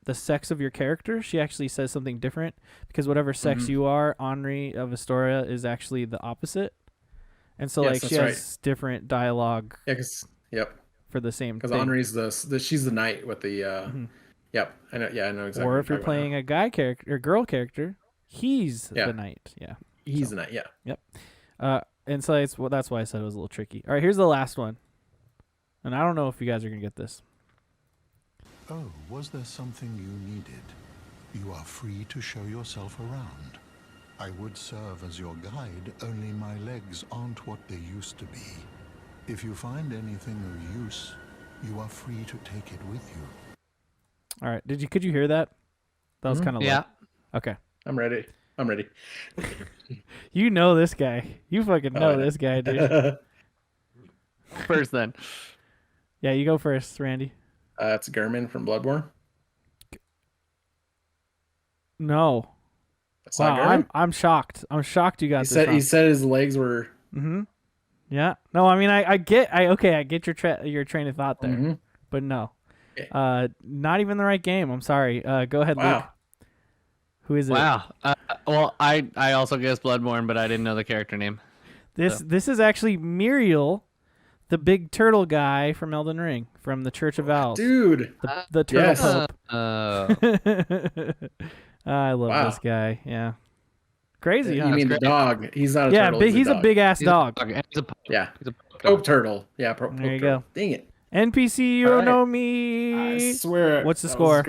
the sex of your character, she actually says something different because whatever sex you are, Henri of Astoria is actually the opposite, and so like she has different dialogue. Yeah. Cause for the same. Because thing. Henri's she's the knight with the. Yep, I know. Yeah, I know exactly. Or if you're playing a guy character or girl character, he's the knight. Yeah, he's the knight. Yeah. Yep. And so that's why I said it was a little tricky. All right, here's the last one, and I don't know if you guys are gonna get this. Oh, was there something you needed? You are free to show yourself around. I would serve as your guide, only my legs aren't what they used to be. If you find anything of use, you are free to take it with you. All right. Could you hear that? That was kind of yeah. Low. Okay. I'm ready. You know this guy. You fucking know this guy, dude. First then. Yeah, you go first, Randy. It's Gehrman from Bloodborne. No. That's not Wow, Gehrman? I'm shocked. I'm shocked you got this wrong. He said his legs were. Mm-hmm. Yeah. No, I mean I get your train of thought there, but no. Not even the right game. I'm sorry. Go ahead, Luke. Who is it? Wow. Well, I also guessed Bloodborne, but I didn't know the character name. This is actually Muriel, the big turtle guy from Elden Ring, from the Church of Owls. Dude. The turtle pope. I love this guy. Yeah. Crazy, huh? You mean the dog? He's not a turtle. turtle. Yeah, he's a big ass dog. Yeah. Pope turtle. Yeah. There you go. Dang it. NPC, you don't know me. I swear. What's the score?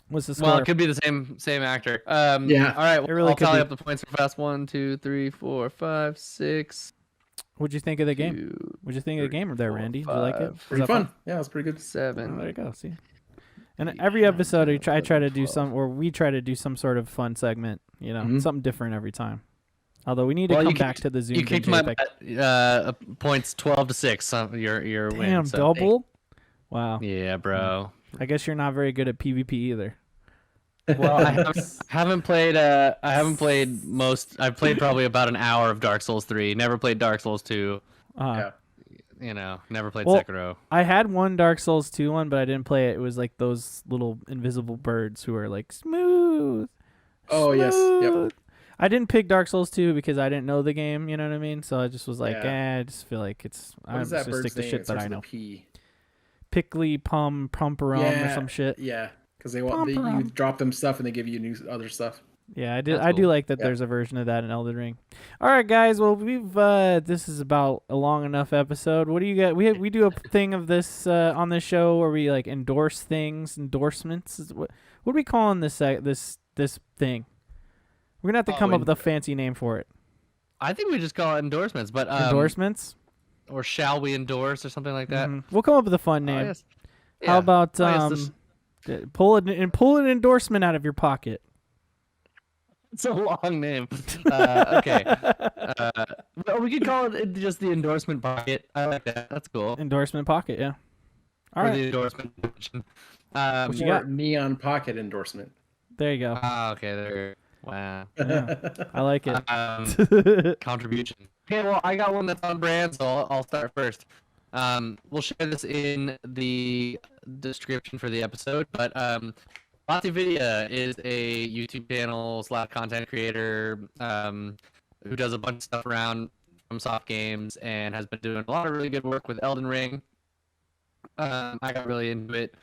What's the score? Well, it could be the same actor. Yeah. All right. Well, really I'll could tally be. up the points for fast. 1, 2, 3, 4, 5, 6. What'd you think of the game? What'd you think of the game there, Randy? Did you like it? Pretty fun. Yeah, it was pretty good. 7. Oh, there you go. See. And every episode, I try to do we try to do some sort of fun segment. You know, something different every time. Although we need to come back to the Zoom. You kicked my points 12-6. So your win. Damn, So, double. Wow. Yeah, bro. I guess you're not very good at PvP either. Well, I haven't played. I've played probably about an hour of Dark Souls 3. Never played Dark Souls 2. You know, never played Sekiro. I had one Dark Souls 2 one, but I didn't play it. It was like those little invisible birds who are like smooth. Oh yes. Yep. I didn't pick Dark Souls 2 because I didn't know the game. You know what I mean? So I just was like, I just feel like it's. I'm just gonna stick to shit that I know. Pickly Pumperum or some shit. Yeah, because you drop them stuff and they give you new other stuff. Yeah, I do like that. There's a version of that in Elden Ring. All right, guys. Well, we've this is about a long enough episode. What do you got? We do a thing of this on this show where we like endorse things, endorsements. What are we calling this this thing? We're gonna have to come up with a fancy name for it. I think we just call it endorsements, but endorsements, or shall we endorse or something like that. We'll come up with a fun name. Yes. How about pull an endorsement out of your pocket? It's a long name. Okay. Well, we could call it just the endorsement pocket. I like that. That's cool. Endorsement pocket, yeah. All right. The endorsement section. What you got? Neon pocket endorsement. There you go. Okay, there. Wow. Yeah, I like it. Contribution. Okay, well, I got one that's on brand, so I'll start first. We'll share this in the description for the episode, but Polyphia is a YouTube channel / content creator who does a bunch of stuff around FromSoft games and has been doing a lot of really good work with Elden Ring. I got really into it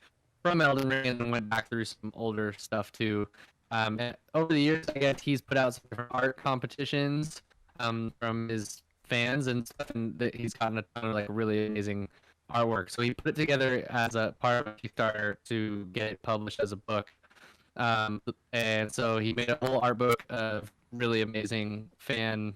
from Elden Ring and then went back through some older stuff too. And over the years, I guess he's put out some different art competitions from his fans and stuff, and he's gotten a ton of like really amazing artwork. So he put it together as a part of a Kickstarter to get it published as a book. And so he made a whole art book of really amazing fan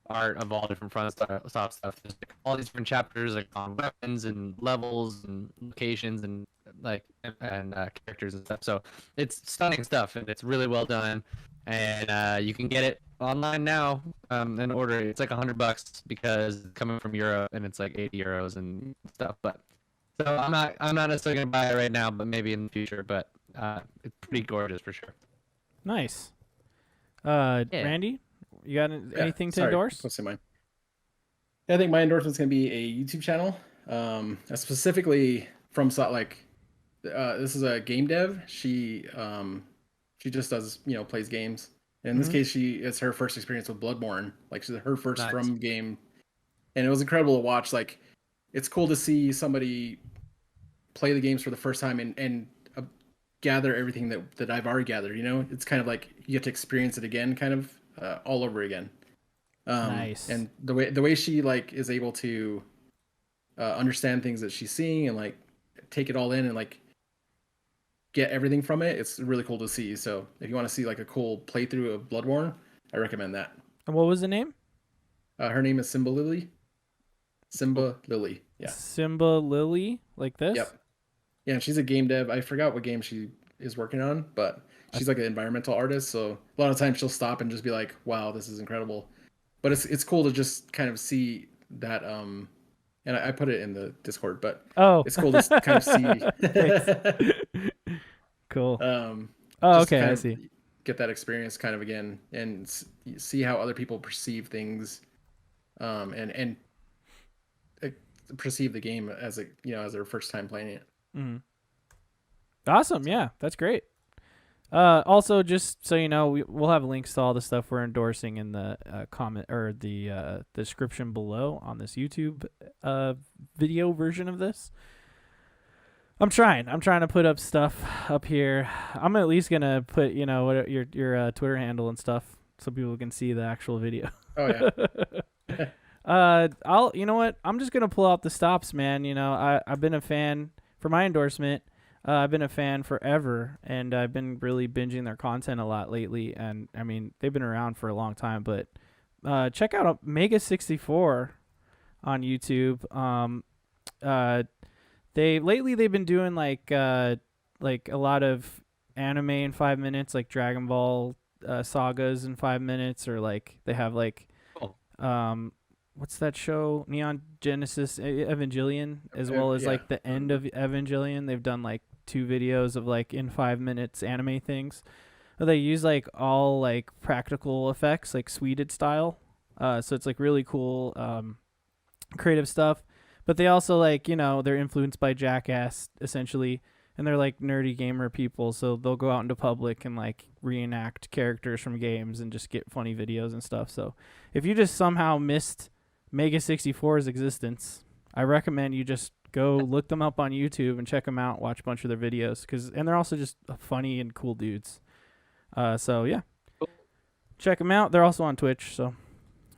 art of all different FromSoft stuff. There's like all these different chapters like on weapons and levels and locations and like and characters and stuff. So it's stunning stuff and it's really well done. And you can get it online now and order it. It's like $100 because it's coming from Europe and it's like 80 euros and stuff. But so I'm not necessarily gonna buy it right now, but maybe in the future. But it's pretty gorgeous for sure. Nice. Randy, you got anything to endorse? Let's see mine. I think my endorsement is gonna be a YouTube channel, specifically from this is a game dev. She just does plays games. In this case, it's her first experience with Bloodborne. Like she's her first From game, and it was incredible to watch. Like it's cool to see somebody play the games for the first time and gather everything that I've already gathered. It's kind of like you get to experience it again, kind of all over again. Nice. And the way she like is able to understand things that she's seeing and like take it all in and like get everything from it, it's really cool to see. So if you want to see like a cool playthrough of Bloodborne, I recommend that. And what was the name? Her name is Simba Lily. Simba Lily. Yeah. Simba Lily, like this? Yep. Yeah, she's a game dev. I forgot what game she is working on, but she's like an environmental artist. So a lot of times she'll stop and just be like, "Wow, this is incredible." But it's cool to just kind of see that. And I put it in the Discord, but it's cool to kind of see. Cool. Okay, I see. Get that experience kind of again and see how other people perceive things, and perceive the game as as their first time playing it. Mm-hmm. Awesome. Yeah, that's great. Also, just so you know, we'll have links to all the stuff we're endorsing in the comment or the description below on this YouTube video version of this. I'm trying to put up stuff up here. I'm at least gonna put what your Twitter handle and stuff so people can see the actual video. Oh yeah. I'm just gonna pull out the stops, man. I've been a fan for my endorsement. I've been a fan forever, and I've been really binging their content a lot lately. And I mean, they've been around for a long time, but check out Mega64 on YouTube. They've been doing like a lot of anime in 5 minutes, like Dragon Ball sagas in 5 minutes, or like they have like what's that show, Neon Genesis Evangelion, as well as like the end of Evangelion. They've done like 2 videos of like in 5 minutes anime things. They use like all like practical effects, like Sweded style. So it's like really cool creative stuff. But they also like, they're influenced by Jackass essentially, and they're like nerdy gamer people, so they'll go out into public and like reenact characters from games and just get funny videos and stuff. So if you just somehow missed Mega 64's existence, I recommend you just go look them up on YouTube and check them out. Watch a bunch of their videos and they're also just funny and cool dudes. So yeah, check them out. They're also on Twitch, so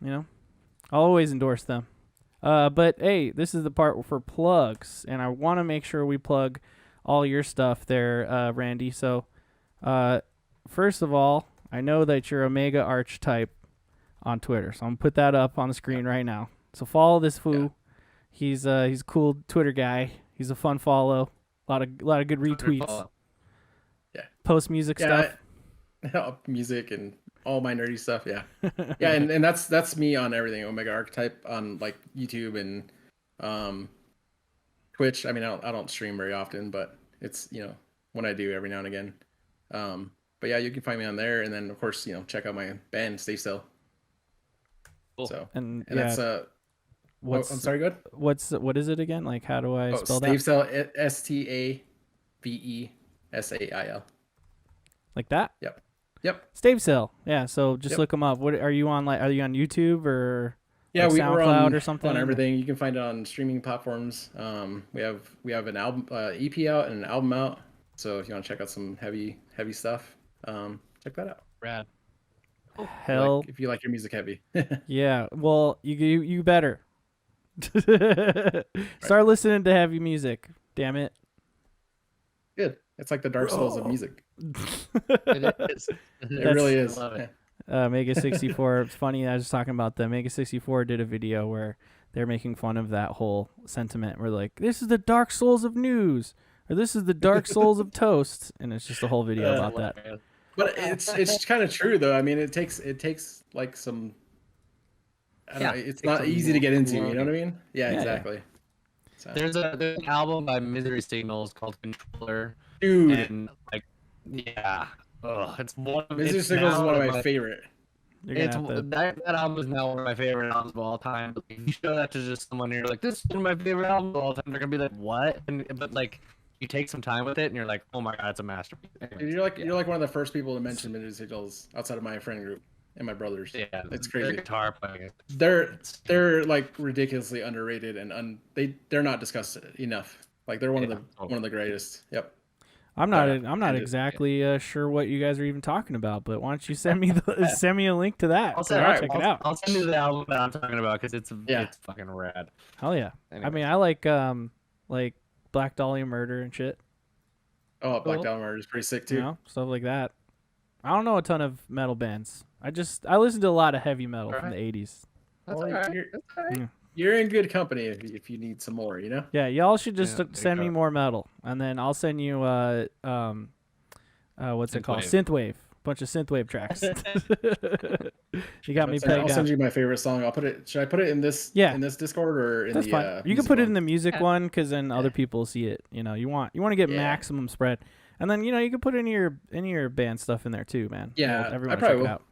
I'll always endorse them. But hey, this is the part for plugs, and I want to make sure we plug all your stuff there, Randy. So, first of all, I know that you're Omega Archetype on Twitter, so I'm gonna put that up on the screen right now. So follow this fool. Yeah. He's a cool Twitter guy. He's a fun follow. A lot of good retweets. Yeah. Post music stuff. Music and all my nerdy stuff. Yeah. Yeah, and that's me on everything. Omega Archetype on like YouTube and Twitch. I mean, I don't stream very often, but it's when I do every now and again. But yeah, you can find me on there, and then of course check out my band Stavesail. Cool. So and that's I'm sorry, good. What is it again? Like, how do I spell that? Stavesail, Stavesail. Like that? Yep. Stavesail. Yeah. So just look them up. What are you on? Like, are you on YouTube or we're SoundCloud on, or something? On everything. You can find it on streaming platforms. We have an album EP out and an album out. So if you want to check out some heavy stuff, check that out. Rad. Hell, if you like your music heavy. Yeah. Well, you better start listening to heavy music. Damn it. Good. It's like the Dark Souls of music. It is. It really is. I love it. Mega 64. It's funny. I was just talking about the Mega 64 did a video where they're making fun of that whole sentiment. We're like, this is the Dark Souls of news, or this is the Dark Souls of toast, and it's just a whole video about that. But it's kind of true though. I mean, it takes like some. I don't know, it's not easy to get into. You know what I mean? Yeah, exactly. So. There's an album by Misery Signals called Controller. Dude. And it's one. Misery Signals is one of my favorite. That album is now one of my favorite albums of all time. But if you show that to just someone, and you're like, "This is one of my favorite albums of all time," they're gonna be like, "What?" But like, you take some time with it, and you're like, "Oh my god, it's a masterpiece." Anyways, you're like one of the first people to mention Misery Signals outside of my friend group and my brothers. Yeah, it's crazy. Their guitar playing. They're like ridiculously underrated, and they're not discussed enough. Like they're one of the greatest. Yep. I'm not exactly sure what you guys are even talking about, but why don't you send me a link to that? I'll check it out. I'll send you the album that I'm talking about because it's fucking rad. Hell yeah! Anyway. I mean, I like Black Dahlia Murder and shit. Oh, Black Dahlia Murder is pretty sick too. Stuff like that. I don't know a ton of metal bands. I listen to a lot of heavy metal from the 80s. That's all right. Yeah. You're in good company if you need some more, Yeah, y'all should just send me more metal, and then I'll send you what's it called? Synthwave. Bunch of synthwave tracks. You got me pegged I'll send you my favorite song. Should I put it in this in this Discord or in That's the fine. You can put it in the music one because then other people see it. You want to get maximum spread. And then you can put any of your band stuff in there too, man. Yeah, everyone I probably check will. it out.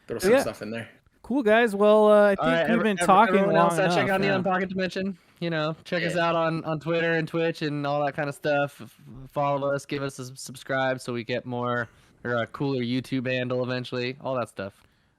Throw some stuff in there. Cool guys. Well, I think we've been talking long enough. Check out Neon Pocket Dimension. Check us out on Twitter and Twitch and all that kind of stuff. Follow us, give us a subscribe so we get more or a cooler YouTube handle eventually. All that stuff.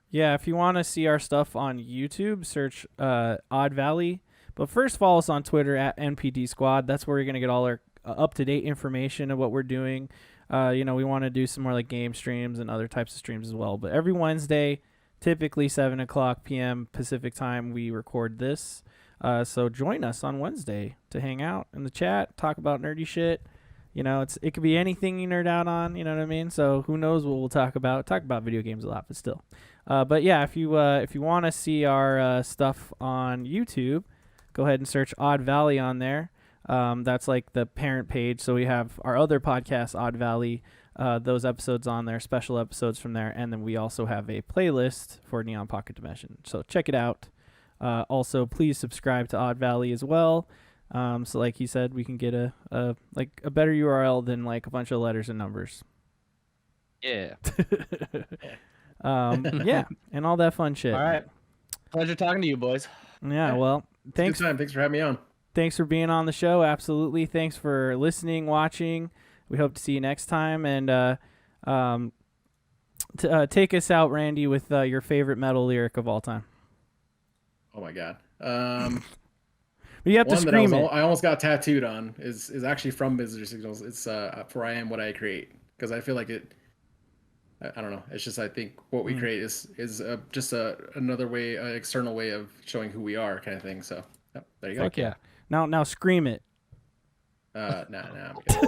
Yeah, if you want to see our stuff on YouTube, search Odd Valley. But first, follow us on Twitter at NPD Squad. That's where you're gonna get all our up-to-date information of what we're doing. We want to do some more like game streams and other types of streams as well. But every Wednesday, typically 7:00 p.m. Pacific time, we record this. So join us on Wednesday to hang out in the chat, talk about nerdy shit. It could be anything you nerd out on. You know what I mean? So who knows what we'll talk about? Talk about video games a lot, but still. But yeah, if you want to see our stuff on YouTube, go ahead and search Odd Valley on there. That's like the parent page. So we have our other podcast, Odd Valley, those episodes on there, special episodes from there. And then we also have a playlist for Neon Pocket Dimension. So check it out. Also, please subscribe to Odd Valley as well. So like he said, we can get a better URL than like a bunch of letters and numbers. Yeah. Yeah. And all that fun shit. All right. Pleasure talking to you, boys. Yeah. Well, thanks. Good time. Thanks for having me on. Thanks for being on the show. Absolutely. Thanks for listening, watching. We hope to see you next time. And take us out, Randy, with your favorite metal lyric of all time. Oh my God. But you have to One that scream it. I almost got tattooed on is actually from Visitor Signals. It's for I am what I create, because I feel like it. I don't know. It's just I think what we create is just another way, external way of showing who we are, kind of thing. So yep, there you go. Fuck yeah. Now scream it. Nah. I'm good.